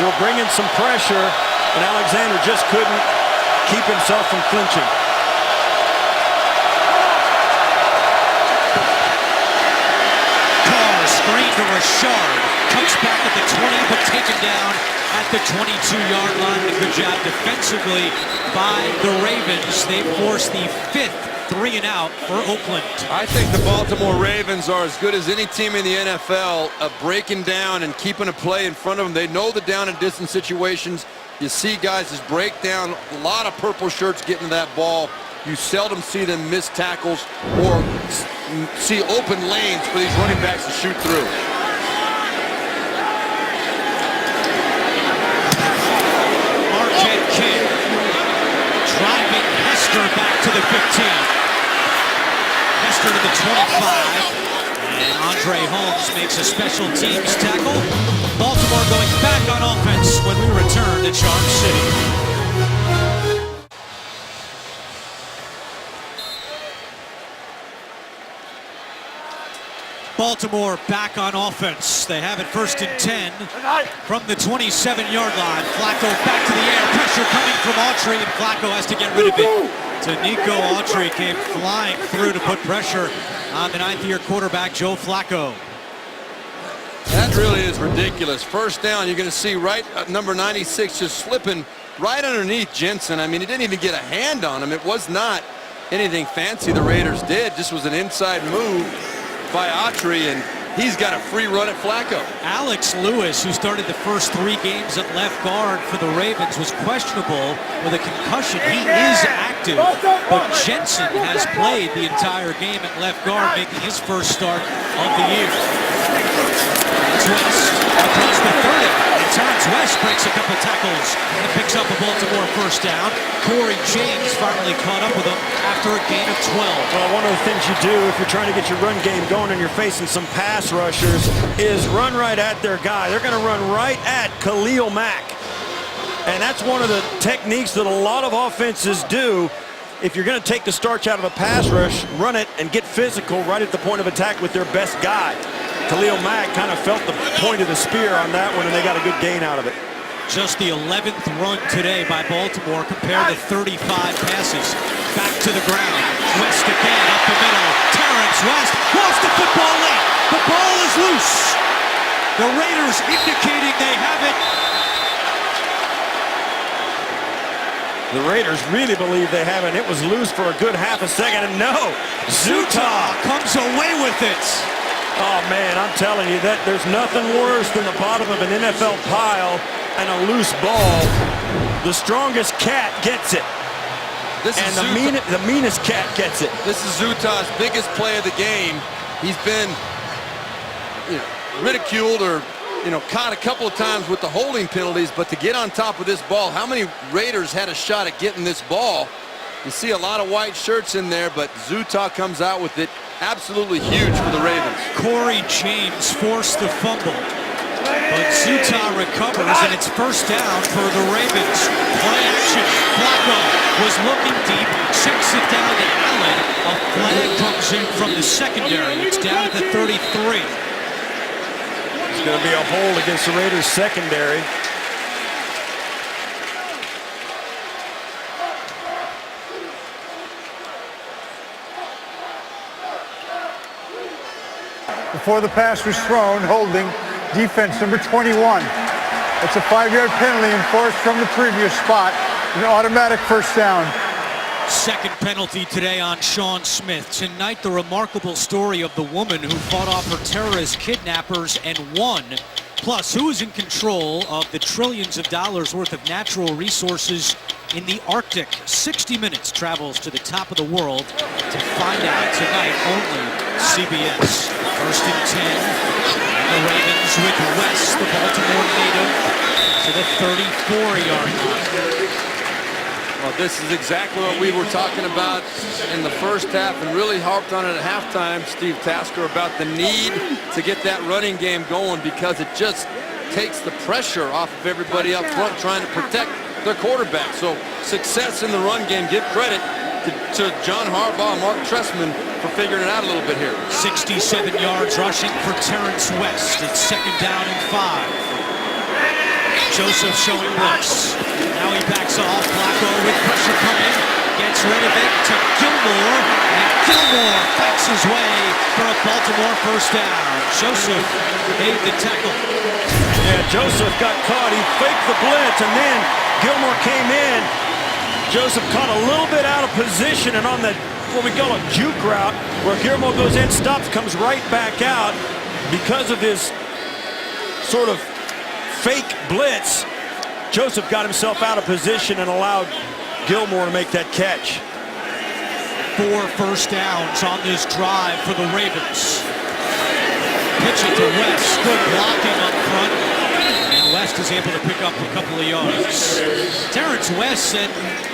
S3: will bring in some pressure, and Alexander just couldn't keep himself from clinching.
S1: Richard comes back at the 20, but taken down at the 22-yard line. A good job defensively by the Ravens. They force the 5th 3-and-out for Oakland.
S4: I think the Baltimore Ravens are as good as any team in the NFL of breaking down and keeping a play in front of them. They know the down and distance situations. You see guys just break down. A lot of purple shirts getting to that ball. You seldom see them miss tackles or see open lanes for these running backs to shoot through.
S1: Marquette King driving Hester back to the 15. Hester to the 25. And Andre Holmes makes a special teams tackle. Baltimore going back on offense when we return to Charm City. Baltimore back on offense. They have it 1st and 10 from the 27-yard line. Flacco back to the air. Pressure coming from Autry, and Flacco has to get rid of it. Nico Autry came flying through to put pressure on the 9th-year quarterback, Joe Flacco.
S4: That really is ridiculous. First down, you're going to see right number 96 just slipping right underneath Jensen. I mean, he didn't even get a hand on him. It was not anything fancy the Raiders did. Just was an inside move by Autry, and he's got a free run at Flacco.
S1: Alex Lewis, who started the first 3 games at left guard for the Ravens, was questionable with a concussion. He is active, but Jensen has played the entire game at left guard, making his first start of the year. West across the 30. And Terrence West breaks a couple tackles and picks up a Baltimore first down. Corey James finally caught up with him after a gain of 12.
S3: Well, one of the things you do if you're trying to get your run game going and you're facing some pass rushers is run right at their guy. They're going to run right at Khalil Mack. And that's one of the techniques that a lot of offenses do. If you're going to take the starch out of a pass rush, run it and get physical right at the point of attack with their best guy. Khalil Mack kind of felt the point of the spear on that one, and they got a good gain out of it.
S1: Just the 11th run today by Baltimore compared to 35 passes. Back to the ground. West again up the middle. Terrence West lost the football late. The ball is loose. The Raiders indicating they have it.
S3: The Raiders really believe they have it. It was loose for a good half a second, and no.
S1: Zuta comes away with it.
S3: Oh, man, I'm telling you that there's nothing worse than the bottom of an NFL pile and a loose ball. The strongest cat gets it. And the meanest cat gets it.
S4: This is Zuta's biggest play of the game. He's been ridiculed or caught a couple of times with the holding penalties, but to get on top of this ball, how many Raiders had a shot at getting this ball? You see a lot of white shirts in there, but Zuta comes out with it. Absolutely huge for the Ravens.
S1: Corey James forced the fumble, but Zuta recovers, and it's first down for the Ravens. Play action. Flacco was looking deep, checks it down to Allen. A flag comes in from the secondary. It's down at the 33.
S3: It's going to be a hold against the Raiders secondary.
S5: Before the pass was thrown, holding defense number 21. It's a 5-yard penalty enforced from the previous spot. An automatic first down.
S1: Second penalty today on Sean Smith. Tonight, the remarkable story of the woman who fought off her terrorist kidnappers and won. Plus, who is in control of the trillions of dollars worth of natural resources in the Arctic? 60 Minutes travels to the top of the world to find out tonight only CBS. First and 10. And the Ravens with West, the Baltimore native, to the 34-yard line.
S4: Well, this is exactly what we were talking about in the first half and really harped on it at halftime, Steve Tasker, about the need to get that running game going because it just takes the pressure off of everybody up front trying to protect their quarterback. So success in the run game, give credit to John Harbaugh and Mark Trestman for figuring it out a little bit here.
S1: 67 yards rushing for Terrence West. It's second down and 5. Joseph showing blitz. Now he backs off. Flacco with pressure coming. Gets rid of it to Gilmore. And Gilmore fights his way for a Baltimore first down. Joseph made the tackle.
S3: Yeah, Joseph got caught. He faked the blitz, and then Gilmore came in. Joseph caught a little bit out of position, and on the what we call a juke route, where Gilmore goes in, stops, comes right back out. Because of his sort of fake blitz, Joseph got himself out of position and allowed Gilmore to make that catch.
S1: 4 first downs on this drive for the Ravens. Pitch it to West. Good blocking up front. And West is able to pick up a couple of yards. Terrence West said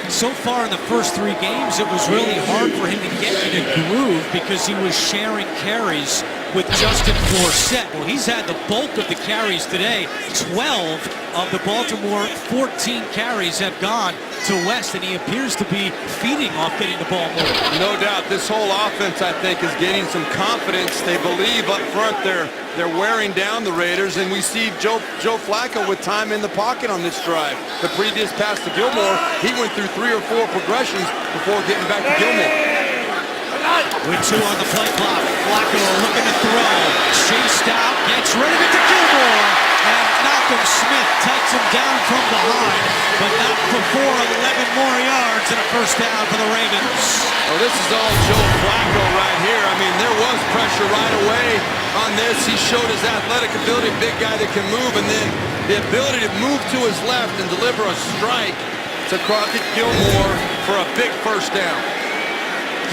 S1: so far in the first 3 games it was really hard for him to get in a groove because he was sharing carries with Justin Forsett. Well, he's had the bulk of the carries today. 12 of the Baltimore 14 carries have gone to West, and he appears to be feeding off getting the ball more.
S4: No doubt, this whole offense, I think, is gaining some confidence. They believe up front they're wearing down the Raiders, and we see Joe Flacco with time in the pocket on this drive. The previous pass to Gilmore, he went through 3 or 4 progressions before getting back to Gilmore.
S1: With 2 on the play clock, Flacco looking to throw, chased out, gets rid of it to Gilmore, and Malcolm Smith takes him down from behind, but not before 11 more yards and a first down for the Ravens.
S4: Oh, this is all Joe Flacco right here. I mean, there was pressure right away on this. He showed his athletic ability, big guy that can move, and then the ability to move to his left and deliver a strike to Crockett Gilmore for a big first down.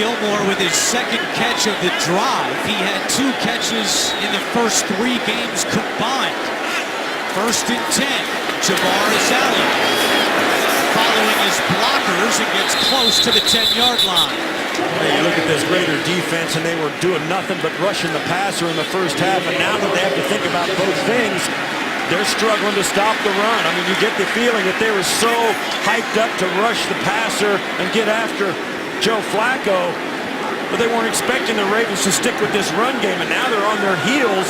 S1: Gilmore with his second catch of the drive. He had 2 catches in the first 3 games combined. First and 10, Javaris Allen following his blockers and gets close to the 10-yard line.
S3: Hey, you look at this Raider defense, and they were doing nothing but rushing the passer in the first half, and now that they have to think about both things, they're struggling to stop the run. I mean, you get the feeling that they were so hyped up to rush the passer and get after Joe Flacco, but they weren't expecting the Ravens to stick with this run game, and now they're on their heels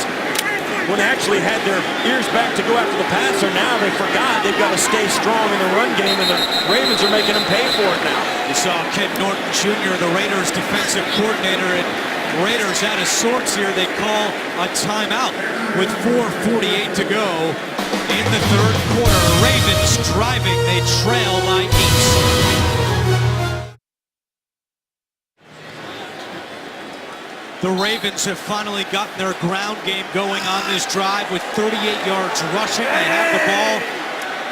S3: when they actually had their ears back to go after the passer. Now they forgot they've got to stay strong in the run game, and the Ravens are making them pay for it now.
S1: You saw Ken Norton Jr., the Raiders defensive coordinator, and Raiders out of sorts here. They call a timeout with 4:48 to go in the third quarter. Ravens driving, they trail by 8. The Ravens have finally gotten their ground game going on this drive with 38 yards rushing. They have the ball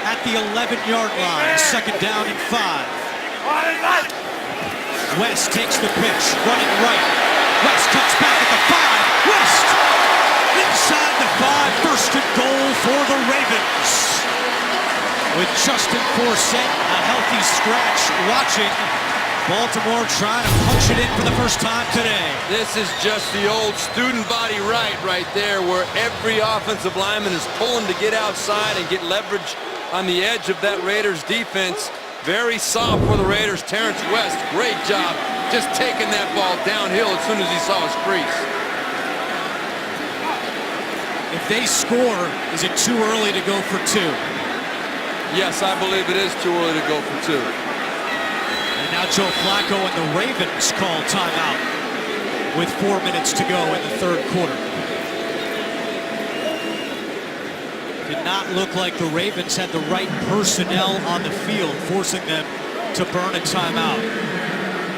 S1: at the 11-yard line. Second down and 5. West takes the pitch, running right. West cuts back at the 5. West inside the 5. First and goal for the Ravens. With Justin Forsett, a healthy scratch, watching Baltimore trying to punch it in for the first time today.
S4: This is just the old student body right there, where every offensive lineman is pulling to get outside and get leverage on the edge of that Raiders defense. Very soft for the Raiders. Terrence West, great job just taking that ball downhill as soon as he saw his crease.
S1: If they score, is it too early to go for 2?
S4: Yes, I believe it is too early to go for 2.
S1: And now Joe Flacco and the Ravens call timeout with 4 minutes to go in the third quarter. Did not look like the Ravens had the right personnel on the field, forcing them to burn a timeout.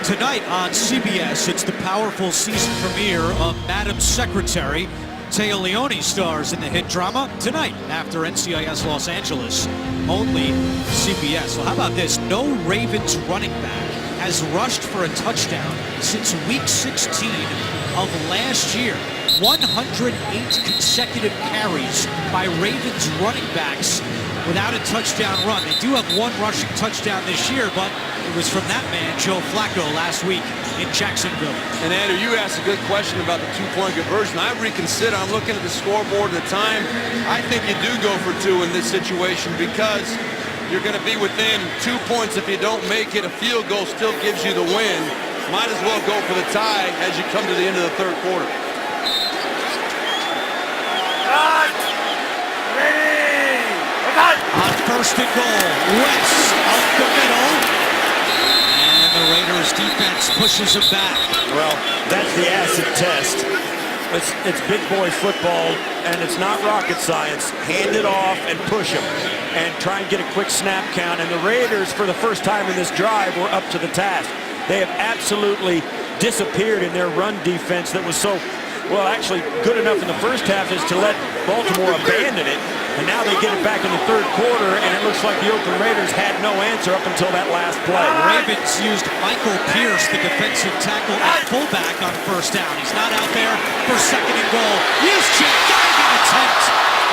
S1: Tonight on CBS, it's the powerful season premiere of Madam Secretary. Téa Leoni stars in the hit drama tonight after NCIS Los Angeles. Only CBS. Well, how about this? No Ravens running back has rushed for a touchdown since week 16 of last year. 108 consecutive carries by Ravens running backs without a touchdown run. They do have 1 rushing touchdown this year, but it was from that man, Joe Flacco, last week in Jacksonville.
S4: And Andrew, you asked a good question about the 2-point conversion. I reconsider. I'm looking at the scoreboard at the time. I think you do go for 2 in this situation because you're going to be within 2 points if you don't make it. A field goal still gives you the win. Might as well go for the tie as you come to the end of the third quarter.
S1: On first and goal, West up the middle. And the Raiders defense pushes him back.
S3: Well, that's the acid test. It's big boy football, and it's not rocket science. Hand it off and push him, and try and get a quick snap count. And the Raiders, for the first time in this drive, were up to the task. They have absolutely disappeared in their run defense that was so, well, actually good enough in the first half is to let Baltimore abandon it. And now they get it back in the third quarter, and it looks like the Oakland Raiders had no answer up until that last play.
S1: Ravens used Michael Pierce, the defensive tackle, at fullback on first down. He's not out there for second and goal. Juszczyk diving attempt,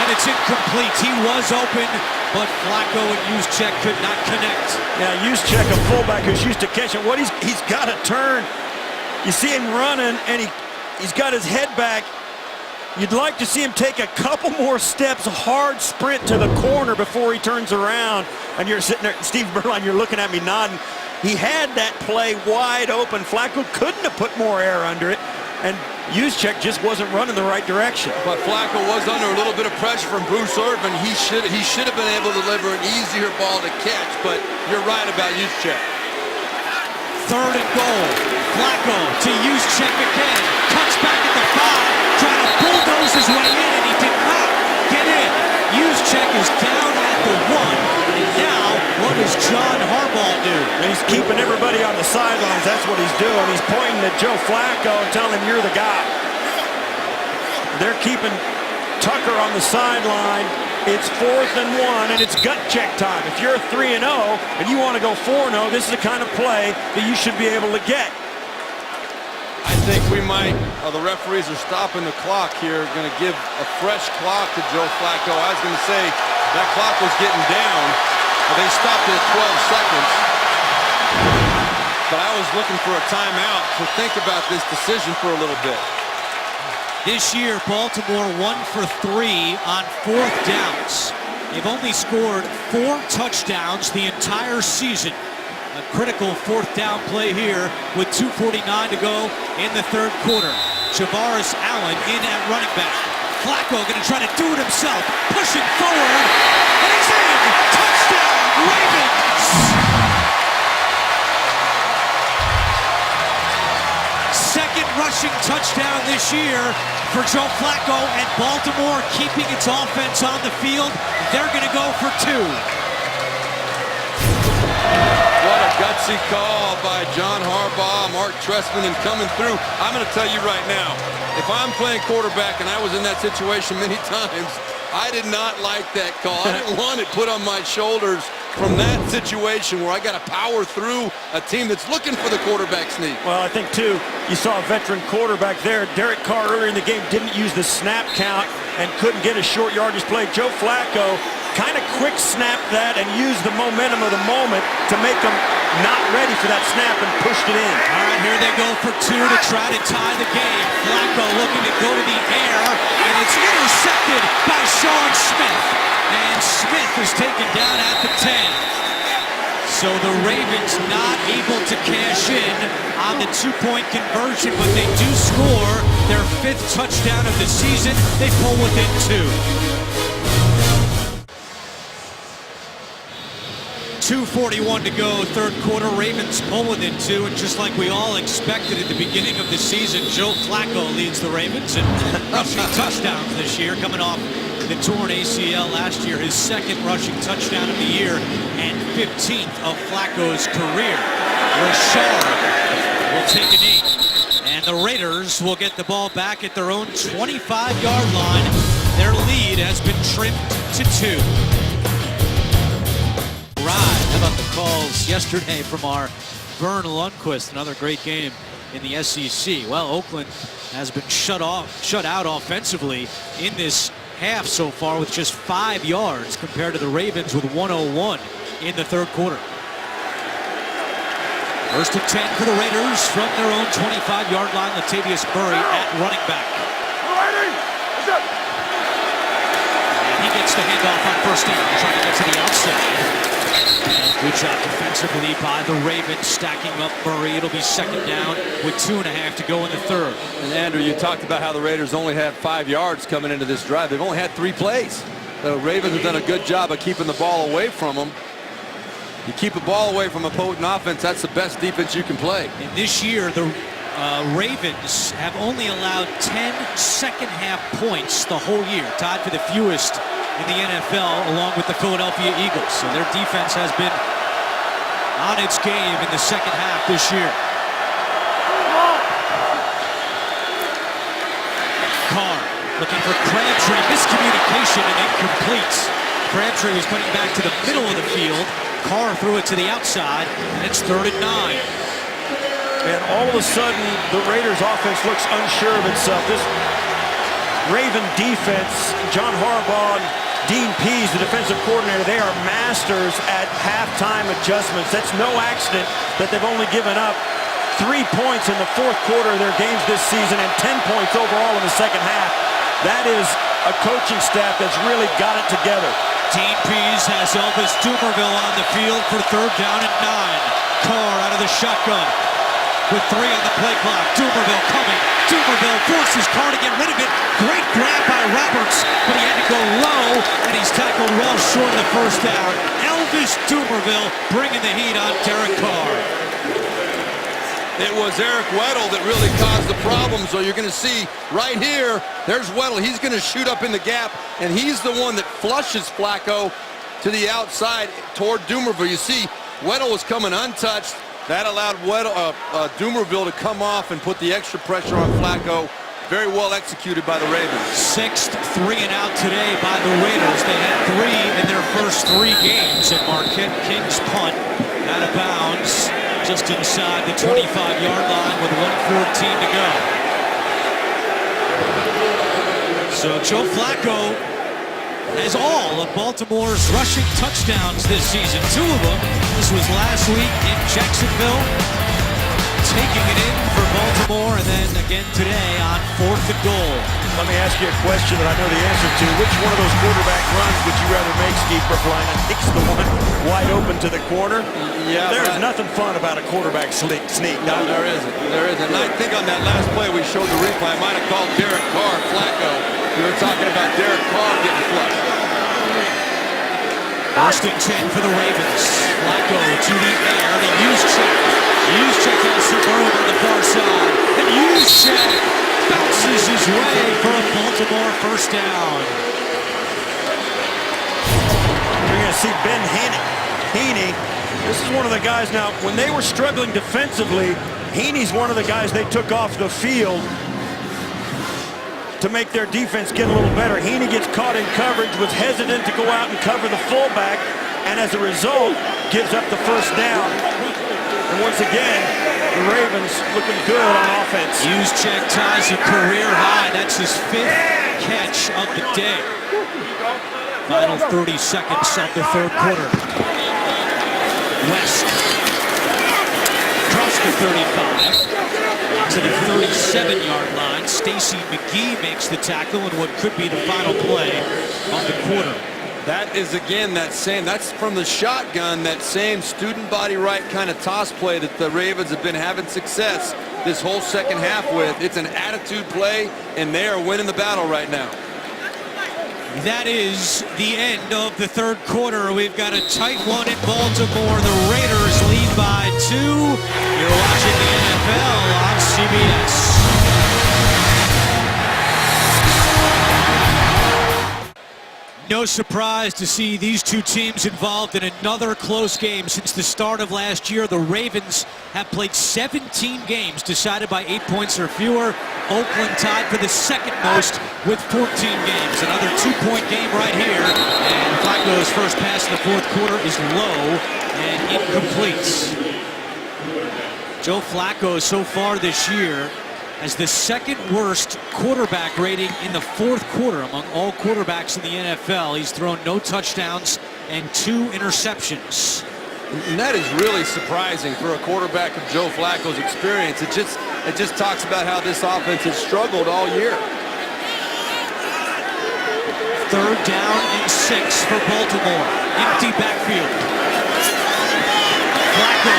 S1: and it's incomplete. He was open, but Flacco and Juszczyk could not connect.
S3: Now Juszczyk, a fullback who's used to catching, he's got to turn. You see him running, and he's got his head back. You'd like to see him take a couple more steps, a hard sprint to the corner before he turns around. And you're sitting there, Steve Berline, you're looking at me nodding. He had that play wide open. Flacco couldn't have put more air under it. And Juszczyk just wasn't running the right direction.
S4: But Flacco was under a little bit of pressure from Bruce Irvin. He should have been able to deliver an easier ball to catch, but you're right about Juszczyk.
S1: Third and goal. Flacco to Juszczyk again. Cuts back at the 5. Trying to bulldoze his way in, and he did not get in. Juszczyk is down at the 1. And now, what does John Harbaugh do?
S3: He's keeping everybody on the sidelines. That's what he's doing. He's pointing at Joe Flacco and telling him, you're the guy. They're keeping Tucker on the sideline. It's 4th and 1, and it's gut check time. If you're 3-0 and you want to go 4-0, this is the kind of play that you should be able to get.
S4: I think we might, the referees are stopping the clock here, going to give a fresh clock to Joe Flacco. I was going to say that clock was getting down, but they stopped it at 12 seconds. But I was looking for a timeout to think about this decision for a little bit.
S1: This year, Baltimore 1 for 3 on 4th downs. They've only scored 4 touchdowns the entire season. A critical 4th down play here with 2:49 to go in the third quarter. Javaris Allen in at running back. Flacco going to try to do it himself. Pushing forward. And he's in! Touchdown, Ravens! Second rushing touchdown this year for Joe Flacco, and Baltimore keeping its offense on the field. They're going to go for 2.
S4: What a gutsy call by John Harbaugh, Mark Trestman, and coming through. I'm going to tell you right now, if I'm playing quarterback, and I was in that situation many times, I did not like that call. I didn't want it put on my shoulders from that situation where I got to power through a team that's looking for the quarterback sneak.
S3: Well, I think, too, you saw a veteran quarterback there. Derek Carr earlier in the game didn't use the snap count and couldn't get a short yardage play. Joe Flacco kind of quick snapped that and used the momentum of the moment to make them not ready for that snap and pushed it in.
S1: All right, here they go for 2 to try to tie the game. Flacco looking to go to the air, and it's intercepted by Sean Smith. And Smith is taken down at the 10. So the Ravens not able to cash in on the 2-point conversion, but they do score their 5th touchdown of the season. They pull within 2. 2:41 to go, third quarter. Ravens pull within 2, and just like we all expected at the beginning of the season, Joe Flacco leads the Ravens in rushing touchdowns this year, coming off the torn ACL last year, his 2nd rushing touchdown of the year and 15th of Flacco's career. Rashard will take a knee, and the Raiders will get the ball back at their own 25-yard line. Their lead has been trimmed to 2. How about the calls yesterday from our Vern Lundquist? Another great game in the SEC. Well, Oakland has been shut out offensively in this half so far with just 5 yards compared to the Ravens with 101 in the third quarter. First and 10 for the Raiders from their own 25-yard line. Latavius Murray at running back. And he gets the handoff on first down, trying to get to the outside. Good job defensively by the Ravens, stacking up Murray. It'll be 2nd down with 2.5 to go in the third.
S4: And Andrew, you talked about how the Raiders only had 5 yards coming into this drive. They've only had 3 plays. The Ravens have done a good job of keeping the ball away from them. You keep the ball away from a potent offense, that's the best defense you can play.
S1: And this year, the Ravens have only allowed 10 second-half points the whole year, tied for the fewest in the NFL, along with the Philadelphia Eagles. So their defense has been on its game in the second half this year. Carr looking for Crabtree, miscommunication and incomplete. Crabtree was putting back to the middle of the field. Carr threw it to the outside, and it's 3rd and 9.
S3: And all of a sudden, the Raiders offense looks unsure of itself. This Raven defense, John Harbaugh and Dean Pease, the defensive coordinator, they are masters at halftime adjustments. That's no accident that they've only given up 3 points in the 4th quarter of their games this season and 10 points overall in the second half. That is a coaching staff that's really got it together.
S1: Dean Pease has Elvis Dumervil on the field for 3rd down and 9. Carr out of the shotgun with 3 on the play clock. Dumervil coming. Dumervil forces Carr to get rid of it. Great grab by Roberts, but he had to go low, and he's tackled well short of the 1st down. Elvis Dumervil bringing the heat on Derek Carr.
S4: It was Eric Weddle that really caused the problem. So you're going to see right here, there's Weddle. He's going to shoot up in the gap, and he's the one that flushes Flacco to the outside toward Dumervil. You see, Weddle was coming untouched. That allowed Dumervil to come off and put the extra pressure on Flacco. Very well executed by the Ravens.
S1: 6th 3-and-out today by the Raiders. They had 3 in their first 3 games. And Marquette King's punt out of bounds just inside the 25-yard line with 1:14 to go. So Joe Flacco has all of Baltimore's rushing touchdowns this season. 2 of them. This was last week in Jacksonville, taking it in for Baltimore, and then again today on 4th and goal.
S3: Let me ask you a question that I know the answer to. Which one of those quarterback runs would you rather make, Steve Brookline? I think it's the one wide open to the corner.
S4: Yeah,
S3: there's nothing fun about a quarterback sneak.
S4: No, there isn't. There isn't. And I think on that last play we showed the replay, I might have called Derek Carr Flacco. We were talking about Derek Carr getting flushed.
S1: 1st and 10 for the Ravens. Flacco to the air. The Juszczyk has some room on the far side. And Juszczyk bounces his way for a Baltimore 1st down.
S3: You're going to see Ben Heaney. This is one of the guys now, when they were struggling defensively, Heaney's one of the guys they took off the field to make their defense get a little better. Heaney gets caught in coverage, was hesitant to go out and cover the fullback, and as a result, gives up the 1st down. And once again, the Ravens looking good on offense.
S1: Juszczyk ties a career high. That's his 5th catch of the day. Final 30 seconds of the 3rd quarter. West across the 35. To the 37-yard line. Stacy McGee makes the tackle in what could be the final play of the quarter.
S4: That is, again, that's from the shotgun, that same student body right kind of toss play that the Ravens have been having success this whole second half with. It's an attitude play, and they are winning the battle right now.
S1: That is the end of the 3rd quarter. We've got a tight one in Baltimore. The Raiders lead by 2. You're watching the NFL on CBS. No surprise to see these 2 teams involved in another close game. Since the start of last year, the Ravens have played 17 games decided by 8 points or fewer. Oakland tied for the 2nd most with 14 games. Another 2-point game right here. And Flacco's first pass in the 4th quarter is low and incomplete. Joe Flacco so far this year has the 2nd worst quarterback rating in the 4th quarter among all quarterbacks in the NFL. He's thrown no touchdowns and 2 interceptions.
S4: And that is really surprising for a quarterback of Joe Flacco's experience. It just talks about how this offense has struggled all year.
S1: 3rd down and 6 for Baltimore. Empty backfield. Flacco.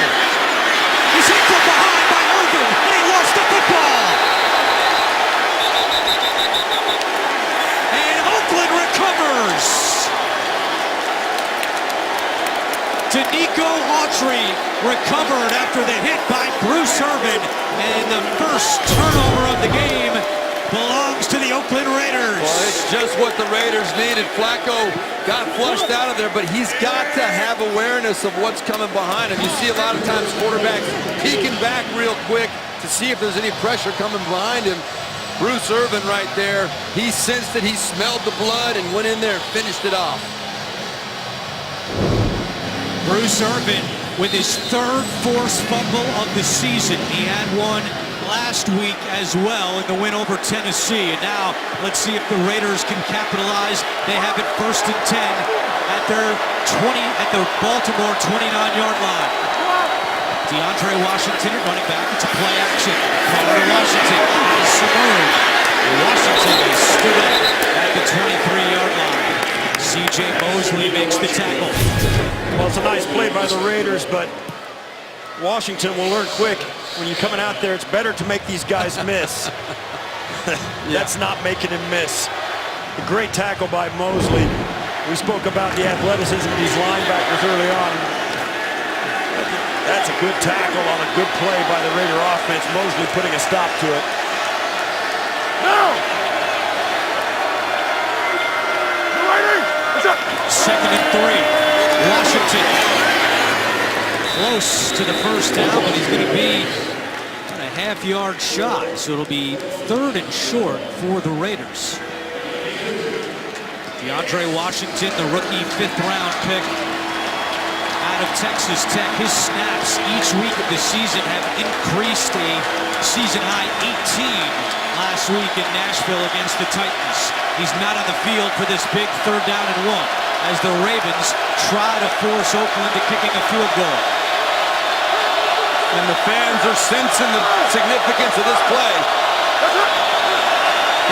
S1: He's hit from behind by Irvin, and he lost the football. And Oakland recovers. Danique Nico Autry recovered after the hit by Bruce Irvin, and the first turnover of the game belongs to the Oakland Raiders.
S4: Well, it's just what the Raiders needed. Flacco got flushed out of there, but he's got to have awareness of what's coming behind him. You see a lot of times quarterbacks peeking back real quick to see if there's any pressure coming behind him. Bruce Irvin right there, he sensed it, he smelled the blood and went in there and finished it off.
S1: Bruce Irvin with his third forced fumble of the season. He had one last week as well in the win over Tennessee. And now let's see if the Raiders can capitalize. They have it 1st and 10 at the Baltimore 29-yard line. DeAndre Washington running back. It's a play action. Florida Washington has some room. Washington is stood up at the 23-yard line. C.J. Mosley makes the tackle.
S3: Well, it's a nice play by the Raiders, but Washington will learn quick. When you're coming out there, it's better to make these guys miss. That's not making him miss. A great tackle by Mosley. We spoke about the athleticism of these linebackers early on. That's a good tackle on a good play by the Raider offense. Mosley putting a stop to it. No!
S1: 2nd and 3. Washington close to the first down, but he's going to be a half-yard shy, so it'll be 3rd and short for the Raiders. DeAndre Washington, the rookie 5th-round pick out of Texas Tech. His snaps each week of the season have increased a season-high 18 last week in Nashville against the Titans. He's not on the field for this big 3rd down and 1 as the Ravens try to force Oakland to kicking a field goal.
S4: And the fans are sensing the significance of this play.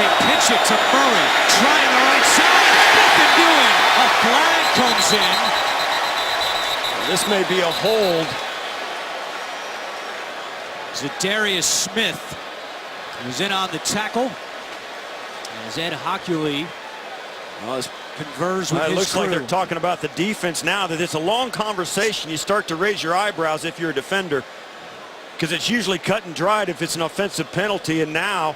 S1: They pitch it to Murray, trying the right side. Nothing doing. A flag comes in.
S3: This may be a hold.
S1: Zadarius Smith was in on the tackle. As Ed Hockley converse with his
S3: It looks
S1: crew.
S3: like they're talking about the defense now, that it's a long conversation. You start to raise your eyebrows if you're a defender, because it's usually cut and dried if it's an offensive penalty, and now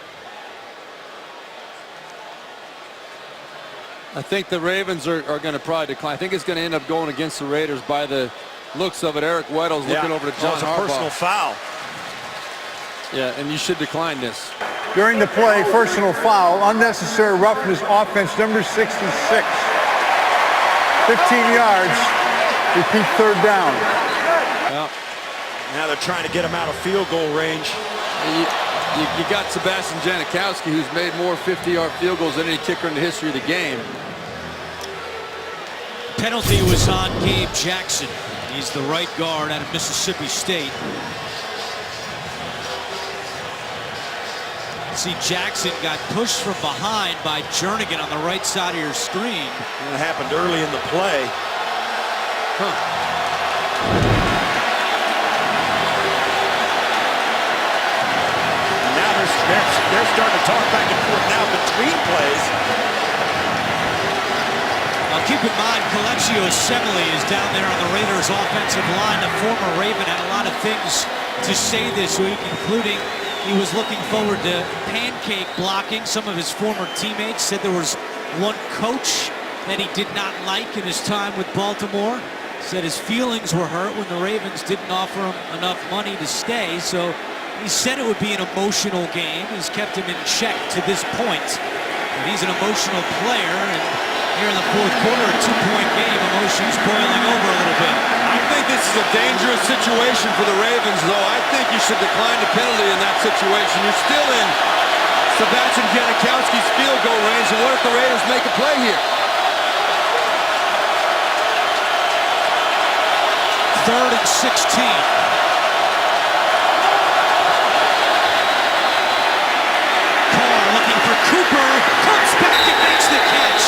S4: I think the Ravens are going to probably decline. I think it's going to end up going against the Raiders by the looks of it. Eric Weddle's looking over to John
S3: it's a
S4: Harbaugh.
S3: personal foul.
S4: Yeah, and you should decline this.
S5: During the play, personal foul, unnecessary roughness, offense number 66. 15 yards, repeat 3rd down.
S4: Well,
S3: Now they're trying to get him out of field goal range.
S4: you got Sebastian Janikowski, who's made more 50-yard field goals than any kicker in the history of the game.
S1: Penalty was on Gabe Jackson. He's the right guard out of Mississippi State. See, Jackson got pushed from behind by Jernigan on the right side of your screen.
S3: And it happened early in the play. And now they're starting to talk back and forth now between plays.
S1: Now keep in mind, Coleccio Assembly is down there on the Raiders offensive line. The former Raven had a lot of things to say this week, including he was looking forward to pancake blocking. Some of his former teammates said there was one coach that he did not like in his time with Baltimore. Said his feelings were hurt when the Ravens didn't offer him enough money to stay. So he said it would be an emotional game. He's kept him in check to this point. And he's an emotional player. And here in the 4th quarter, a 2-point game, emotions boiling over a little bit.
S4: I think this is a dangerous situation for the Ravens, though. I think you should decline the penalty in that situation. You're still in Sebastian Janikowski's field goal range, and what if the Raiders make a play here?
S1: 3rd and 16. Carr looking for Cooper, comes back and makes the catch.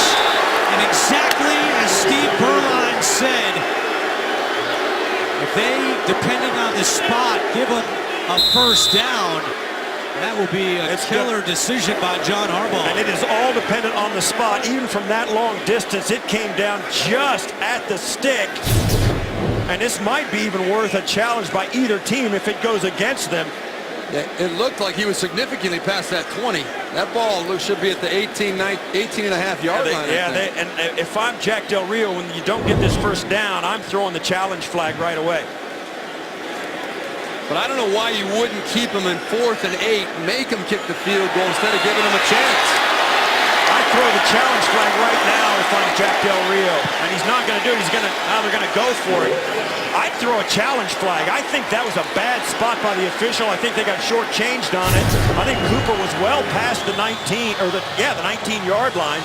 S1: And exactly as Steve Berline said, if they, depending on the spot, give them a 1st down, that will be a killer decision by John Harbaugh.
S3: And it is all dependent on the spot. Even from that long distance, it came down just at the stick. And this might be even worth a challenge by either team if it goes against them.
S4: It looked like he was significantly past that 20. That ball should be at the 18 and a half yard line.
S3: And if I'm Jack Del Rio, when you don't get this first down, I'm throwing the challenge flag right away.
S4: But I don't know why you wouldn't keep him in 4th and 8, make him kick the field goal instead of giving him a chance.
S3: I throw the challenge flag right now if I'm Jack Del Rio, and he's not going to do it. Now they're going to go for it. I'd throw a challenge flag. I think that was a bad spot by the official. I think they got shortchanged on it. I think Cooper was well past the 19-yard line.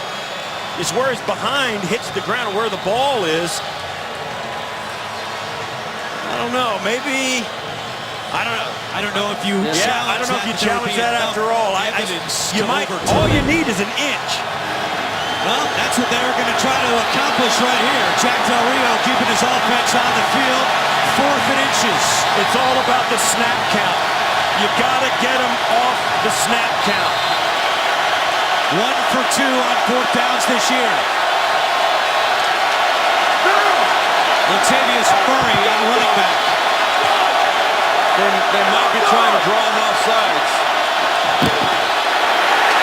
S3: It's where his behind hits the ground, where the ball is. I don't know. Maybe. I don't know if you. Yeah, I don't know if you challenge that after all. You might. All you need is an inch.
S1: Well, that's what they're going to try to accomplish right here. Jack Del Rio keeping his offense on the field, 4th and inches.
S3: It's all about the snap count. You got to get them off the snap count.
S1: 1 for 2 on 4th downs this year. Latavius Murray on running back.
S4: They might be trying to draw him off sides.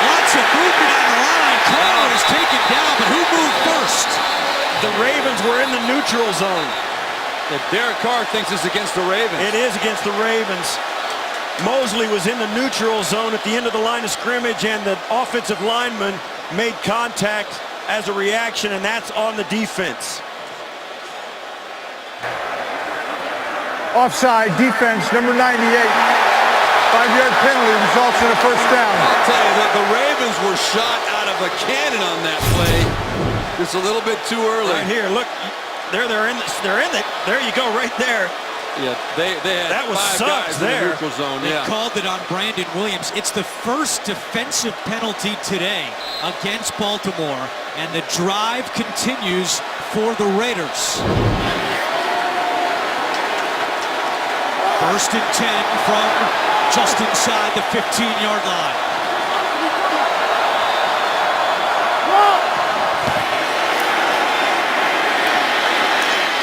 S1: Lots of movement on the line. Carr is taken down, but who moved first?
S3: The Ravens were in the neutral zone.
S4: If Derek Carr thinks it's against the Ravens.
S3: It is against the Ravens. Mosley was in the neutral zone at the end of the line of scrimmage, and the offensive lineman made contact as a reaction, and that's on the defense.
S5: Offside, defense, number 98. 5-yard penalty results in a first down.
S4: I'll tell you that the Ravens were shot out of a cannon on that play. Just a little bit too early.
S3: Right here, look, they're in it. There you go, right there.
S4: Yeah, they had
S3: that was
S4: 5 guys
S3: there.
S4: in the neutral zone.
S1: They called it on Brandon Williams. It's the first defensive penalty today against Baltimore, and the drive continues for the Raiders. 1st and 10 from just inside the 15-yard line.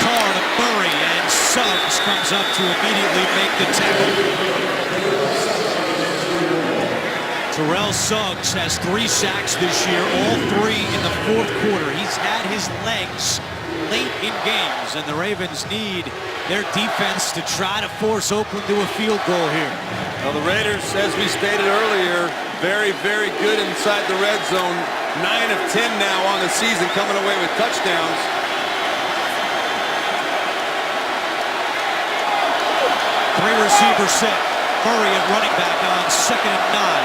S1: Carr to Murray, and Suggs comes up to immediately make the tackle. Terrell Suggs has 3 sacks this year, all 3 in the 4th quarter. He's had his legs late in games, and the Ravens need their defense to try to force Oakland to a field goal here.
S4: Well, the Raiders, as we stated earlier, very, very good inside the red zone. 9 of 10 now on the season, coming away with touchdowns.
S1: Three receiver set. Murray at running back on 2nd and 9.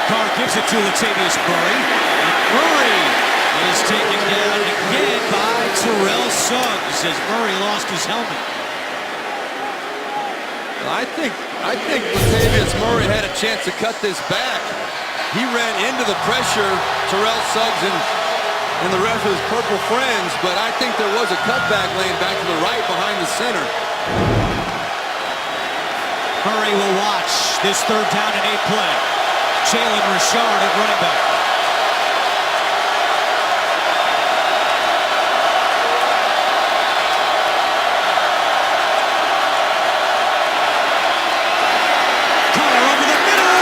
S1: Carr gives it to Latavius Murray. And Murray is taken down again by Terrell Suggs as Murray lost his helmet.
S4: I think Latavius Murray had a chance to cut this back. He ran into the pressure, Terrell Suggs and the rest of his purple friends, but I think there was a cutback lane back to the right behind the center.
S1: Murray will watch this 3rd down and 8 play. Jalen Richard at running back. Carr over the middle.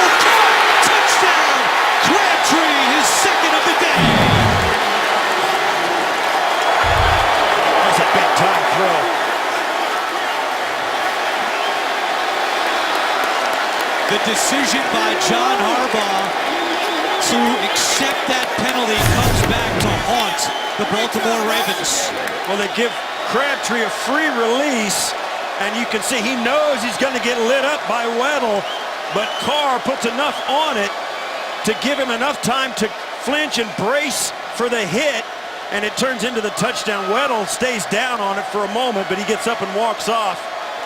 S1: Touchdown! Crabtree, his 2nd of the day.
S3: That's a big-time throw.
S1: The decision by John Harbaugh to accept that penalty comes back to haunt the Baltimore Ravens.
S3: Well, they give Crabtree a free release, and you can see he knows he's going to get lit up by Weddle, but Carr puts enough on it to give him enough time to flinch and brace for the hit, and it turns into the touchdown. Weddle stays down on it for a moment, but he gets up and walks off.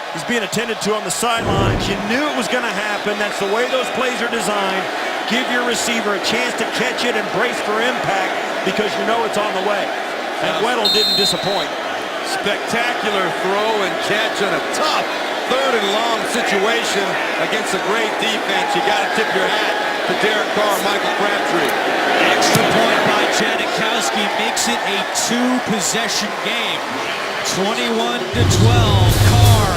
S3: He's being attended to on the sidelines. You knew it was going to happen. That's the way those plays are designed. Give your receiver a chance to catch it and brace for impact because you know it's on the way. And Weddle didn't disappoint.
S4: Spectacular throw and catch on a tough 3rd and long situation against a great defense. You got to tip your hat to Derek Carr, Michael Crabtree.
S1: Extra point by Janikowski makes it a 2-possession game. 21-12. Carr,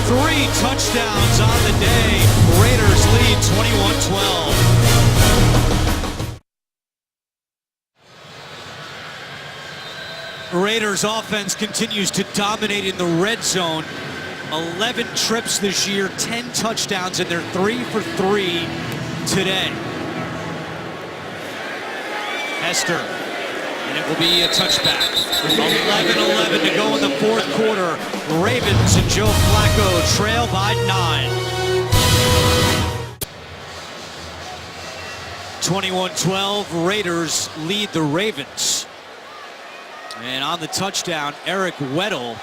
S1: 3 touchdowns on the day. Raiders lead 21-12. Raiders offense continues to dominate in the red zone. 11 trips this year, 10 touchdowns, and they're 3 for 3 today. Hester, and it will be a touchback. 11-11 to go in the fourth quarter. Ravens and Joe Flacco trail by 9. 21-12, Raiders lead the Ravens. And on the touchdown, Eric Weddle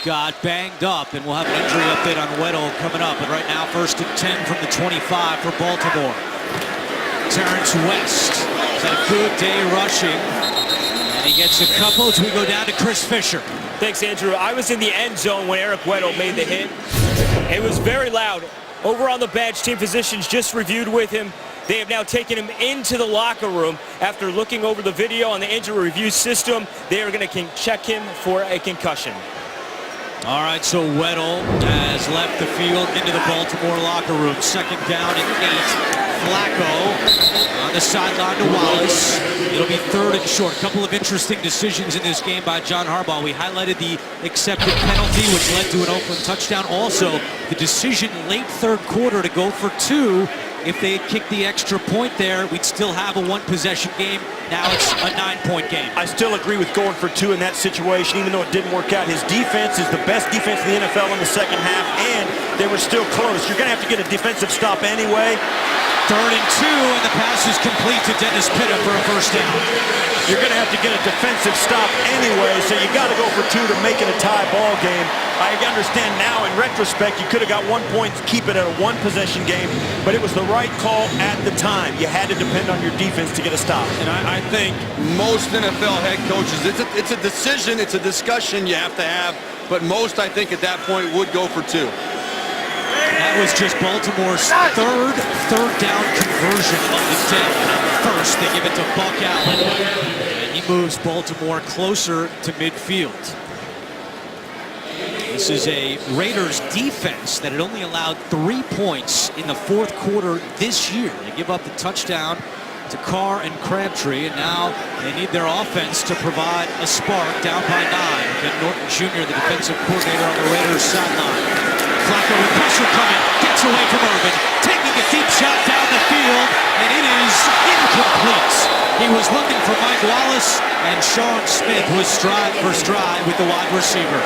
S1: got banged up, and we'll have an injury update on Weddle coming up. But right now, 1st and 10 from the 25 for Baltimore. Terrence West has had a good day rushing, and he gets a couple as we go down to Chris Fisher.
S2: Thanks, Andrew. I was in the end zone when Eric Weddle made the hit. It was very loud. Over on the bench, team physicians just reviewed with him. They have now taken him into the locker room. After looking over the video on the injury review system, they are going to check him for a concussion.
S1: All right, so Weddle has left the field into the Baltimore locker room. 2nd down and 8. Flacco on the sideline to Wallace. It'll be 3rd and short. A couple of interesting decisions in this game by John Harbaugh. We highlighted the accepted penalty, which led to an Oakland touchdown. Also, the decision late 3rd quarter to go for 2. If they had kicked the extra point there, we'd still have a 1-possession game. Now it's a 9-point game.
S3: I still agree with going for 2 in that situation, even though it didn't work out. His defense is the best defense in the NFL in the second half, and they were still close. You're going to have to get a defensive stop anyway.
S1: 3rd and 2, and the pass is complete to Dennis Pitta for a 1st down.
S3: You're going to have to get a defensive stop anyway, so you got to go for 2 to make it a tie ball game. I understand now, in retrospect, you could have got 1 point to keep it at a 1-possession game, but it was the right call at the time. You had to depend on your defense to get a stop.
S4: And I think most NFL head coaches, it's a decision, it's a discussion you have to have, but most, I think, at that point would go for 2.
S1: That was just Baltimore's third down conversion of the day. First, they give it to Buck Allen, and he moves Baltimore closer to midfield. This is a Raiders defense that had only allowed 3 points in the 4th quarter this year. They give up the touchdown to Carr and Crabtree, and now they need their offense to provide a spark down by 9. Ben Norton Jr., the defensive coordinator on the Raiders sideline. Flacco with pressure coming, gets away from Urban, taking a deep shot down the field, and it is incomplete. He was looking for Mike Wallace, and Sean Smith was stride for stride with the wide receiver.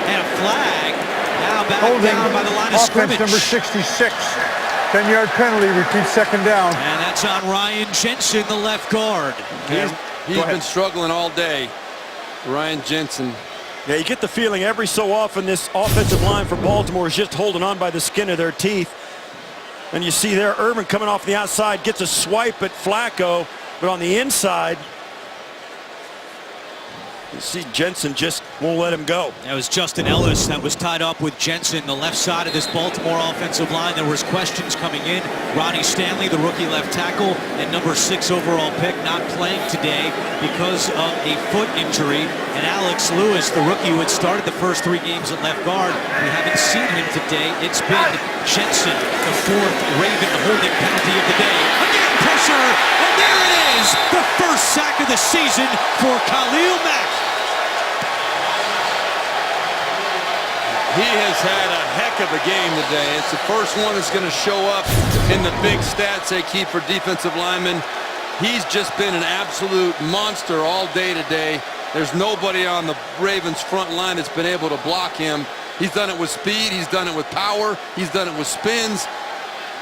S1: And a flag now back down by the line of scrimmage.
S5: Offense number 66. 10-yard penalty, repeat 2nd down.
S1: And that's on Ryan Jensen, the left guard.
S4: He's been struggling all day. Ryan Jensen.
S3: Yeah, you get the feeling every so often this offensive line for Baltimore is just holding on by the skin of their teeth. And you see there, Urban coming off the outside, gets a swipe at Flacco, but on the inside, you see Jensen just won't let him go.
S1: That was Justin Ellis that was tied up with Jensen, the left side of this Baltimore offensive line. There was questions coming in. Ronnie Stanley, the rookie left tackle, and number 6 overall pick, not playing today because of a foot injury. And Alex Lewis, the rookie who had started the first 3 games at left guard, we haven't seen him today. It's been Jensen, the 4th Raven holding penalty of the day. Again, pressure, and there it is, the first sack of the season for Khalil Mack.
S4: He has had a heck of a game today. It's the first one that's going to show up in the big stats they keep for defensive linemen. He's just been an absolute monster all day today. There's nobody on the Ravens front line that's been able to block him. He's done it with speed. He's done it with power. He's done it with spins.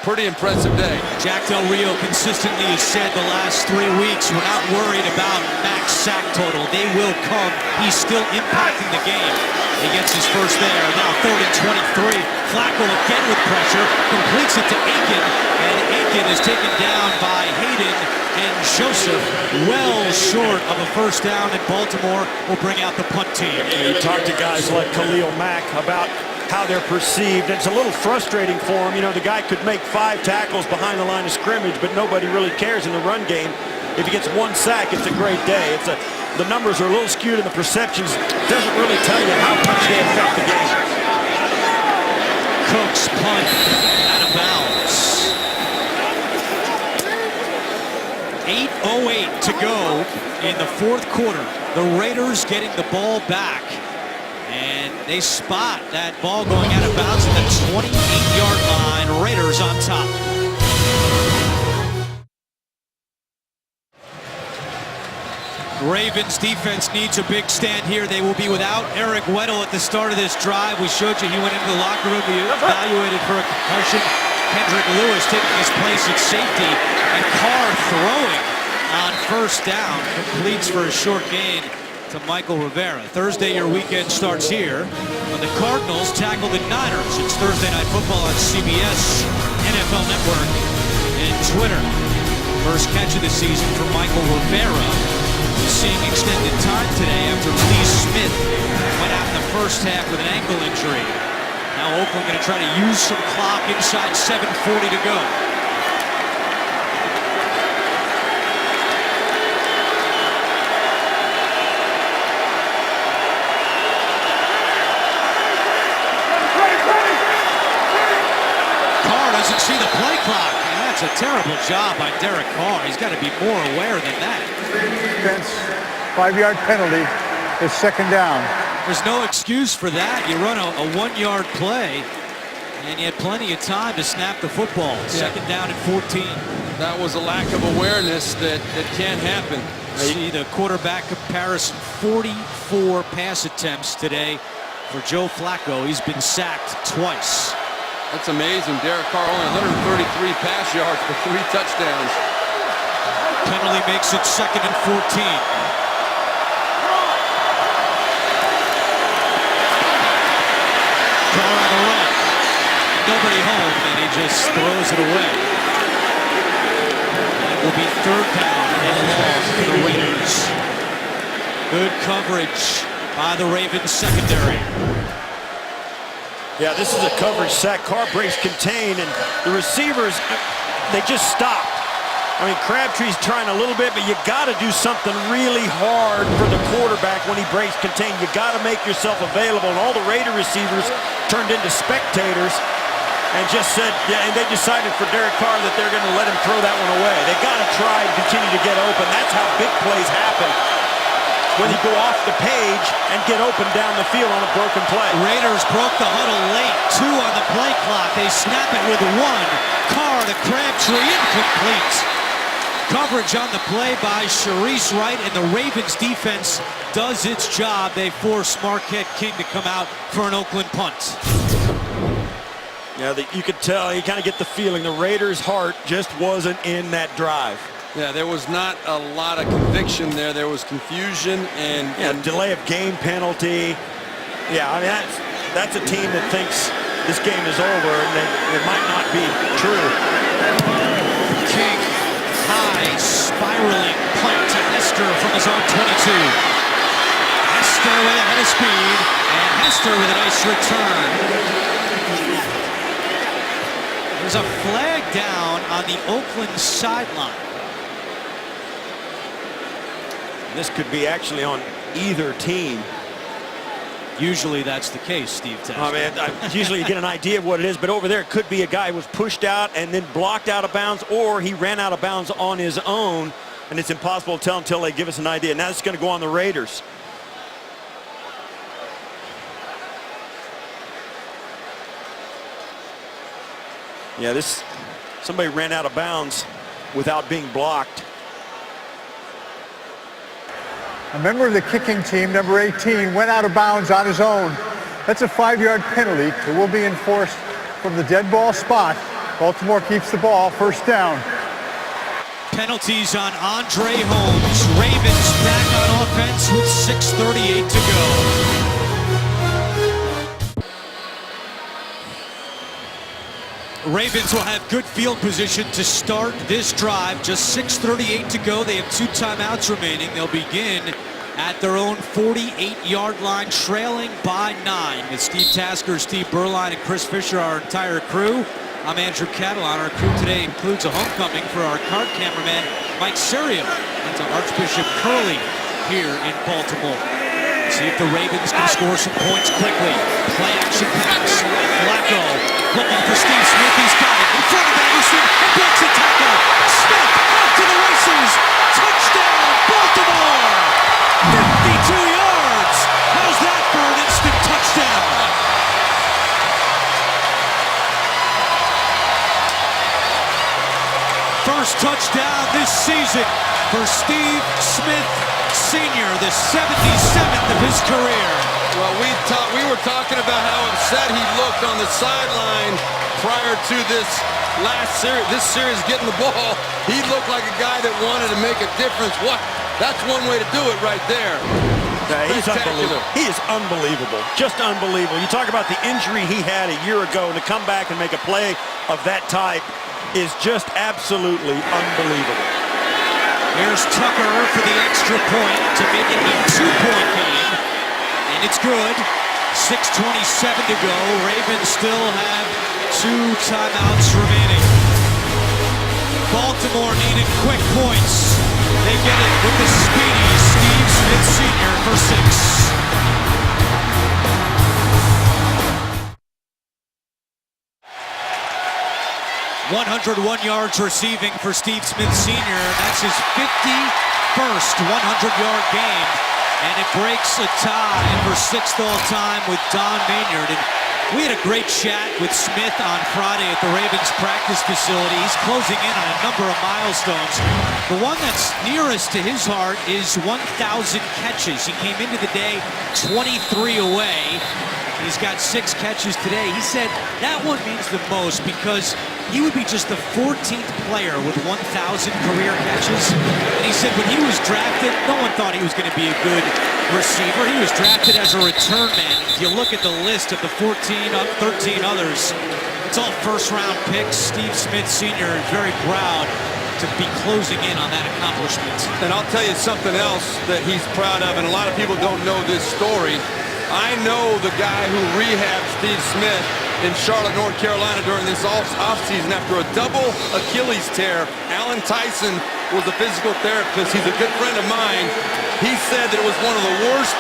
S4: Pretty impressive day.
S1: Jack Del Rio consistently has said the last 3 weeks, we're not worried about Mack's sack total. They will come. He's still impacting the game. He gets his first there. Now 3rd and 23. Flacco again with pressure. Completes it to Aiken. And Aiken is taken down by Hayden and Joseph. Well short of a 1st down, and Baltimore will bring out the punt team.
S3: You talk to guys like Khalil Mack about how they're perceived. It's a little frustrating for him. You know, the guy could make 5 tackles behind the line of scrimmage, but nobody really cares in the run game. If he gets 1 sack, it's a great day. It's a the numbers are a little skewed and the perceptions doesn't really tell you how much they affect the game.
S1: Cooks punt out of bounds. 8:08 to go in the fourth quarter. The Raiders getting the ball back. And they spot that ball going out of bounds at the 28-yard line. Raiders on top. Ravens defense needs a big stand here. They will be without Eric Weddle at the start of this drive. We showed you he went into the locker room. He evaluated for a concussion. Kendrick Lewis taking his place at safety. And Carr throwing on first down. Completes for a short gain to Michael Rivera. Thursday, your weekend starts here when the Cardinals tackle the Niners. It's Thursday Night Football on CBS, NFL Network, and Twitter. First catch of the season for Michael Rivera. Seeing extended time today after Lee Smith went out in the first half with an ankle injury. Now Oakland going to try to use some clock inside 7:40 to go. Doesn't see the play clock. And that's a terrible job by Derek Carr. He's got to be more aware than that.
S5: Defense, 5-yard penalty. It's second down.
S1: There's no excuse for that. You run a 1-yard play, and you had plenty of time to snap the football. Second down at 14.
S4: That was a lack of awareness that can't happen.
S1: See the quarterback comparison. 44 pass attempts today for Joe Flacco. He's been sacked twice.
S4: That's amazing. Derek Carr only 133 pass yards for 3 touchdowns.
S1: Penalty makes it second and 14. Carr on the run. Nobody home, and he just throws it away. And it will be third down and long for the Raiders. Good coverage by the Ravens secondary.
S3: Yeah, this is a coverage sack. Carr breaks contain, and the receivers, they just stopped. I mean, Crabtree's trying a little bit, but you got to do something really hard for the quarterback when he breaks contain. You got to make yourself available, and all the Raider receivers turned into spectators and just said, yeah, and they decided for Derek Carr that they're going to let him throw that one away. They got to try and continue to get open. That's how big plays happen. When you go off the page and get open down the field on a broken play.
S1: Raiders broke the huddle late. 2 on the play clock. They snap it with 1. Carr to Crabtree, incomplete. Coverage on the play by Sharice Wright, and the Ravens defense does its job. They force Marquette King to come out for an Oakland punt.
S3: Yeah, you could tell, you kind of get the feeling the Raiders' heart just wasn't in that drive.
S4: Yeah, there was not a lot of conviction there. There was confusion and
S3: delay of game penalty. Yeah, I mean, that's a team that thinks this game is over, and it might not be true.
S1: King, high, spiraling punt to Hester from his own 22. Hester with a head of speed, and Hester with a nice return. There's a flag down on the Oakland sideline.
S3: This could be actually on either team.
S1: Usually that's the case, Steve Tasker.
S3: I mean, usually you get an idea of what it is, but over there it could be a guy who was pushed out and then blocked out of bounds, or he ran out of bounds on his own, and it's impossible to tell until they give us an idea. Now it's going to go on the Raiders. Yeah, somebody ran out of bounds without being blocked.
S5: A member of the kicking team, number 18, went out of bounds on his own. That's a 5-yard penalty. It will be enforced from the dead ball spot. Baltimore keeps the ball, first down.
S1: Penalties on Andre Holmes. Ravens back on offense with 6:38 to go. Ravens will have good field position to start this drive. Just 6:38 to go. They have 2 timeouts remaining. They'll begin at their own 48-yard line, trailing by 9. With Steve Tasker, Steve Berline, and Chris Fisher, our entire crew. I'm Andrew Catalon. Our crew today includes a homecoming for our card cameraman, Mike Serio, and to Archbishop Curley here in Baltimore. See if the Ravens can score some points quickly. Play action pass. Flacco looking for Steve Smith. He's got it in front of Anderson and breaks a tackle. Smith off to the races. Touchdown, Baltimore! 52 yards. How's that for an instant touchdown? First touchdown this season for Steve Smith Sr., the 77th of his career.
S4: Well, we were talking about how upset he looked on the sideline prior to this series getting the ball. He looked like a guy that wanted to make a difference. That's one way to do it right there.
S3: Yeah, he's unbelievable. He is unbelievable. Just unbelievable. You talk about the injury he had a year ago, and to come back and make a play of that type is just absolutely unbelievable.
S1: Here's Tucker for the extra point to make it a 2-point game. And it's good. 6:27 to go. Ravens still have 2 timeouts remaining. Baltimore needed quick points. They get it with the speedy Steve Smith Sr. for 6. 101 yards receiving for Steve Smith Sr. That's his 51st 100-yard game. And it breaks a tie for 6th all-time with Don Maynard. And we had a great chat with Smith on Friday at the Ravens practice facility. He's closing in on a number of milestones. The one that's nearest to his heart is 1,000 catches. He came into the day 23 away. He's got 6 catches today. He said that one means the most because he would be just the 14th player with 1,000 career catches. And he said when he was drafted, no one thought he was going to be a good receiver. He was drafted as a return man. If you look at the list of the 13 others, it's all first-round picks. Steve Smith Sr. is very proud to be closing in on that accomplishment.
S4: And I'll tell you something else that he's proud of, and a lot of people don't know this story. I know the guy who rehabbed Steve Smith in Charlotte, North Carolina during this offseason after a double Achilles tear. Alan Tyson was a physical therapist. He's a good friend of mine. He said that it was one of the worst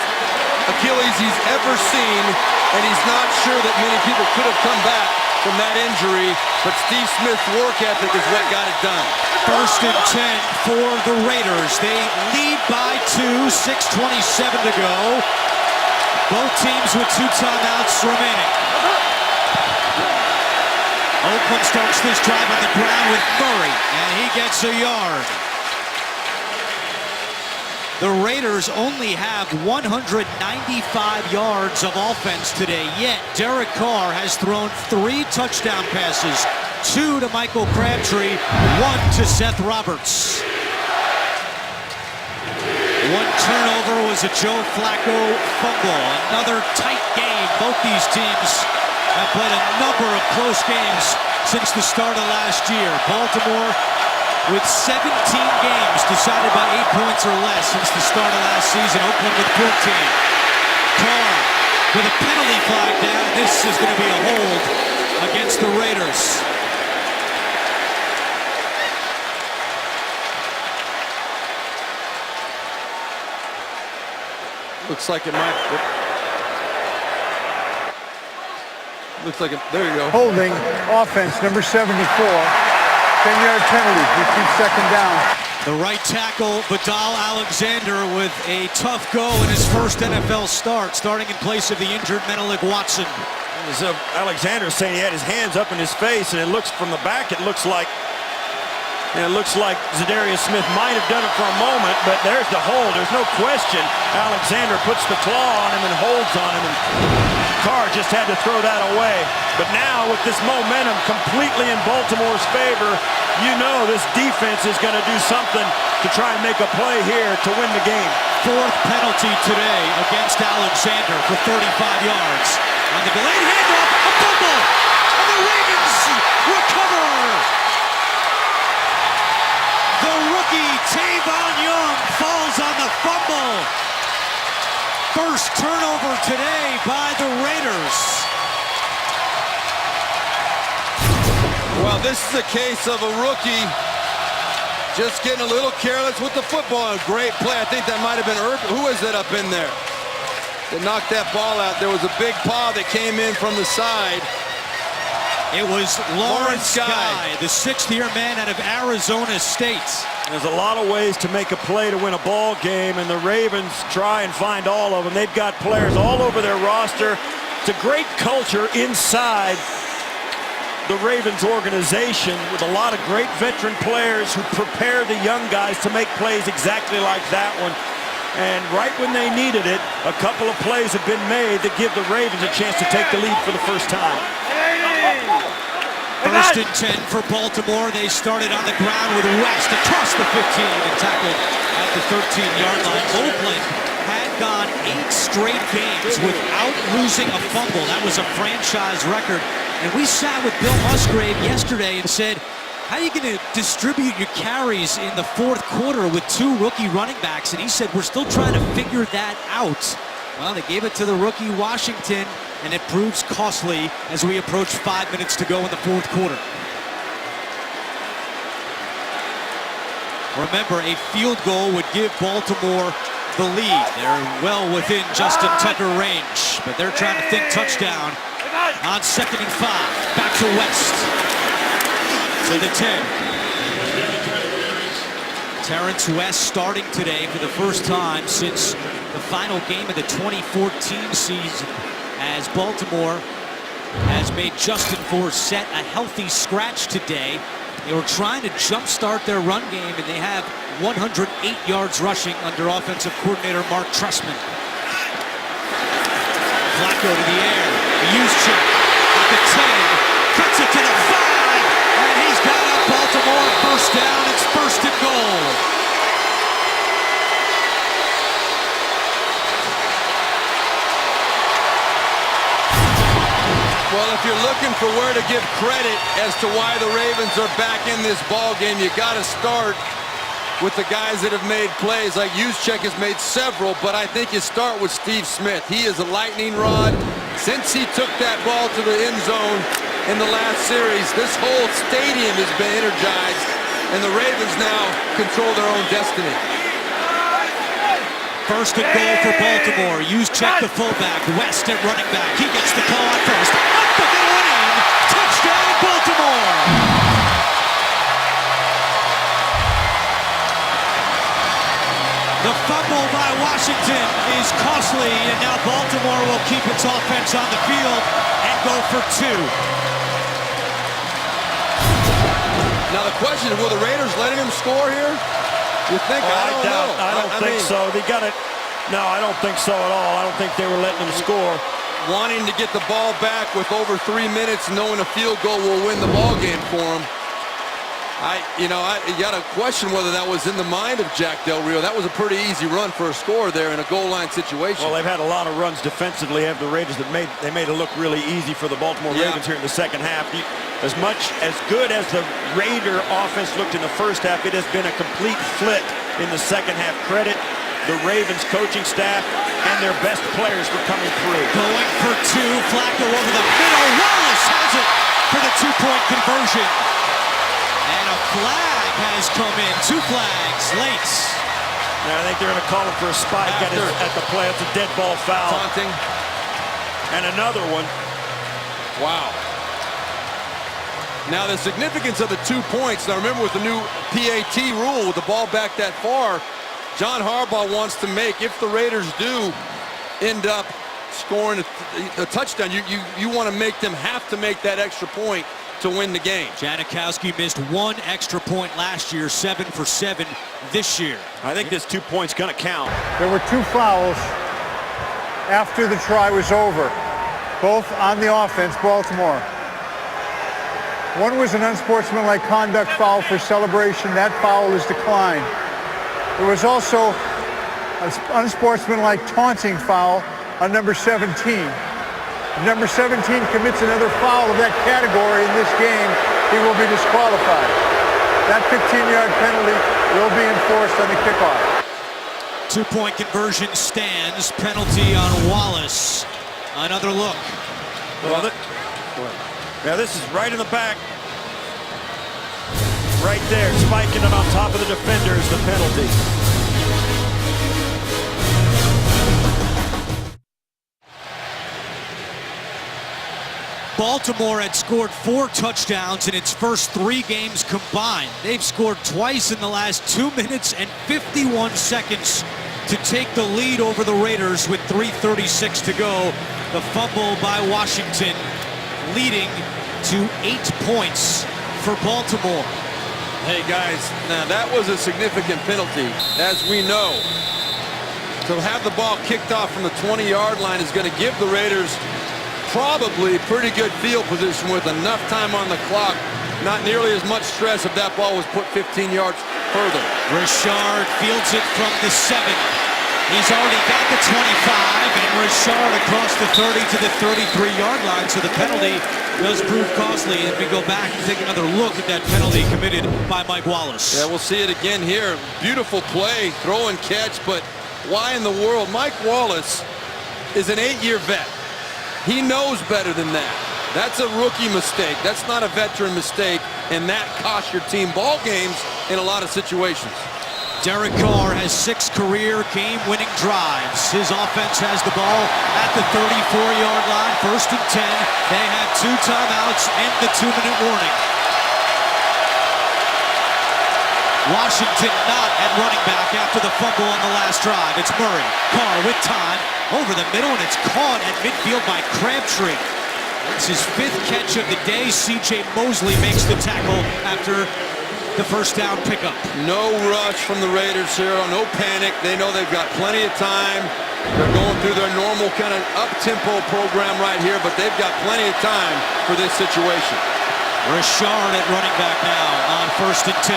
S4: Achilles he's ever seen, and he's not sure that many people could have come back from that injury, but Steve Smith's work ethic is what got it done.
S1: 1st and 10 for the Raiders. They lead by 2, 6:27 to go. Both teams with 2 timeouts remaining. Oakland starts this drive on the ground with Murray, and he gets a yard. The Raiders only have 195 yards of offense today, yet Derek Carr has thrown 3 touchdown passes, 2 to Michael Crabtree, 1 to Seth Roberts. One turnover was a Joe Flacco fumble. Another tight game. Both these teams have played a number of close games since the start of last year. Baltimore with 17 games decided by 8 points or less since the start of last season. Oakland with 14. Carr with a penalty flag down. This is going to be a hold against the Raiders.
S4: Looks like it might. Looks like it. There you go.
S5: Holding offense number 74. 10-yard penalty. We keep 2nd down.
S1: The right tackle, Vidal Alexander, with a tough go in his first NFL start, starting in place of the injured Menelik Watson.
S3: As Alexander saying he had his hands up in his face, and it looks from the back, it looks like Zadarius Smith might have done it for a moment, but there's the hold. There's no question. Alexander puts the claw on him and holds on him, and Carr just had to throw that away. But now, with this momentum completely in Baltimore's favor, you know this defense is going to do something to try and make a play here to win the game.
S1: 4th penalty today against Alexander for 35 yards. On the delayed handoff, a fumble, and the Ravens recover. The rookie Tavon Young falls on the fumble. First turnover today by the Raiders.
S4: Well, this is a case of a rookie just getting a little careless with the football. A great play. I think that might have been Urban. Who is it up in there? They knocked that ball out. There was a big paw that came in from the side.
S1: It was Lawrence Guy, the sixth-year man out of Arizona State.
S3: There's a lot of ways to make a play to win a ball game, and the Ravens try and find all of them. They've got players all over their roster. It's a great culture inside the Ravens organization with a lot of great veteran players who prepare the young guys to make plays exactly like that one. And right when they needed it, a couple of plays have been made that give the Ravens a chance to take the lead for the first time.
S1: First and 10 for Baltimore. They started on the ground with West across the 15 and tackled at the 13-yard line. Oakland had gone 8 straight games without losing a fumble. That was a franchise record. And we sat with Bill Musgrave yesterday and said, how are you going to distribute your carries in the fourth quarter with 2 rookie running backs? And he said, we're still trying to figure that out. Well, they gave it to the rookie Washington, and it proves costly as we approach 5 minutes to go in the fourth quarter. Remember, a field goal would give Baltimore the lead. They're well within Justin Tucker range, but they're trying to think touchdown on 2nd and 5. Back to West. To the 10. Terrence West starting today for the first time since the final game of the 2014 season, as Baltimore has made Justin Forsett a healthy scratch today. They were trying to jumpstart their run game, and they have 108 yards rushing under offensive coordinator Mark Trestman. Flacco to the air. Juszczyk at the 10. Cuts it to the 5. And he's got up Baltimore. First down. It's 1st and goal.
S4: Well, if you're looking for where to give credit as to why the Ravens are back in this ball game, you got to start with the guys that have made plays. Like Juszczyk has made several, but I think you start with Steve Smith. He is a lightning rod. Since he took that ball to the end zone in the last series, this whole stadium has been energized, and the Ravens now control their own destiny.
S1: First and goal for Baltimore. Juszczyk the fullback. West at running back. He gets the call out first. Up the middle and in. Touchdown, Baltimore. The fumble by Washington is costly, and now Baltimore will keep its offense on the field and go for 2.
S4: Now the question is, will the Raiders letting him score here? You think? I don't know.
S3: I don't think so. They got it. No, I don't think so at all. I don't think they were letting him score.
S4: Wanting to get the ball back with over 3 minutes, knowing a field goal will win the ball game for him. You got to question whether that was in the mind of Jack Del Rio. That was a pretty easy run for a score there in a goal line situation.
S3: Well, they've had a lot of runs defensively, have the Raiders, that made it look really easy for the Baltimore Ravens here in the second half. As good as the Raider offense looked in the first half, it has been a complete flip in the second half. Credit the Ravens coaching staff and their best players for coming through.
S1: Going for 2. Flacco over the middle. Wallace has it for the 2-point conversion. And a flag has come in. 2 flags late.
S3: Now, I think they're going to call him for a spike at the play. It's a dead ball foul.
S4: Taunting.
S3: And another one.
S4: Wow. Now, the significance of the 2 points. Now, remember, with the new PAT rule, with the ball back that far, John Harbaugh wants to make, if the Raiders do end up scoring a touchdown, you want to make them have to make that extra point to win the game.
S1: Janikowski missed 1 extra point last year, 7 for 7 this year.
S3: I think this 2 points going to count.
S5: There were 2 fouls after the try was over, both on the offense, Baltimore. One was an unsportsmanlike conduct foul for celebration. That foul is declined. There was also an unsportsmanlike taunting foul on number 17. If number 17 commits another foul of that category in this game, he will be disqualified. That 15-yard penalty will be enforced on the kickoff.
S1: 2-point conversion stands. Penalty on Wallace. Another look.
S3: Well, yeah, this is right in the back. Right there, spiking it on top of the defender is the penalty.
S1: Baltimore had scored 4 touchdowns in its first 3 games combined. They've scored twice in the last 2 minutes and 51 seconds to take the lead over the Raiders with 3:36 to go. The fumble by Washington leading to 8 points for Baltimore.
S4: Hey guys, now that was a significant penalty, as we know. To have the ball kicked off from the 20-yard line is going to give the Raiders probably pretty good field position with enough time on the clock. Not nearly as much stress if that ball was put 15 yards further.
S1: Richard fields it from the 7. He's already got the 25, and Richard across the 30 to the 33-yard line, so the penalty does prove costly. And we go back and take another look at that penalty committed by Mike Wallace.
S4: Yeah, we'll see it again here. Beautiful play, throw and catch, but why in the world? Mike Wallace is an 8-year vet. He knows better than that. That's a rookie mistake. That's not a veteran mistake, and that costs your team ball games in a lot of situations.
S1: Derek Carr has 6 career game-winning drives. His offense has the ball at the 34-yard line, 1st and 10. They have 2 timeouts and the 2-minute warning. Washington not at running back after the fumble on the last drive. It's Murray. Carr with time over the middle, and it's caught at midfield by Crabtree. It's his 5th catch of the day. C.J. Mosley makes the tackle after the first down pickup.
S4: No rush from the Raiders here, no panic. They know they've got plenty of time. They're going through their normal kind of up-tempo program right here, but they've got plenty of time for this situation.
S1: Richard at running back now on 1st and 10.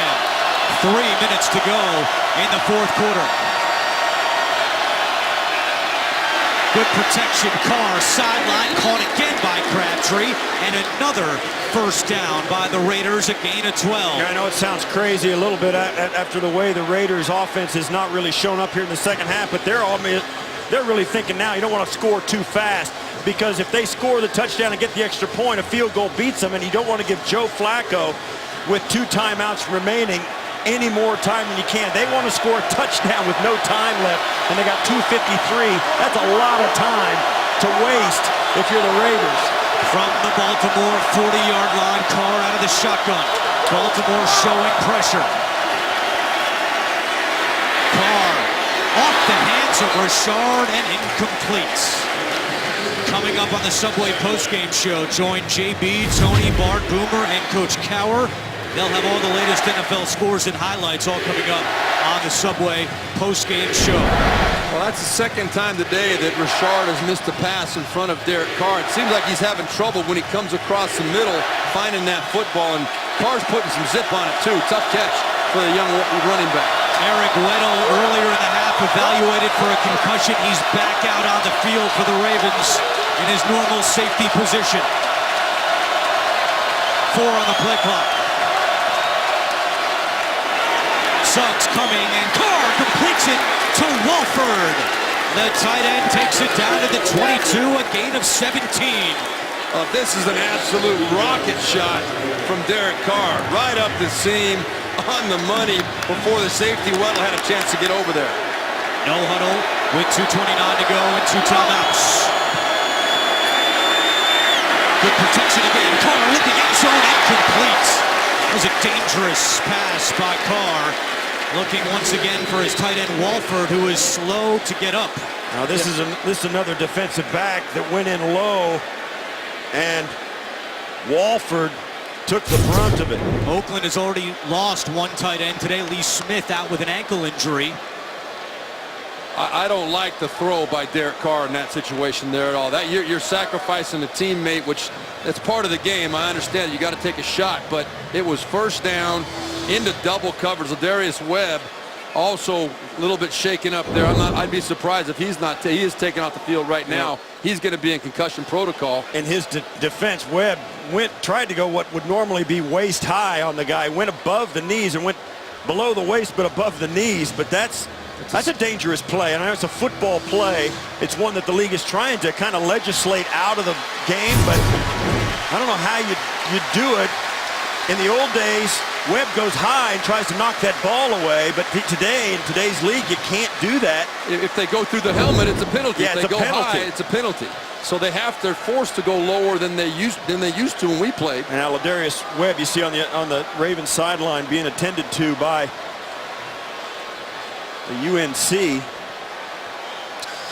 S1: 3 minutes to go in the 4th quarter. Good protection. Carr sideline, caught again by Crabtree, and another first down by the Raiders, a gain of 12.
S3: Yeah, I know it sounds crazy a little bit after the way the Raiders offense has not really shown up here in the second half, but they're really thinking now you don't want to score too fast, because if they score the touchdown and get the extra point, a field goal beats them, and you don't want to give Joe Flacco, with 2 timeouts remaining, any more time than you can. They want to score a touchdown with no time left, and they got 2:53. That's a lot of time to waste if you're the Raiders.
S1: From the Baltimore 40-yard line, Carr out of the shotgun. Baltimore showing pressure. Carr off the hands of Richard and incomplete. Coming up on the Subway postgame show, join JB, Tony, Bart, Boomer, and Coach Cower. They'll have all the latest NFL scores and highlights all coming up on the Subway postgame show.
S4: Well, that's the 2nd time today that Richard has missed a pass in front of Derek Carr. It seems like he's having trouble when he comes across the middle, finding that football, and Carr's putting some zip on it too. Tough catch for the young running back.
S1: Eric Weddle earlier in the half evaluated for a concussion. He's back out on the field for the Ravens in his normal safety position. 4 on the play clock. Suggs coming, and Carr completes it to Walford. The tight end takes it down to the 22, a gain of 17.
S4: This is an absolute rocket shot from Derek Carr. Right up the seam, on the money, before the safety Weddle had a chance to get over there.
S1: No huddle with 2:29 to go and 2 timeouts. Good protection again. Carr with the end zone, incomplete. It was a dangerous pass by Carr. Looking once again for his tight end Walford, who is slow to get up.
S3: Now this is another defensive back that went in low, and Walford took the brunt of it.
S1: Oakland has already lost 1 tight end today. Lee Smith out with an ankle injury.
S4: I don't like the throw by Derek Carr in that situation there at all. That you're sacrificing a teammate, which that's part of the game. I understand you got to take a shot, but it was first down into double coverage. Ladarius Webb also a little bit shaken up there. I'd be surprised if he's not. He is taken off the field right now. He's going to be in concussion protocol.
S3: In his defense, Webb tried to go what would normally be waist high on the guy, went above the knees and went below the waist but above the knees. But that's a dangerous play, and I know it's a football play. It's one that the league is trying to kind of legislate out of the game, but I don't know how you do it In the old days, Webb goes high and tries to knock that ball away, but today, in today's league, you can't do that.
S4: If they go through the helmet, it's a penalty.
S3: Yeah,
S4: if
S3: it's
S4: they
S3: a
S4: go
S3: penalty.
S4: high, it's a penalty. So they're forced to go lower than they used to when we played.
S3: And now Ladarius Webb, you see on the Ravens sideline being attended to by the UNC.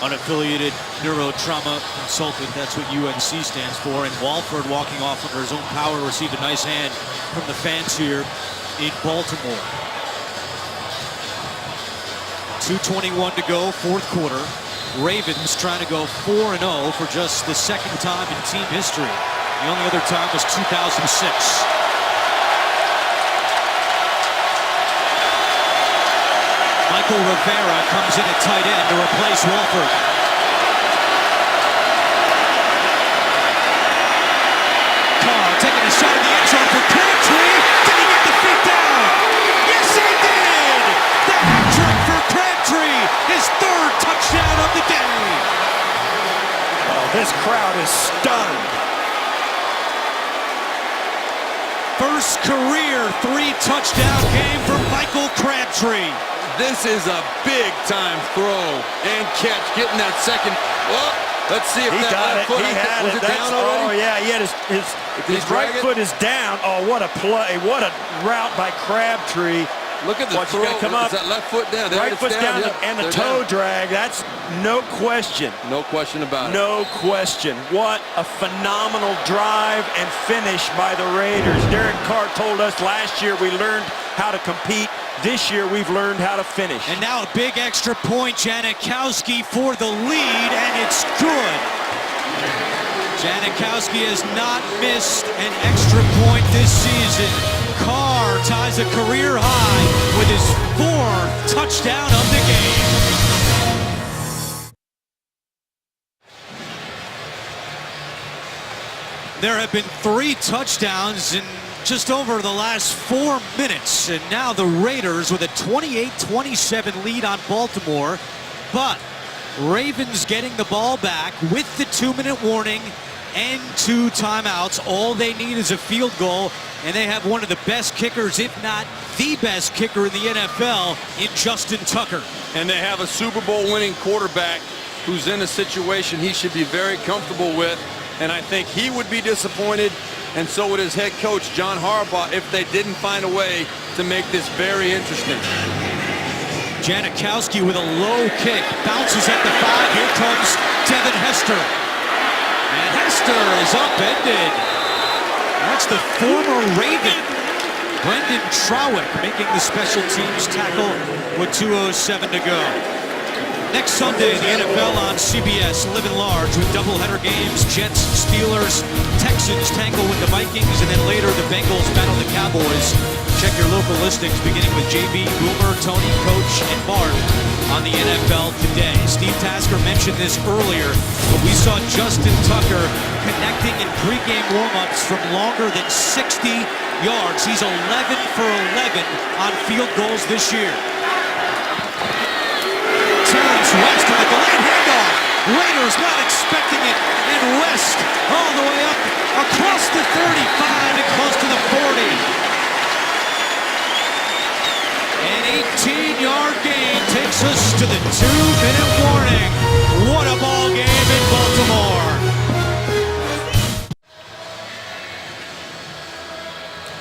S1: Unaffiliated neurotrauma consultant, that's what UNC stands for. And Walford, walking off under his own power, received a nice hand from the fans here in Baltimore. 2:21 to go, fourth quarter. Ravens trying to go 4-0 for just the second time in team history. The only other time was 2006. Michael Rivera comes in at tight end to replace Walford. Carr taking a shot in the end zone for Crabtree. Did he get the feet down? Yes, he did! The hat trick for Crabtree, his third touchdown of the day.
S3: Oh, this crowd is stunned.
S1: First career 3-touchdown game for Michael Crabtree.
S4: This is a big-time throw and catch, getting that second. Well, let's see if
S3: He
S4: that
S3: got
S4: left
S3: it.
S4: foot,
S3: He had
S4: was
S3: it.
S4: it down already?
S3: Oh, yeah, he had his right foot is down. Oh, what a play. What a route by Crabtree.
S4: Look at the
S3: Watch, you
S4: throw.
S3: gotta come up.
S4: Is that left foot down? There
S3: Right
S4: it's
S3: foot's down,
S4: yeah,
S3: and the
S4: they're
S3: toe
S4: down.
S3: drag. That's no question.
S4: No question about it.
S3: No question. What a phenomenal drive and finish by the Raiders. Derek Carr told us last year we learned how to compete. This year we've learned how to finish.
S1: And now a big extra point, Janikowski for the lead, and it's good. Janikowski has not missed an extra point this season. Carr ties a career high with his fourth touchdown of the game. There have been 3 touchdowns in just over the last 4 minutes, and now the Raiders with a 28-27 lead on Baltimore, but Ravens getting the ball back with the 2-minute warning and 2 timeouts. All they need is a field goal, and they have one of the best kickers, if not the best kicker in the NFL, in Justin Tucker.
S4: And they have a Super Bowl winning quarterback who's in a situation he should be very comfortable with, and I think he would be disappointed, and so would his head coach, John Harbaugh, if they didn't find a way to make this very interesting.
S1: Janikowski with a low kick, bounces at the 5. Here comes Devin Hester. And Hester is upended. That's the former Raven, Brendan Trowick, making the special teams tackle with 2:07 to go. Next Sunday, the NFL on CBS, living large with doubleheader games. Jets, Steelers, Texans tangle with the Vikings, and then later the Bengals battle the Cowboys. Check your local listings, beginning with JB, Boomer, Tony, Coach, and Bart on the NFL Today. Steve Tasker mentioned this earlier, but we saw Justin Tucker connecting in pregame warm-ups from longer than 60 yards. He's 11 for 11 on field goals this year. Terrence West with a delayed handoff. Raiders not expecting it, and West all the way up across the 35 and close to the 40. An 18-yard gain takes us to the 2-minute warning. What a ball game in Baltimore.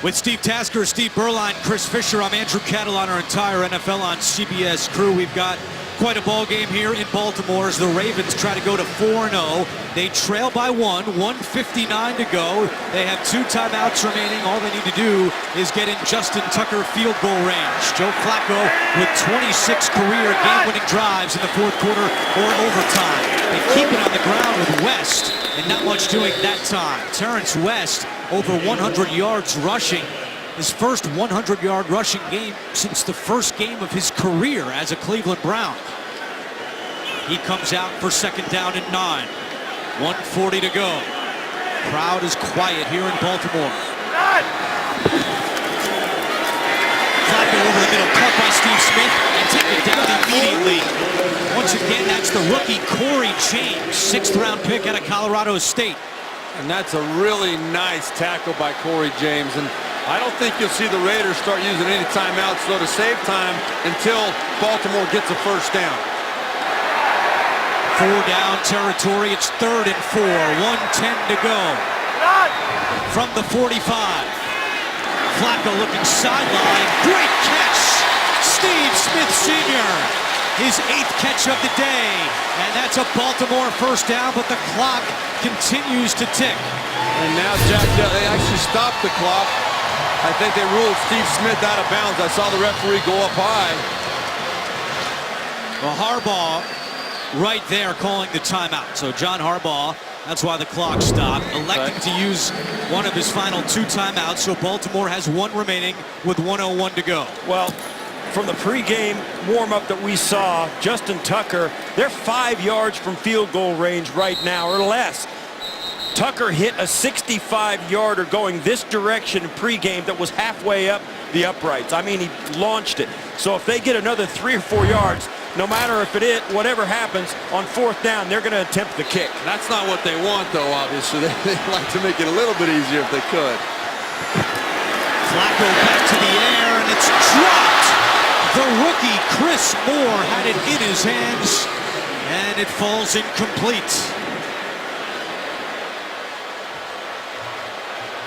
S1: With Steve Tasker, Steve Berline, Chris Fisher, I'm Andrew Catalon, our entire NFL on CBS crew. We've got quite a ball game here in Baltimore as the Ravens try to go to 4-0. They trail by 1:59 to go. They have 2 timeouts remaining. All they need to do is get in Justin Tucker field goal range. Joe Flacco with 26 career game-winning drives in the fourth quarter or overtime. They keep it on the ground with West, and not much doing that time. Terrence West over 100 yards rushing. His first 100-yard rushing game since the first game of his career as a Cleveland Brown. He comes out for second down and 9. 1:40 to go. Crowd is quiet here in Baltimore. Flacco over the middle, caught by Steve Smith and taken down immediately. Once again, that's the rookie Corey James, 6th-round pick out of Colorado State.
S4: And that's a really nice tackle by Corey James. And I don't think you'll see the Raiders start using any timeouts, though, to save time until Baltimore gets a first down.
S1: 4-down territory. It's 3rd and 4. 1:10 to go. From the 45. Flacco looking sideline. Great catch. Steve Smith Sr. His 8th catch of the day. And that's a Baltimore first down, but the clock continues to tick.
S4: And now Jack, they actually stopped the clock. I think they ruled Steve Smith out of bounds. I saw the referee go up high.
S1: Well, Harbaugh right there calling the timeout. So John Harbaugh, that's why the clock stopped, electing to use one of his final 2 timeouts. So Baltimore has 1 remaining with 1:01 to go.
S3: Well, from the pregame warm-up that we saw, Justin Tucker, they're 5 yards from field goal range right now or less. Tucker hit a 65-yarder going this direction in pregame that was halfway up the uprights. I mean, he launched it. So if they get another 3 or 4 yards, no matter if it is, whatever happens, on 4th down, they're going to attempt the kick.
S4: That's not what they want, though, obviously. They'd like to make it a little bit easier if they could.
S1: Flacco back to the air, and it's dropped. The rookie, Chris Moore, had it in his hands, and it falls incomplete.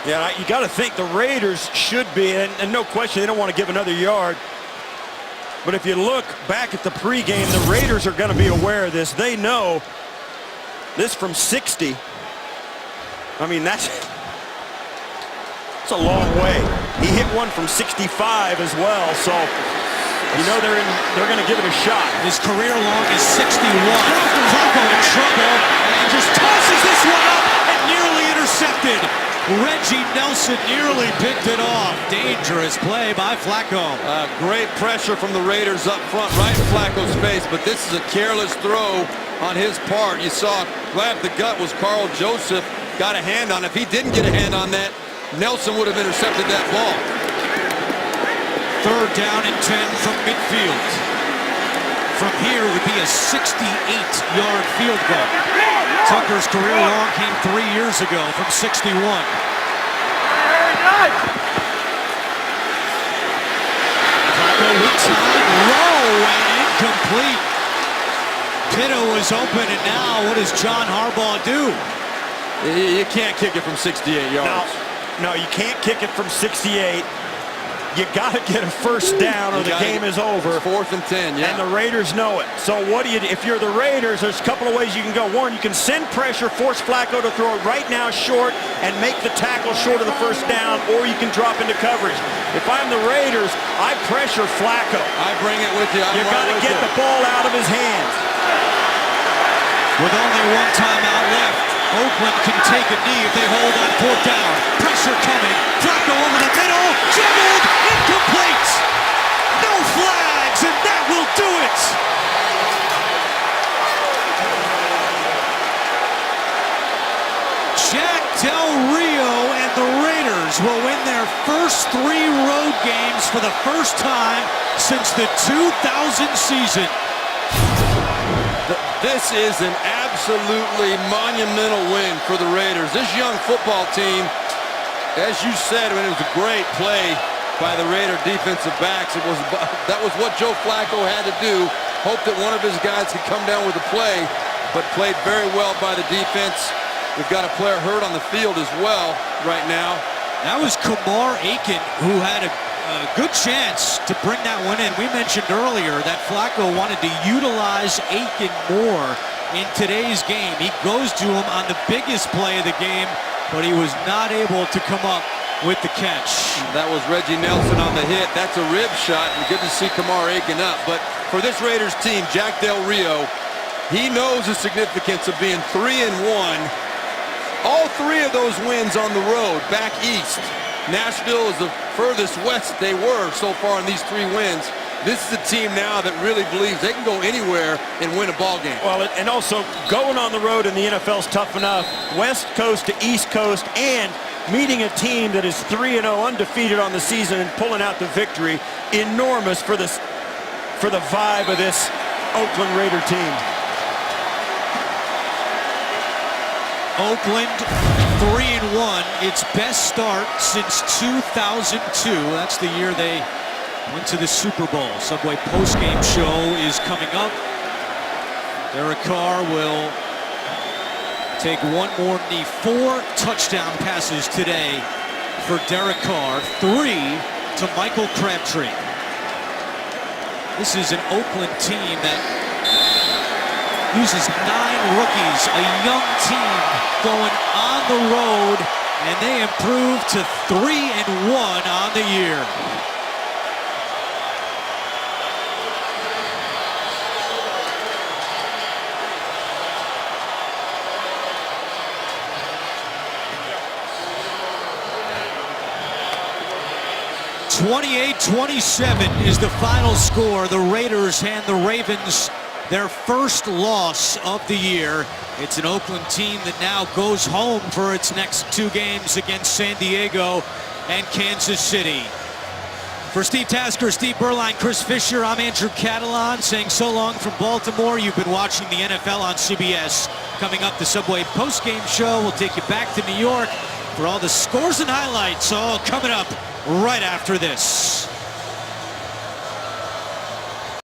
S3: Yeah, you got to think the Raiders should be, and no question, they don't want to give another yard. But if you look back at the pregame, the Raiders are going to be aware of this. They know this from 60. I mean, that's a long way. He hit one from 65 as well, so you know they're going to give it a shot.
S1: His career long is 61. Flacco in trouble, and just tosses this one up and nearly intercepted. Reggie Nelson nearly picked it off. Dangerous play by Flacco.
S4: Great pressure from the Raiders up front, right in Flacco's face, but this is a careless throw on his part. You saw right up the gut was Carl Joseph, got a hand on it. If he didn't get a hand on that, Nelson would have intercepted that ball.
S1: 3rd down and 10 from midfield. From here would be a 68-yard field goal. Tucker's career long came 3 years ago from 61. Flacco with time, low and incomplete. Pitto is open, and now what does John Harbaugh do?
S4: You can't kick it from 68 yards.
S3: No, you can't kick it from 68. You got to get a first down or the game is over.
S4: 4th and 10, yeah.
S3: And the Raiders know it. So what do you do? If you're the Raiders, there's a couple of ways you can go. One, you can send pressure, force Flacco to throw it right now short and make the tackle short of the first down, or you can drop into coverage. If I'm the Raiders, I pressure Flacco.
S4: I bring it with you.
S3: You got to get the ball out of his hands.
S1: With only 1 timeout left, Oakland can take a knee if they hold on 4th down. Pressure coming. Flacco over the middle. Juggled. Incomplete. No flags, and that will do it. Jack Del Rio and the Raiders will win their first 3 road games for the first time since the 2000 season.
S4: This is an absolutely monumental win for the Raiders. This young football team, as you said, it was a great play by the Raider defensive backs. That was what Joe Flacco had to do. Hoped that one of his guys could come down with a play, but played very well by the defense. We've got a player hurt on the field as well right now.
S1: That was Kamar Aiken, who had a good chance to bring that one in. We mentioned earlier that Flacco wanted to utilize Aiken more in today's game. He goes to him on the biggest play of the game, but he was not able to come up with the catch.
S4: That was Reggie Nelson on the hit. That's a rib shot, and good to see Kamar Aiken up. But for this Raiders team, Jack Del Rio, he knows the significance of being 3-1. All 3 of those wins on the road, back east. Nashville is the furthest west they were so far in these 3 wins. This is a team now that really believes they can go anywhere and win a ball game.
S3: Well, and also going on the road in the NFL is tough enough. West Coast to East Coast, and meeting a team that is 3-0 undefeated on the season and pulling out the victory, enormous for the vibe of this Oakland Raider team.
S1: Oakland 3-1. Its best start since 2002. That's the year they went to the Super Bowl. Subway postgame show is coming up. Derek Carr will take one more knee. 4 touchdown passes today for Derek Carr. 3 to Michael Crabtree. This is an Oakland team that uses 9 rookies, a young team going on the road, and they improve to 3-1 on the year. (28-27) is the final score. The Raiders hand the Ravens their first loss of the year. It's an Oakland team that now goes home for its next 2 games against San Diego and Kansas City. For Steve Tasker, Steve Berline, Chris Fisher, I'm Andrew Catalon saying so long from Baltimore. You've been watching the NFL on CBS. Coming up, the Subway postgame show will take you back to New York for all the scores and highlights, all coming up right after this.